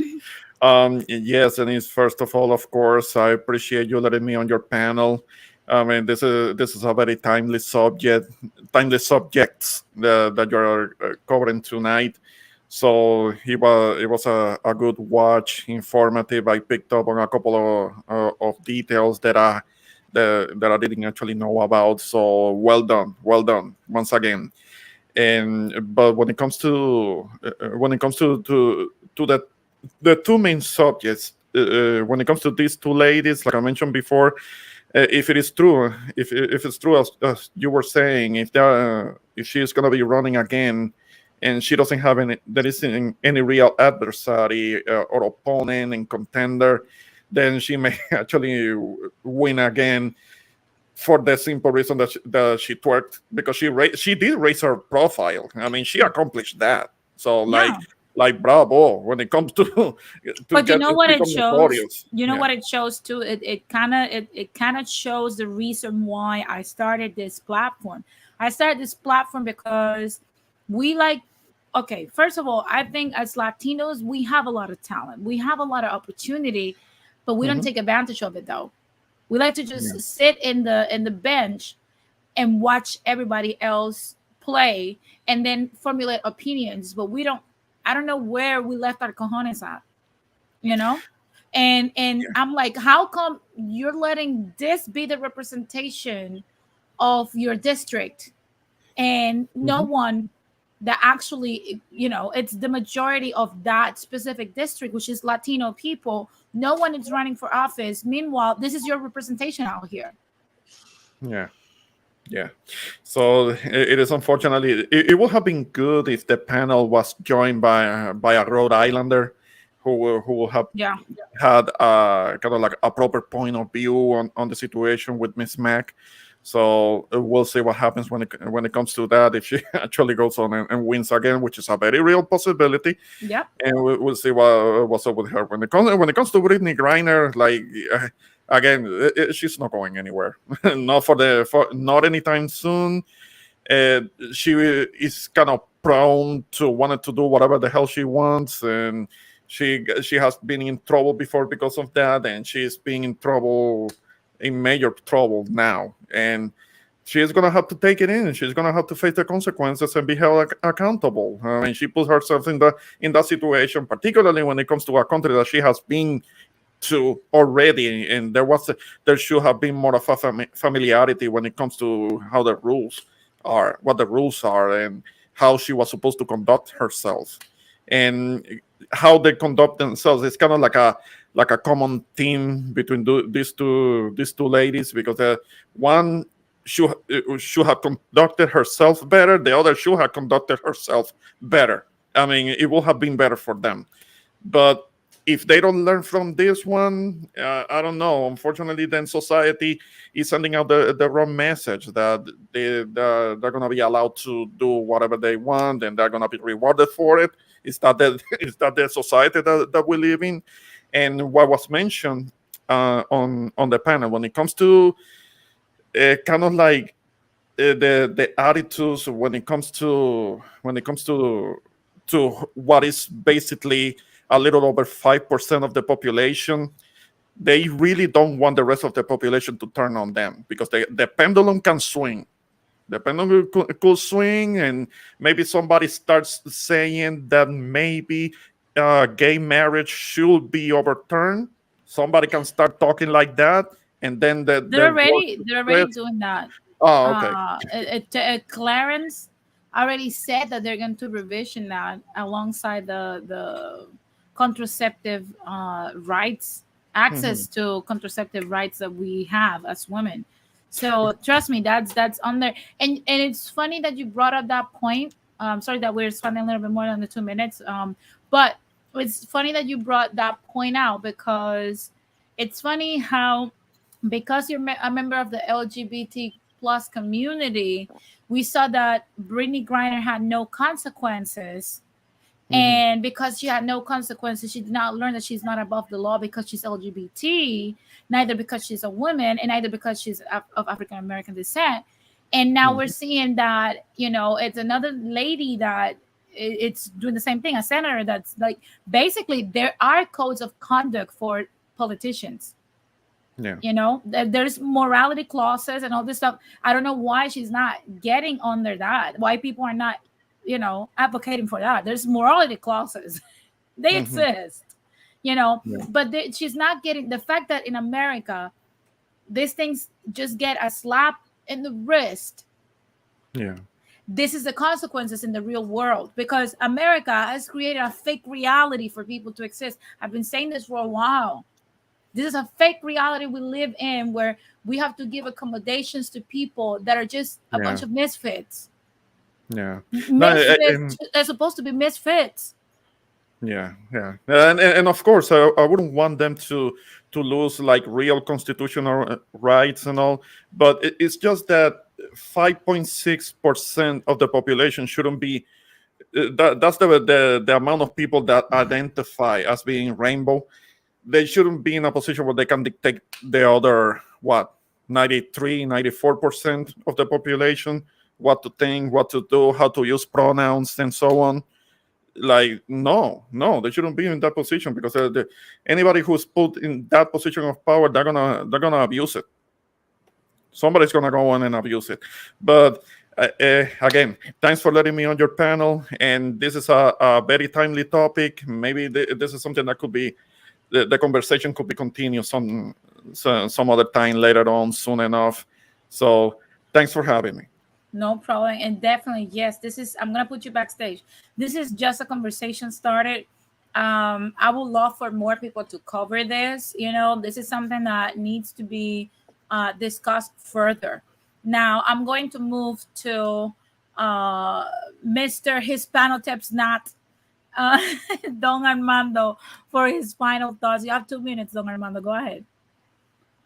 Yes, and first of all, of course, I appreciate you letting me on your panel. I mean, this is a very timely subjects that you're covering tonight. So it was a good watch, informative. I picked up on a couple of details that I didn't actually know about. So well done once again. But when it comes to the two main subjects, when it comes to these two ladies, like I mentioned before. If it is true, if it's true as you were saying, if she is going to be running again, and she doesn't have any real adversary or opponent and contender, then she may actually win again. For the simple reason that she twerked, because she did raise her profile. I mean, she accomplished that. So like bravo when it comes to but you know what it shows, what it shows too, it kind of shows the reason why I started this platform. Because first of all, I think as Latinos we have a lot of talent, we have a lot of opportunity, but we don't take advantage of it though. We like to just sit in the bench and watch everybody else play and then formulate opinions, but I don't know where we left our cojones at, and I'm like, how come you're letting this be the representation of your district and no one that actually, it's the majority of that specific district, which is Latino people. No one is running for office. Meanwhile, this is your representation out here. Yeah. So it is unfortunately, it would have been good if the panel was joined by a Rhode Islander who will have had kind of like a proper point of view on the situation with Ms. Mack. So we'll see what happens when it comes to that, if she actually goes on and wins again, which is a very real possibility. Yeah. And we'll see what's up with her. When it comes to Brittney Griner, again, she's not going anywhere. Not anytime soon. She is kind of prone to wanting to do whatever the hell she wants, and she has been in trouble before because of that, and she's being in major trouble now, and she's gonna have to take it in. She's gonna have to face the consequences and be held accountable. I mean, she put herself in that situation, particularly when it comes to a country that she has been to already, and there should have been more of a familiarity when it comes to what the rules are, and how she was supposed to conduct herself. and how they conduct themselves. It's kind of like a common theme between these two ladies, because one should have conducted herself better, the other should have conducted herself better. I mean, it would have been better for them. But if they don't learn from this one, I don't know. Unfortunately, then society is sending out the wrong message that they're going to be allowed to do whatever they want and they're going to be rewarded for it. It's not the society that we live in. And what was mentioned on the panel, when it comes to kind of like the attitudes, when it comes to what is basically a little over 5% of the population, they really don't want the rest of the population to turn on them, because the pendulum can swing. The pendulum could swing, and maybe somebody starts saying that maybe gay marriage should be overturned. Somebody can start talking like that, and then they're already doing that. Oh, okay. Clarence already said that they're going to revision that alongside the contraceptive rights, access to contraceptive rights that we have as women. So trust me, that's on there. And it's funny that you brought up that point. Sorry that we're spending a little bit more than the 2 minutes. But it's funny that you brought that point out, because it's funny how, because you're a member of the LGBT plus community, we saw that Brittney Griner had no consequences. And because she had no consequences, she did not learn that she's not above the law because she's LGBT, neither because she's a woman, and neither because she's of African American descent. And now we're seeing that, it's another lady that it's doing the same thing, a senator that's like, basically there are codes of conduct for politicians. Yeah. There's morality clauses and all this stuff. I don't know why she's not getting under that, why people are not advocating for that. There's morality clauses. They exist, but she's not getting the fact that in America, these things just get a slap in the wrist. Yeah. This is the consequences in the real world, because America has created a fake reality for people to exist. I've been saying this for a while. This is a fake reality we live in, where we have to give accommodations to people that are just a bunch of misfits. Yeah, They're supposed to be misfits. Yeah, and of course, I wouldn't want them to lose like real constitutional rights and all, but it's just that 5.6% of the population shouldn't be. That's the amount of people that identify as being rainbow. They shouldn't be in a position where they can dictate the other 94% of the population what to think, what to do, how to use pronouns, and so on. Like, no, they shouldn't be in that position, because anybody who's put in that position of power, they're gonna abuse it. Somebody's gonna go on and abuse it. But again, thanks for letting me on your panel. And this is a very timely topic. Maybe this is something that could be the conversation could be continued some other time later on, soon enough. So thanks for having me. No problem. And definitely, yes, I'm going to put you backstage. This is just a conversation started. I would love for more people to cover this. This is something that needs to be discussed further. Now, I'm going to move to Mr. Hispanotips Not, Don Armando, for his final thoughts. You have 2 minutes, Don Armando. Go ahead.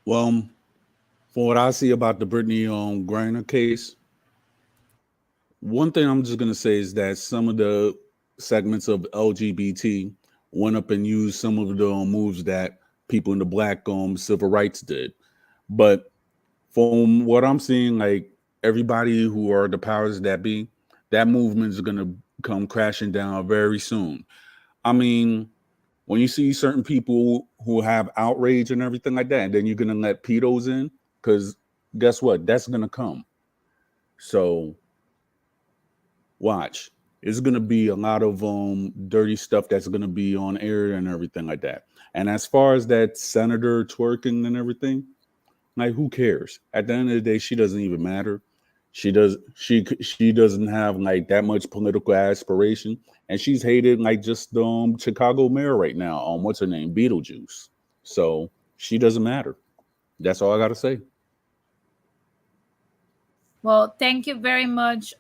Well, from what I see about the Brittney Griner case, one thing I'm just going to say is that some of the segments of LGBT went up and used some of the moves that people in the Black civil rights did. But from what I'm seeing, like everybody who are the powers that be, that movement is going to come crashing down very soon. I mean, when you see certain people who have outrage and everything like that, and then you're going to let pedos in, because guess what? That's going to come. So watch. It's going to be a lot of dirty stuff that's going to be on air and everything like that. And as far as that senator twerking and everything, like, who cares? At the end of the day, she doesn't even matter. She doesn't have like that much political aspiration, and she's hated like just Chicago mayor right now. What's her name? Beetlejuice. So she doesn't matter. That's all I got to say. Well, thank you very much.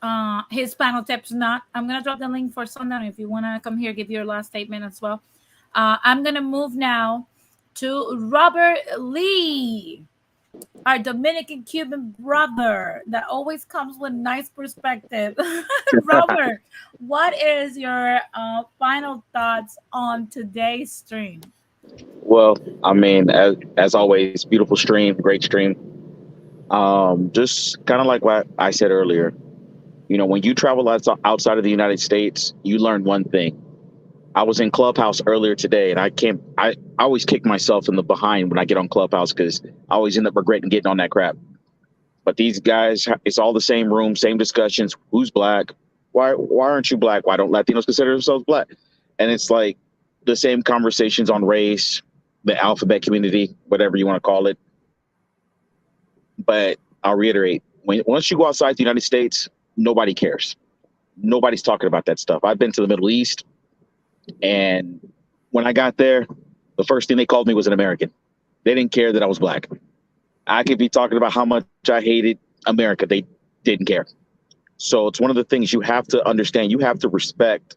His panel tips not. I'm gonna drop the link for Sundown if you wanna come here, give your last statement as well. I'm gonna move now to Robert Lee, our Dominican Cuban brother that always comes with nice perspective. Robert, what is your final thoughts on today's stream? Well, I mean, as always, beautiful stream, great stream. Just kind of like what I said earlier, you know, when you travel outside of the United States, you learn one thing. I was in Clubhouse earlier today, and I always kick myself in the behind when I get on Clubhouse because I always end up regretting getting on that crap. But these guys, it's all the same room, same discussions. Who's black? Why aren't you black? Why don't Latinos consider themselves black? And it's like the same conversations on race, the alphabet community, whatever you want to call it. But I'll reiterate, once you go outside the United States, nobody cares. Nobody's talking about that stuff. I've been to the Middle East, and when I got there, the first thing they called me was an American. They didn't care that I was black. I could be talking about how much I hated America. They didn't care. So it's one of the things you have to understand. You have to respect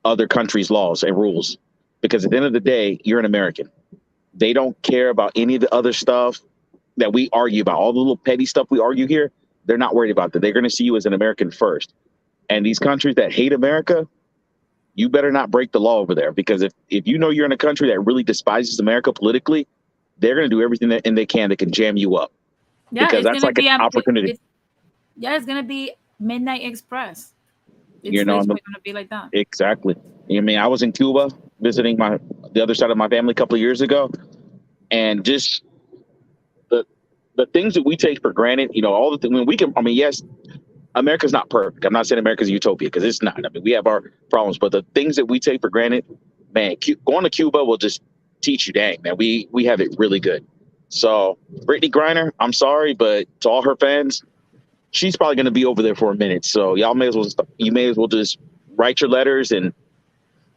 other countries' laws and rules, because at the end of the day, you're an American. They don't care about any of the other stuff that we argue about, all the little petty stuff we argue here. They're not worried about that. They're going to see you as an American first. And these countries that hate America, you better not break the law over there, because if you know you're in a country that really despises America politically, they're going to do everything that they can jam you up. Yeah, because it's that's gonna like be an opportunity. It's gonna be Midnight Express. It's You know, literally gonna be like that. exactly. I mean, I was in Cuba visiting the other side of my family a couple of years ago, and just the things that we take for granted, you know, all the things when we can. I mean, yes, America's not perfect. I'm not saying America's a utopia, because it's not. I mean, we have our problems, but the things that we take for granted, man, going to Cuba will just teach you, dang, man, we have it really good. So Brittney Griner, I'm sorry, but to all her fans, she's probably going to be over there for a minute. So you may as well just write your letters and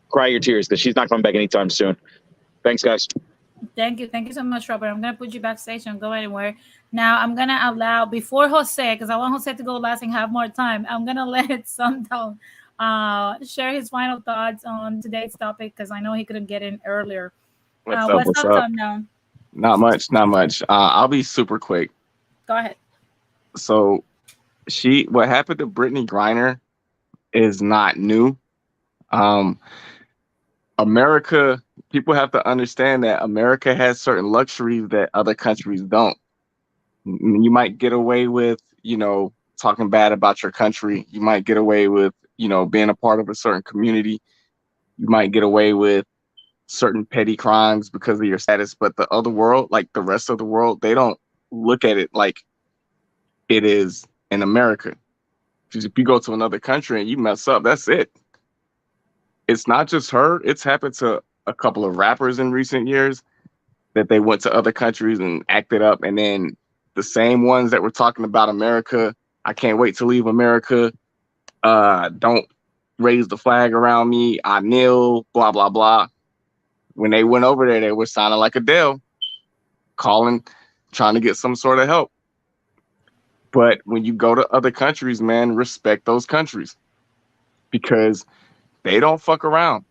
cry your tears, because she's not coming back anytime soon. Thanks, guys. Thank you so much, Robert. I'm gonna put you backstage. Don't go anywhere. Now I'm gonna allow, before Jose, because I want Jose to go last and have more time. I'm gonna let Sundown share his final thoughts on today's topic, because I know he couldn't get in earlier. What's up, Sundown? Not much. I'll be super quick. Go ahead. So what happened to Brittney Griner is not new. America, people have to understand that America has certain luxuries that other countries don't. You might get away with, you know, talking bad about your country. You might get away with, you know, being a part of a certain community. You might get away with certain petty crimes because of your status, but the other world, like the rest of the world, they don't look at it like it is in America. Because if you go to another country and you mess up, that's it. It's not just her. It's happened to a couple of rappers in recent years that they went to other countries and acted up, and then the same ones that were talking about America, I can't wait to leave America, don't raise the flag around me, I kneel, blah, blah, blah. When they went over there, they were sounding like Adele, calling, trying to get some sort of help. But when you go to other countries, man, respect those countries, because they don't fuck around.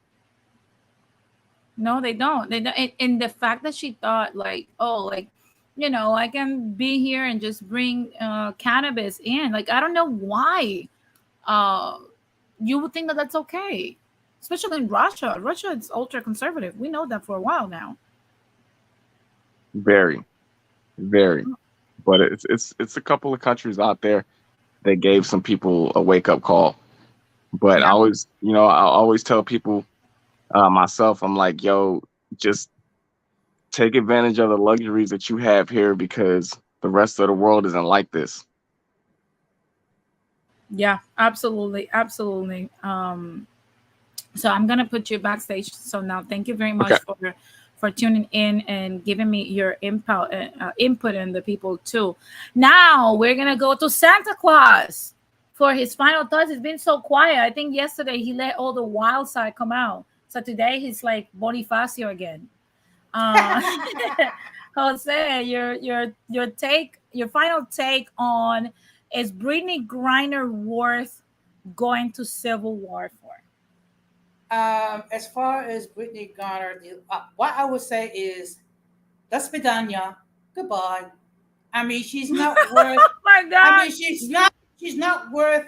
No, they don't. They don't. And the fact that she thought, like, oh, like, you know, I can be here and just bring cannabis in. Like, I don't know why you would think that that's okay, especially in Russia. Russia is ultra conservative. We know that for a while now. Very, very. But it's a couple of countries out there that gave some people a wake up call. But I always tell people, myself, I'm like, yo, just take advantage of the luxuries that you have here, because the rest of the world isn't like this. Yeah, absolutely. So I'm gonna put you backstage. So now, thank you very much for tuning in and giving me your input and the people too. Now we're gonna go to Santa Claus for his final thoughts. It's been so quiet. I think yesterday he let all the wild side come out. So today he's like Bonifacio again. Uh, Jose, your final take on, is Brittney Griner worth going to civil war for? As far as Brittney Griner, what I would say is, Las Vidania, goodbye. I mean, she's not worth. Oh my God! I mean, she's not worth.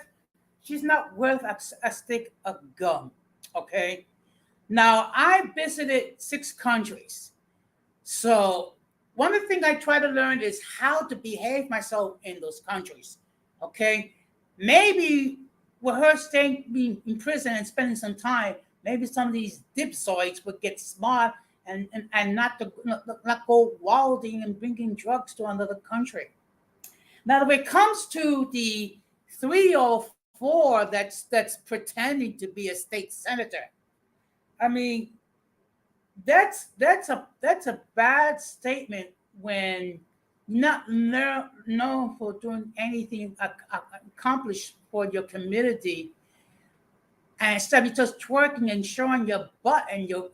She's not worth a stick of gum. Okay. Now I visited 6 countries, so one of the things I try to learn is how to behave myself in those countries. Okay, maybe with her staying being in prison and spending some time, maybe some of these dipsoids would get smart and not go wilding and bringing drugs to another country. Now, when it comes to the 3 or 4 that's pretending to be a state senator, I mean, that's a bad statement when not known for doing anything accomplished for your community, and instead of just twerking and showing your butt and your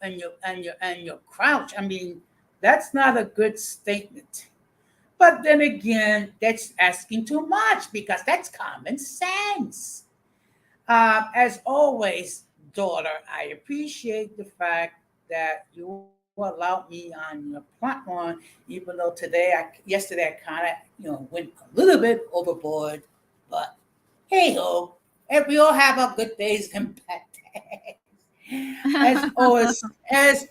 crouch. I mean, that's not a good statement. But then again, that's asking too much because that's common sense. As always, daughter, I appreciate the fact that you allowed me on your platform, even though yesterday I kind of, went a little bit overboard. But hey ho, we all have our good days and bad days. As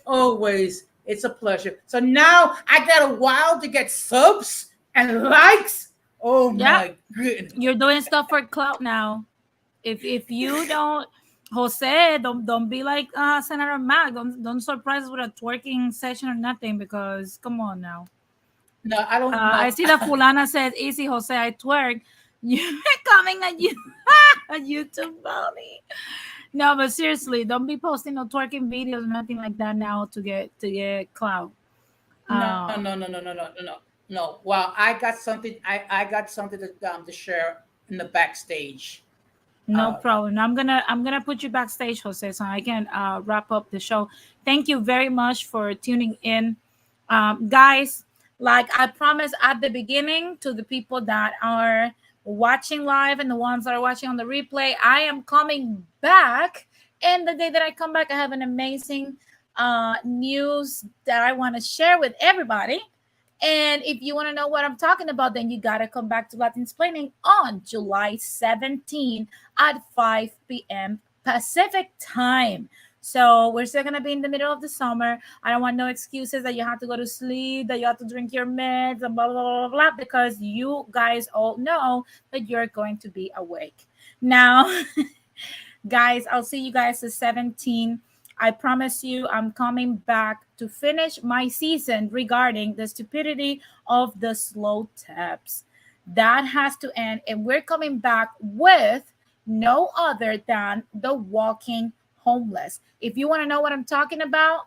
always, it's a pleasure. So now I got a while to get subs and likes. Oh my goodness! You're doing stuff for clout now. If you don't, Jose, don't be like Senator Mac. Don't surprise us with a twerking session or nothing, because come on now. No, I don't. I see that Fulana says, "Easy, Jose, I twerk." You're coming at you, a YouTube Bonnie. No, but seriously, don't be posting no twerking videos or nothing like that now to get clout. No. Well, I got something. I got something to share in the backstage. No problem. I'm gonna put you backstage, Jose, so I can wrap up the show. Thank you very much for tuning in, guys. Like I promised at the beginning to the people that are watching live and the ones that are watching on the replay, I am coming back. And the day that I come back, I have an amazing news that I want to share with everybody. And if you want to know what I'm talking about, then you got to come back to Latin Explaining on July 17 at 5 p.m. Pacific time. So we're still going to be in the middle of the summer. I don't want no excuses that you have to go to sleep, that you have to drink your meds, and blah, blah, blah, blah, blah, because you guys all know that you're going to be awake. Now, guys, I'll see you guys at 17. I promise you I'm coming back to finish my season regarding the stupidity of the slow taps. That has to end, and we're coming back with no other than the walking homeless. If you want to know what I'm talking about,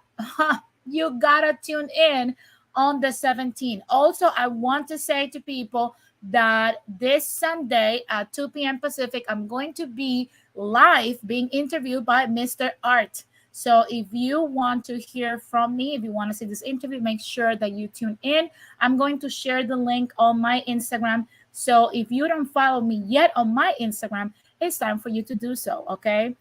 you gotta tune in on the 17th. Also, I want to say to people that this Sunday at 2 p.m. Pacific, I'm going to be live being interviewed by Mr. Art. So if you want to hear from me, if you want to see this interview, make sure that you tune in. I'm going to share the link on my Instagram. So if you don't follow me yet on my Instagram, it's time for you to do so, okay?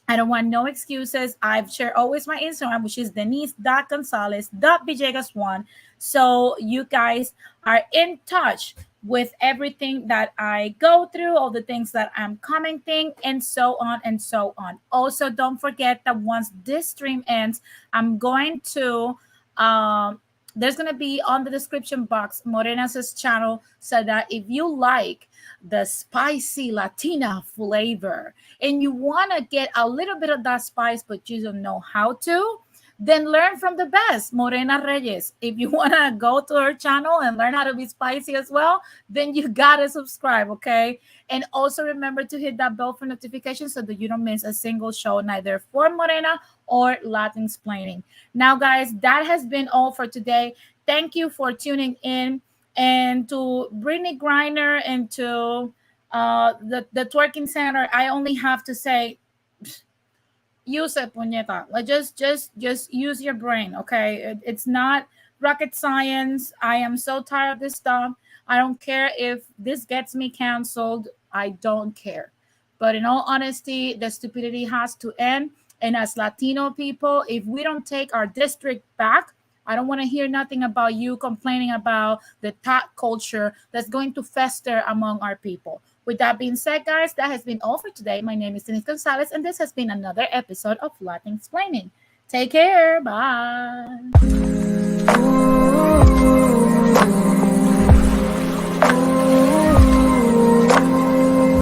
I don't want no excuses. I've shared always my Instagram, which is denise.gonzalez.villegas1. So you guys are in touch with everything that I go through, all the things that I'm commenting, and so on and so on. Also, don't forget that once this stream ends, I'm going to there's going to be on the description box Morena's channel, so that if you like the spicy Latina flavor and you want to get a little bit of that spice but you don't know how to, then learn from the best, Morena Reyes. If you want to go to her channel and learn how to be spicy as well, then you got to subscribe, okay? And also remember to hit that bell for notifications so that you don't miss a single show, neither for Morena or Latin Explaining. Now, guys, that has been all for today. Thank you for tuning in. And to Brittney Griner and to the twerking center, I only have to say, use it, puñeta. Like just use your brain, okay? It's not rocket science. I am so tired of this stuff. I don't care if this gets me canceled. I don't care. But in all honesty, the stupidity has to end. And as Latino people, if we don't take our district back, I don't want to hear nothing about you complaining about the thought culture that's going to fester among our people. With that being said, guys, that has been all for today. My name is Denise Gonzalez, and this has been another episode of Latin Explaining. Take care. Bye.